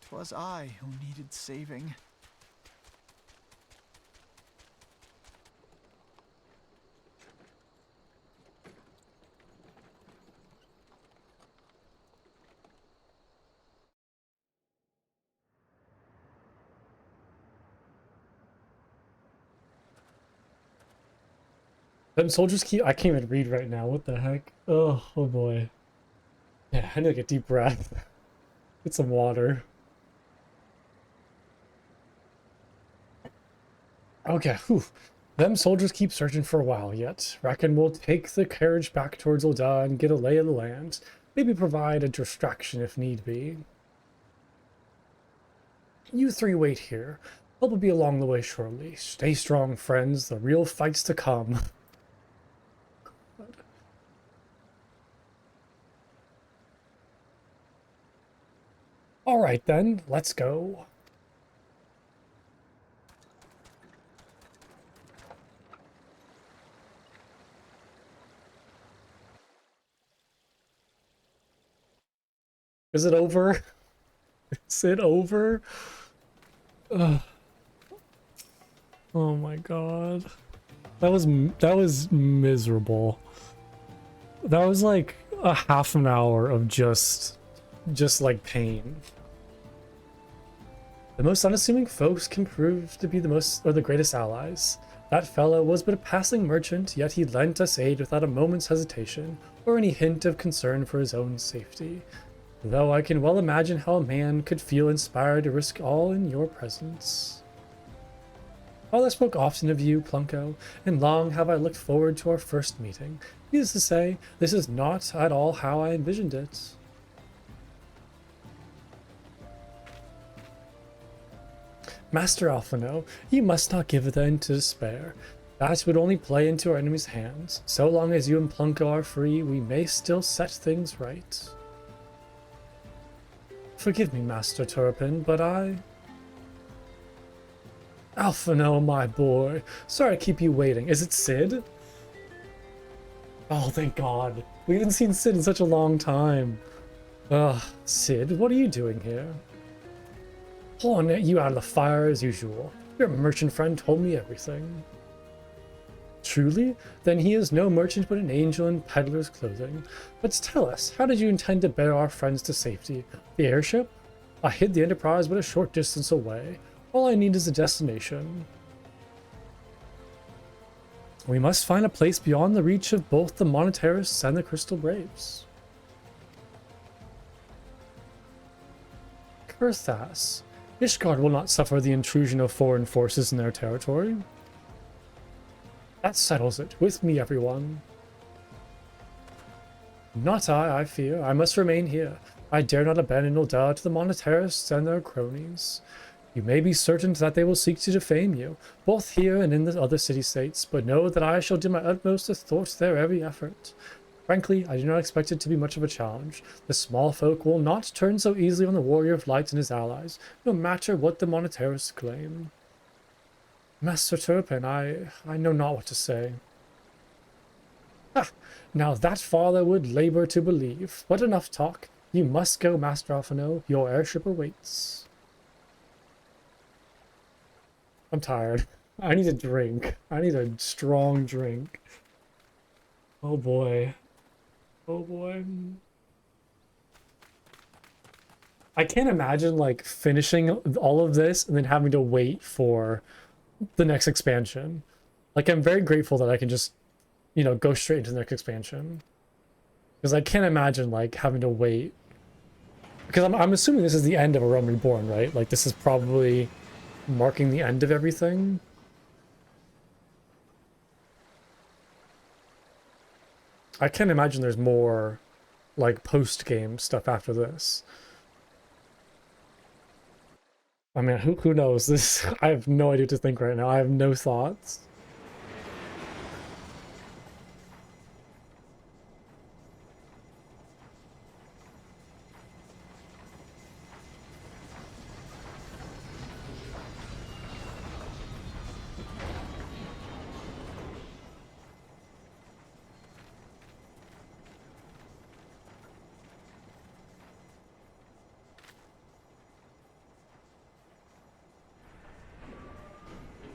"'Twas I who needed saving." Them soldiers keep... I can't even read right now. What the heck? Oh boy. Yeah, I need to get a deep breath. Get some water. Okay, whew. Them soldiers keep searching for a while yet. Reckon we'll take the carriage back towards Ul'dah and get a lay of the land. Maybe provide a distraction if need be. You three wait here. Help will be along the way shortly. Stay strong, friends. The real fight's to come. Alright then, let's go. Is it over? Is it over? Ugh. Oh my god. That was miserable. That was like a half an hour of just like pain. The most unassuming folks can prove to be the greatest allies. That fellow was but a passing merchant, yet he lent us aid without a moment's hesitation, or any hint of concern for his own safety. Though I can well imagine how a man could feel inspired to risk all in your presence. Father spoke often of you, Plunko, and long have I looked forward to our first meeting. Needless to say, this is not at all how I envisioned it. Master Alphino, you must not give in to despair. That would only play into our enemy's hands. So long as you and Plunko are free, we may still set things right. Forgive me, Master Turpin, but Alphino, my boy. Sorry to keep you waiting. Is it Sid? Oh, thank God. We haven't seen Sid in such a long time. Ugh, Sid, what are you doing here? Pulling at you out of the fire as usual. Your merchant friend told me everything. Truly? Then he is no merchant but an angel in peddler's clothing. But tell us, how did you intend to bear our friends to safety? The airship? I hid the Enterprise but a short distance away. All I need is a destination. We must find a place beyond the reach of both the Monetarists and the Crystal Braves. Kurthas. Ishgard will not suffer the intrusion of foreign forces in their territory. That settles it. With me, everyone. Not I fear. I must remain here. I dare not abandon Ul'dah to the Monetarists and their cronies. You may be certain that they will seek to defame you, both here and in the other city-states, but know that I shall do my utmost to thwart their every effort. Frankly, I do not expect it to be much of a challenge. The small folk will not turn so easily on the Warrior of Light and his allies, no matter what the Monetarists claim. Master Turpin, I know not what to say. Ah, now that father would labor to believe. But enough talk. You must go, Master Alphino. Your airship awaits. I'm tired. I need a drink. I need a strong drink. Oh boy. Oh boy. I can't imagine like finishing all of this and then having to wait for the next expansion. Like, I'm very grateful that I can just, you know, go straight into the next expansion. Because I can't imagine like having to wait. Because I'm assuming this is the end of A Realm Reborn, right? Like, this is probably marking the end of everything. I can't imagine there's more, like, post-game stuff after this. I mean, who knows? This, I have no idea what to think right now. I have no thoughts.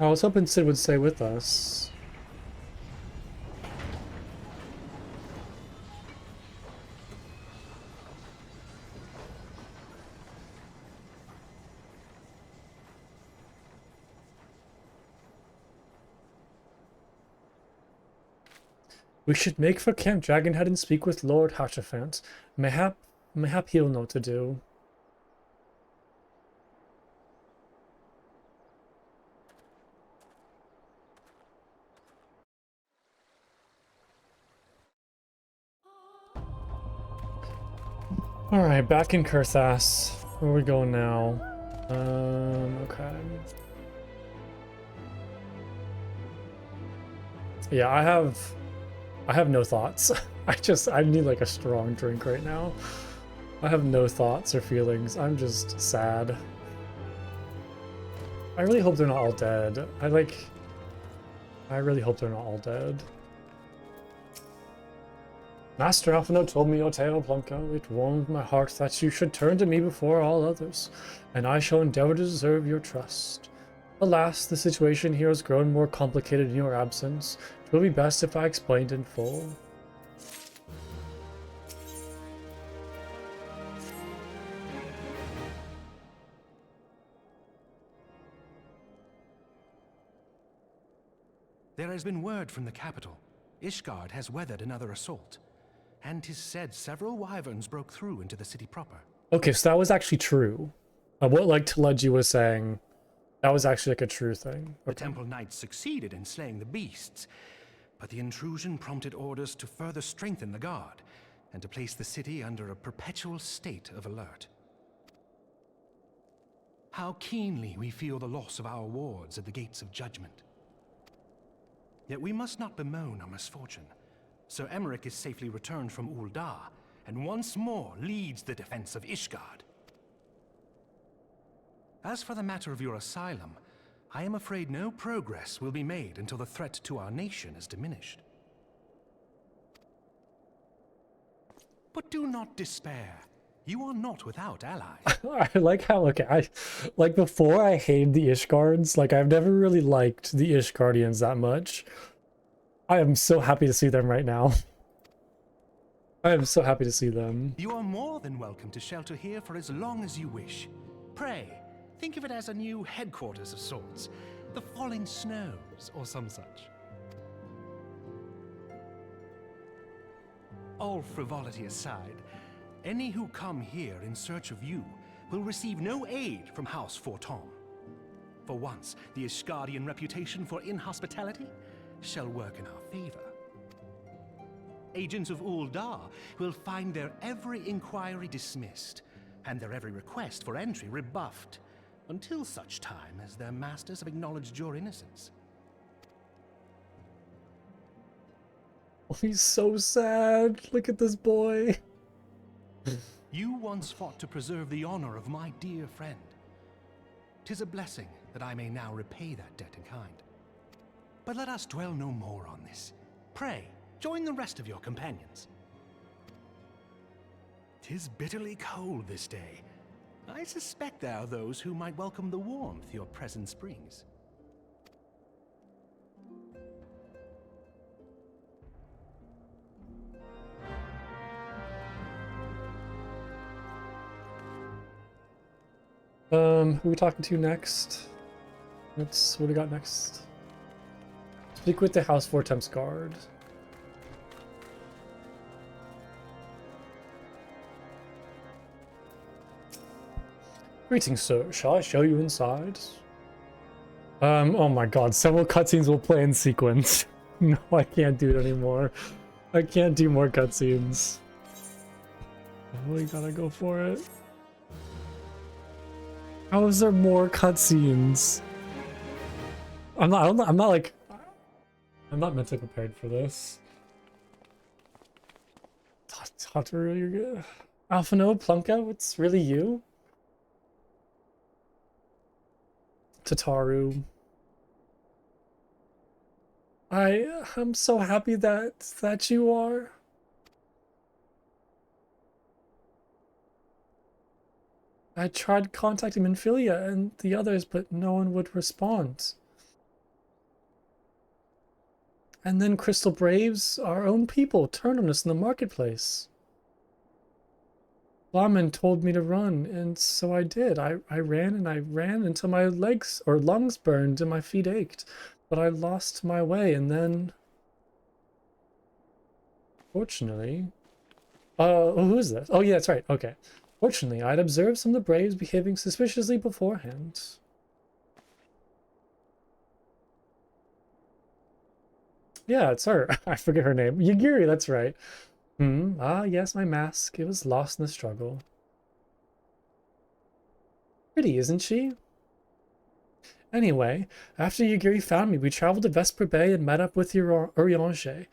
I was hoping Sid would stay with us. We should make for Camp Dragonhead and speak with Lord Hatchafant. Mayhap he'll know what to do. Alright, back in Kurthas. Where are we going now? Okay. Yeah, I have no thoughts. I need like a strong drink right now. I have no thoughts or feelings. I'm just sad. I really hope they're not all dead. I really hope they're not all dead. Master Alphino told me your tale, Blanco. It warmed my heart that you should turn to me before all others, and I shall endeavor to deserve your trust. Alas, the situation here has grown more complicated in your absence. It will be best if I explained in full. There has been word from the capital. Ishgard has weathered another assault. And 'tis said several wyverns broke through into the city proper. Okay, so that was actually true. What like Teleji was saying, that was actually like a true thing. The Temple Knights succeeded in slaying the beasts, but the intrusion prompted orders to further strengthen the guard and to place the city under a perpetual state of alert. How keenly we feel the loss of our wards at the gates of judgment. Yet we must not bemoan our misfortune. Sir Emmerich is safely returned from Ul'dah, and once more leads the defense of Ishgard. As for the matter of your asylum, I am afraid no progress will be made until the threat to our nation is diminished. But do not despair. You are not without allies. I like how, okay, like before I hated the Ishgards, like I've never really liked the Ishgardians that much. I am so happy to see them right now. I am so happy to see them. You are more than welcome to shelter here for as long as you wish. Pray, Think of it as a new headquarters of sorts. The Falling Snows, or some such. All frivolity aside, any who come here in search of you will receive no aid from House Forton. For once, the Ishgardian reputation for inhospitality shall work in our favor. Agents of Uldar will find their every inquiry dismissed, and their every request for entry rebuffed, until such time as their masters have acknowledged your innocence. Oh, he's so sad. Look at this boy. You once fought to preserve the honor of my dear friend. 'Tis a blessing that I may now repay that debt in kind. But let us dwell no more on this. Pray, join the rest of your companions. 'Tis bitterly cold this day. I suspect there are those who might welcome the warmth your presence brings. Who are we talking to next? What do we got next? Speak with the House Vortem's guard. Greetings, sir. Shall I show you inside? Oh my god, several cutscenes will play in sequence. No, I can't do it anymore. I can't do more cutscenes. Oh, we gotta go for it. How is there more cutscenes? I'm not mentally prepared for this. Tataru, you're good. Alphino, Plunka, it's really you? Tataru. I'm so happy that you are. I tried contacting Minfilia and the others, but no one would respond. And then Crystal Braves, our own people, turned on us in the marketplace. Flamen told me to run, and so I did. I ran and I ran until my legs or lungs burned and my feet ached. But I lost my way, and then... Fortunately... who is this? Oh yeah, that's right, okay. Fortunately, I'd observed some of the Braves behaving suspiciously beforehand. Yeah, it's her. I forget her name. Yagiri, that's right. Yes, my mask. It was lost in the struggle. Pretty, isn't she? Anyway, after Yagiri found me, we traveled to Vesper Bay and met up with Urianger.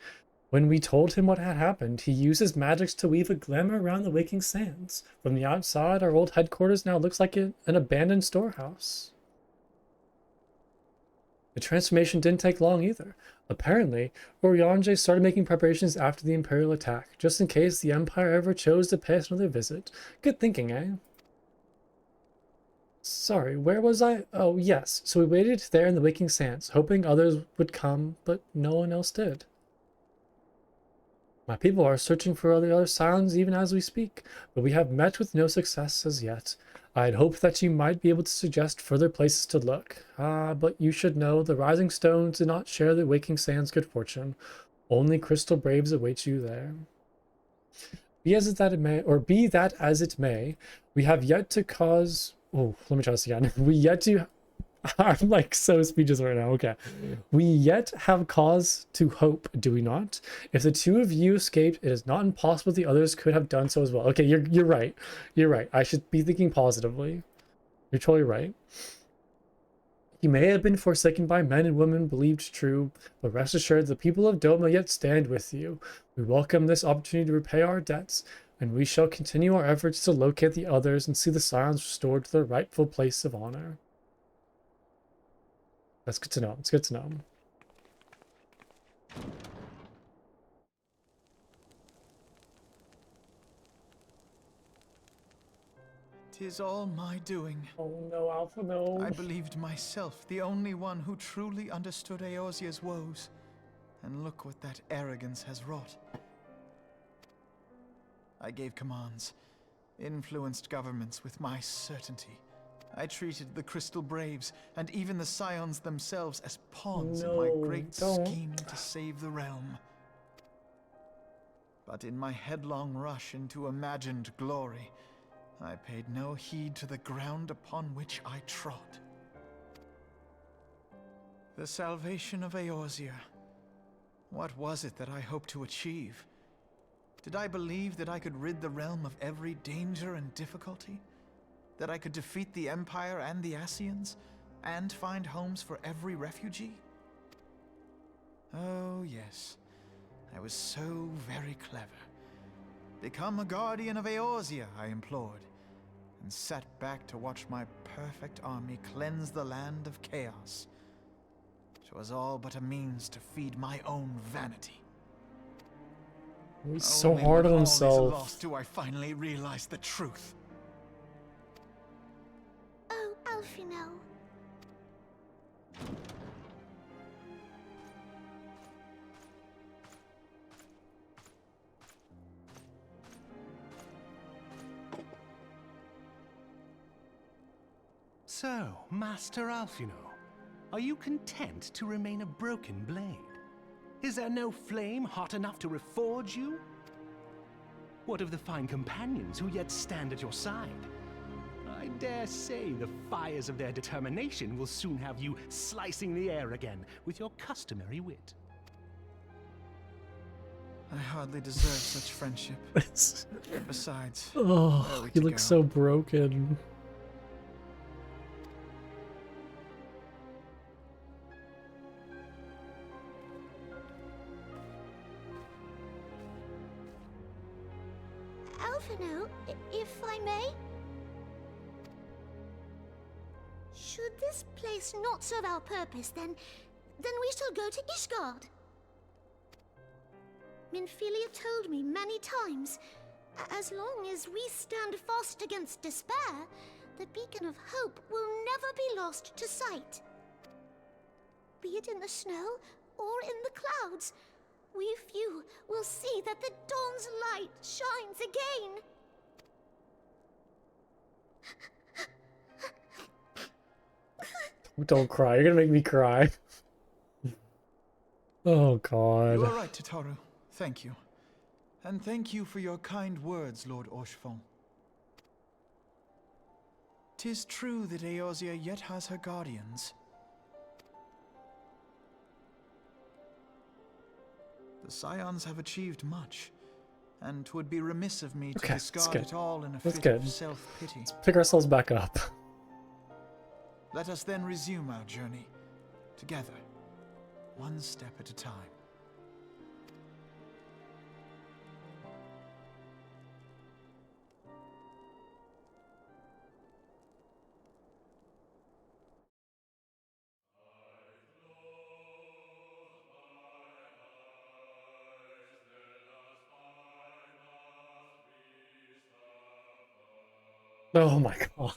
When we told him what had happened, he used his magics to weave a glamour around the waking sands. From the outside, our old headquarters now looks like an abandoned storehouse. The transformation didn't take long either. Apparently, Urianger started making preparations after the Imperial attack, just in case the Empire ever chose to pay us another visit. Good thinking, eh? Sorry, where was I? Oh, yes. So we waited there in the waking sands, hoping others would come, but no one else did. My people are searching for the other Scions even as we speak, but we have met with no success as yet. I had hoped that you might be able to suggest further places to look. But you should know the Rising Stones do not share the Waking Sands' good fortune. Only Crystal Braves await you there. Be that as it may, we have yet to cause... Oh, let me try this again. We yet to... I'm like so speechless right now. Okay. We yet have cause to hope, do we not? If the two of you escaped, it is not impossible the others could have done so as well. Okay, you're right. You're right. I should be thinking positively. You're totally right. He may have been forsaken by men and women believed true, but rest assured the people of Doma yet stand with you. We welcome this opportunity to repay our debts, and we shall continue our efforts to locate the others and see the Scions restored to their rightful place of honor. That's good to know. It's good to know. "'Tis all my doing. Oh no, Alpha, no. I believed myself the only one who truly understood Eosia's woes. And look what that arrogance has wrought. I gave commands, influenced governments with my certainty, I treated the Crystal Braves and even the Scions themselves as pawns in my great scheme to save the realm. But in my headlong rush into imagined glory, I paid no heed to the ground upon which I trod. The salvation of Eorzea. What was it that I hoped to achieve? Did I believe that I could rid the realm of every danger and difficulty? That I could defeat the Empire and the Ascians, and find homes for every refugee? Oh, yes. I was so very clever. Become a guardian of Eorzea, I implored, and sat back to watch my perfect army cleanse the land of chaos. 'Twas all but a means to feed my own vanity. He's so hard on himself. Only when all is lost do I finally realize the truth. Oh, Alphino. So, Master Alphino, are you content to remain a broken blade? Is there no flame hot enough to reforge you? What of the fine companions who yet stand at your side? I dare say the fires of their determination will soon have you slicing the air again with your customary wit. I hardly deserve such friendship. Besides, Oh, you look so broken. Alphino, if I may? Should this place not serve our purpose, then we shall go to Ishgard. Minfilia told me many times, as long as we stand fast against despair, the beacon of hope will never be lost to sight. Be it in the snow or in the clouds, we few will see that the dawn's light shines again. Don't cry, you're gonna make me cry. Oh god. You are right, Tataru. Thank you. And thank you for your kind words, Lord Orchefon. 'Tis true that Eorzea yet has her guardians. The Scions have achieved much, and 'twould be remiss of me to discard it all in a fit of self-pity. Let's pick ourselves back up. Let us then resume our journey, together, one step at a time. Oh my god.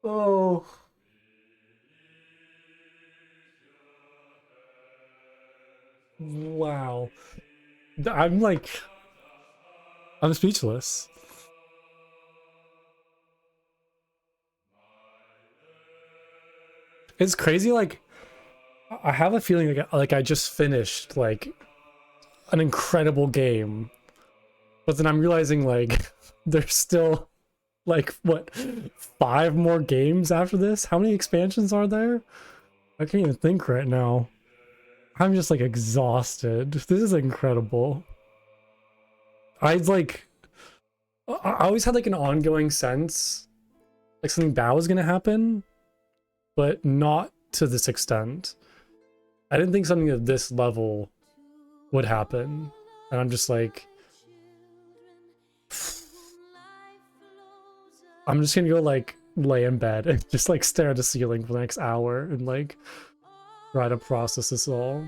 Oh. Wow. I'm speechless. It's crazy, like, I have a feeling like I just finished, like, an incredible game. But then I'm realizing, like, there's still, like, what, 5 more games after this? How many expansions are there? I can't even think right now. I'm just, like, exhausted. This is incredible. I always had, like, an ongoing sense, like, something bad was gonna happen, but not to this extent. I didn't think something at this level would happen. And I'm just like, I'm just gonna go, like, lay in bed and just, like, stare at the ceiling for the next hour and, like, try to process this all.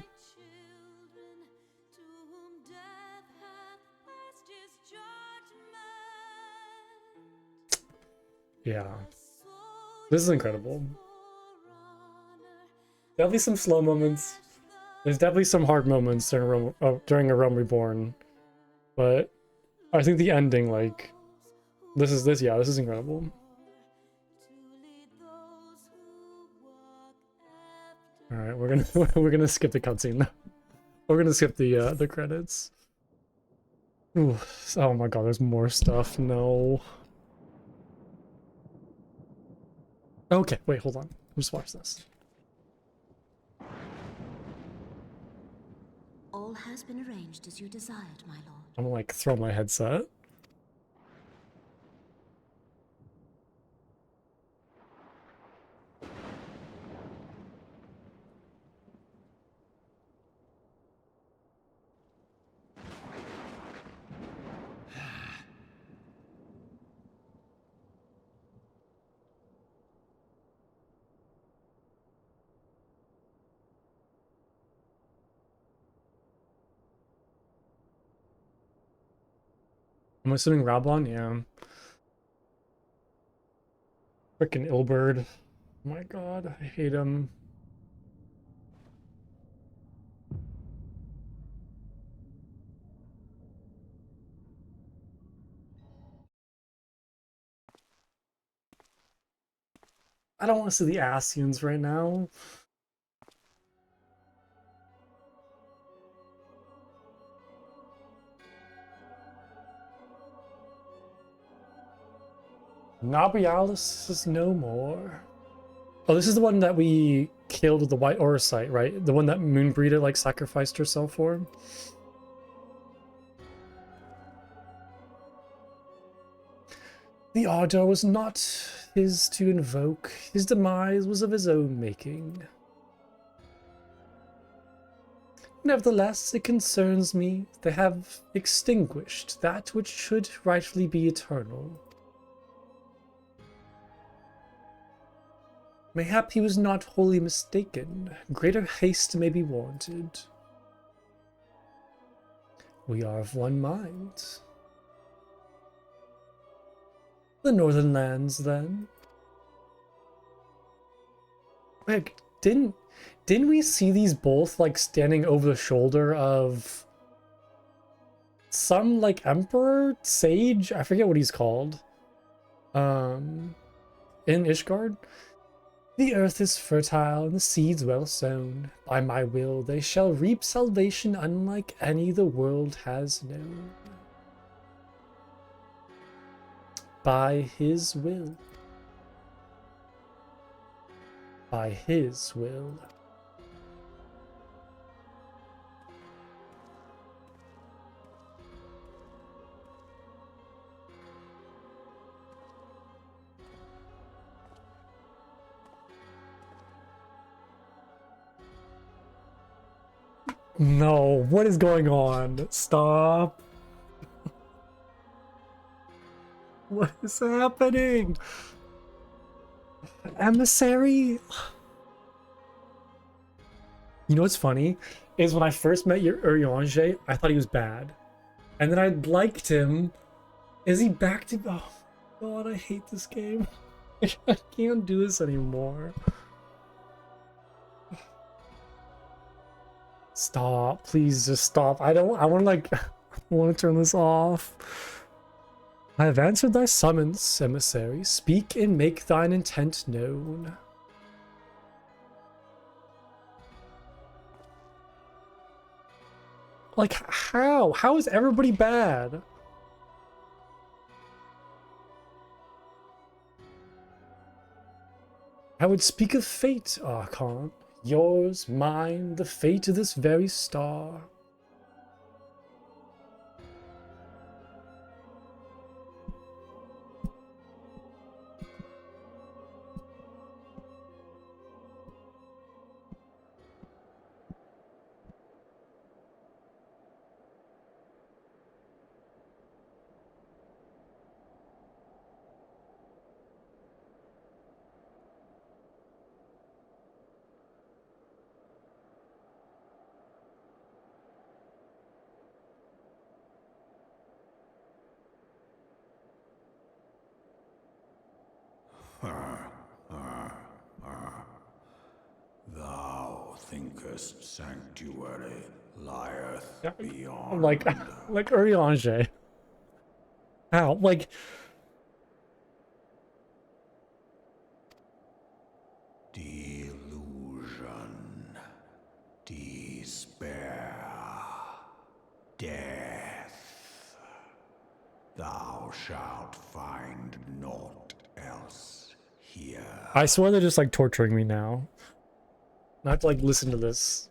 Yeah. This is incredible. Definitely some slow moments. There's definitely some hard moments during a Realm Reborn. But I think the ending, like, this is incredible. All right, we're gonna we're gonna skip the cutscene. We're gonna skip the credits. Ooh, oh my god, there's more stuff. No. Okay, wait, hold on. Let's watch this. All has been arranged as you desired, my lord. I'm gonna like throw my headset. I'm assuming Rablon, yeah. Frickin' Ilberd. Oh my god, I hate him. I don't want to see the Ascians right now. Nabrialis is no more. Oh, this is the one that we killed with the white Orosite, right? The one that Moonbreeder like sacrificed herself for. The ardor was not his to invoke. His demise was of his own making. Nevertheless, it concerns me. They have extinguished that which should rightfully be eternal. Mayhap he was not wholly mistaken. Greater haste may be warranted. We are of one mind. The northern lands, then. Wait, didn't we see these both like standing over the shoulder of some like emperor sage? I forget what he's called. In Ishgard. The earth is fertile and the seeds well sown. By my will they shall reap salvation unlike any the world has known. By his will. By his will. No, what is going on? Stop. What is happening? Emissary? You know what's funny? Is when I first met your Urianger, I thought he was bad. And then I liked him. Is he back to... Oh, God, I hate this game. I can't do this anymore. Stop. Please just stop. I want to like... I want to turn this off. I have answered thy summons, emissary. Speak and make thine intent known. Like, how? How is everybody bad? I would speak of fate, Archon. Yours, mine, the fate of this very star. Thou thinkest sanctuary lieth beyond. Like Urianger. How? Like... Delusion. shalt find naught else here. I swear they're just like torturing me now. I have to like listen to this.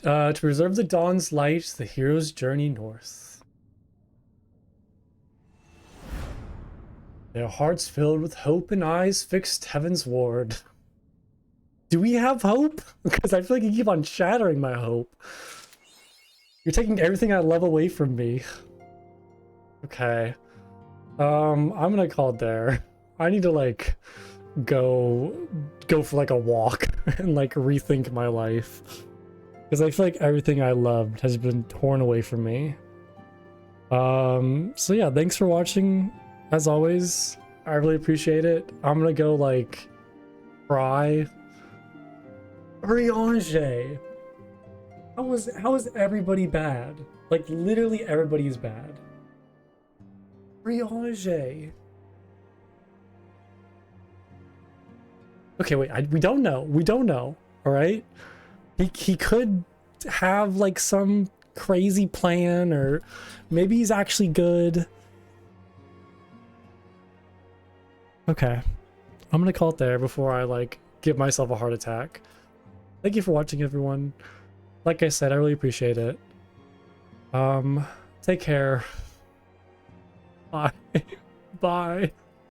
To preserve the dawn's light, the heroes journey north. Their hearts filled with hope and eyes fixed heaven's ward. Do we have hope? Because I feel like you keep on shattering my hope. You're taking everything I love away from me. Okay. I'm gonna call it there. I need to like go for like a walk and like rethink my life. Because I feel like everything I loved has been torn away from me. So yeah, thanks for watching. As always, I really appreciate it. I'm gonna go like cry. Urianger. How is everybody bad? Like literally everybody is bad. Urianger. Okay, wait. We don't know. We don't know. All right. He could have like some crazy plan, or maybe he's actually good. Okay, I'm gonna call it there before I like give myself a heart attack. Thank you for watching, everyone. Like I said, I really appreciate it. Take care. Bye. Bye.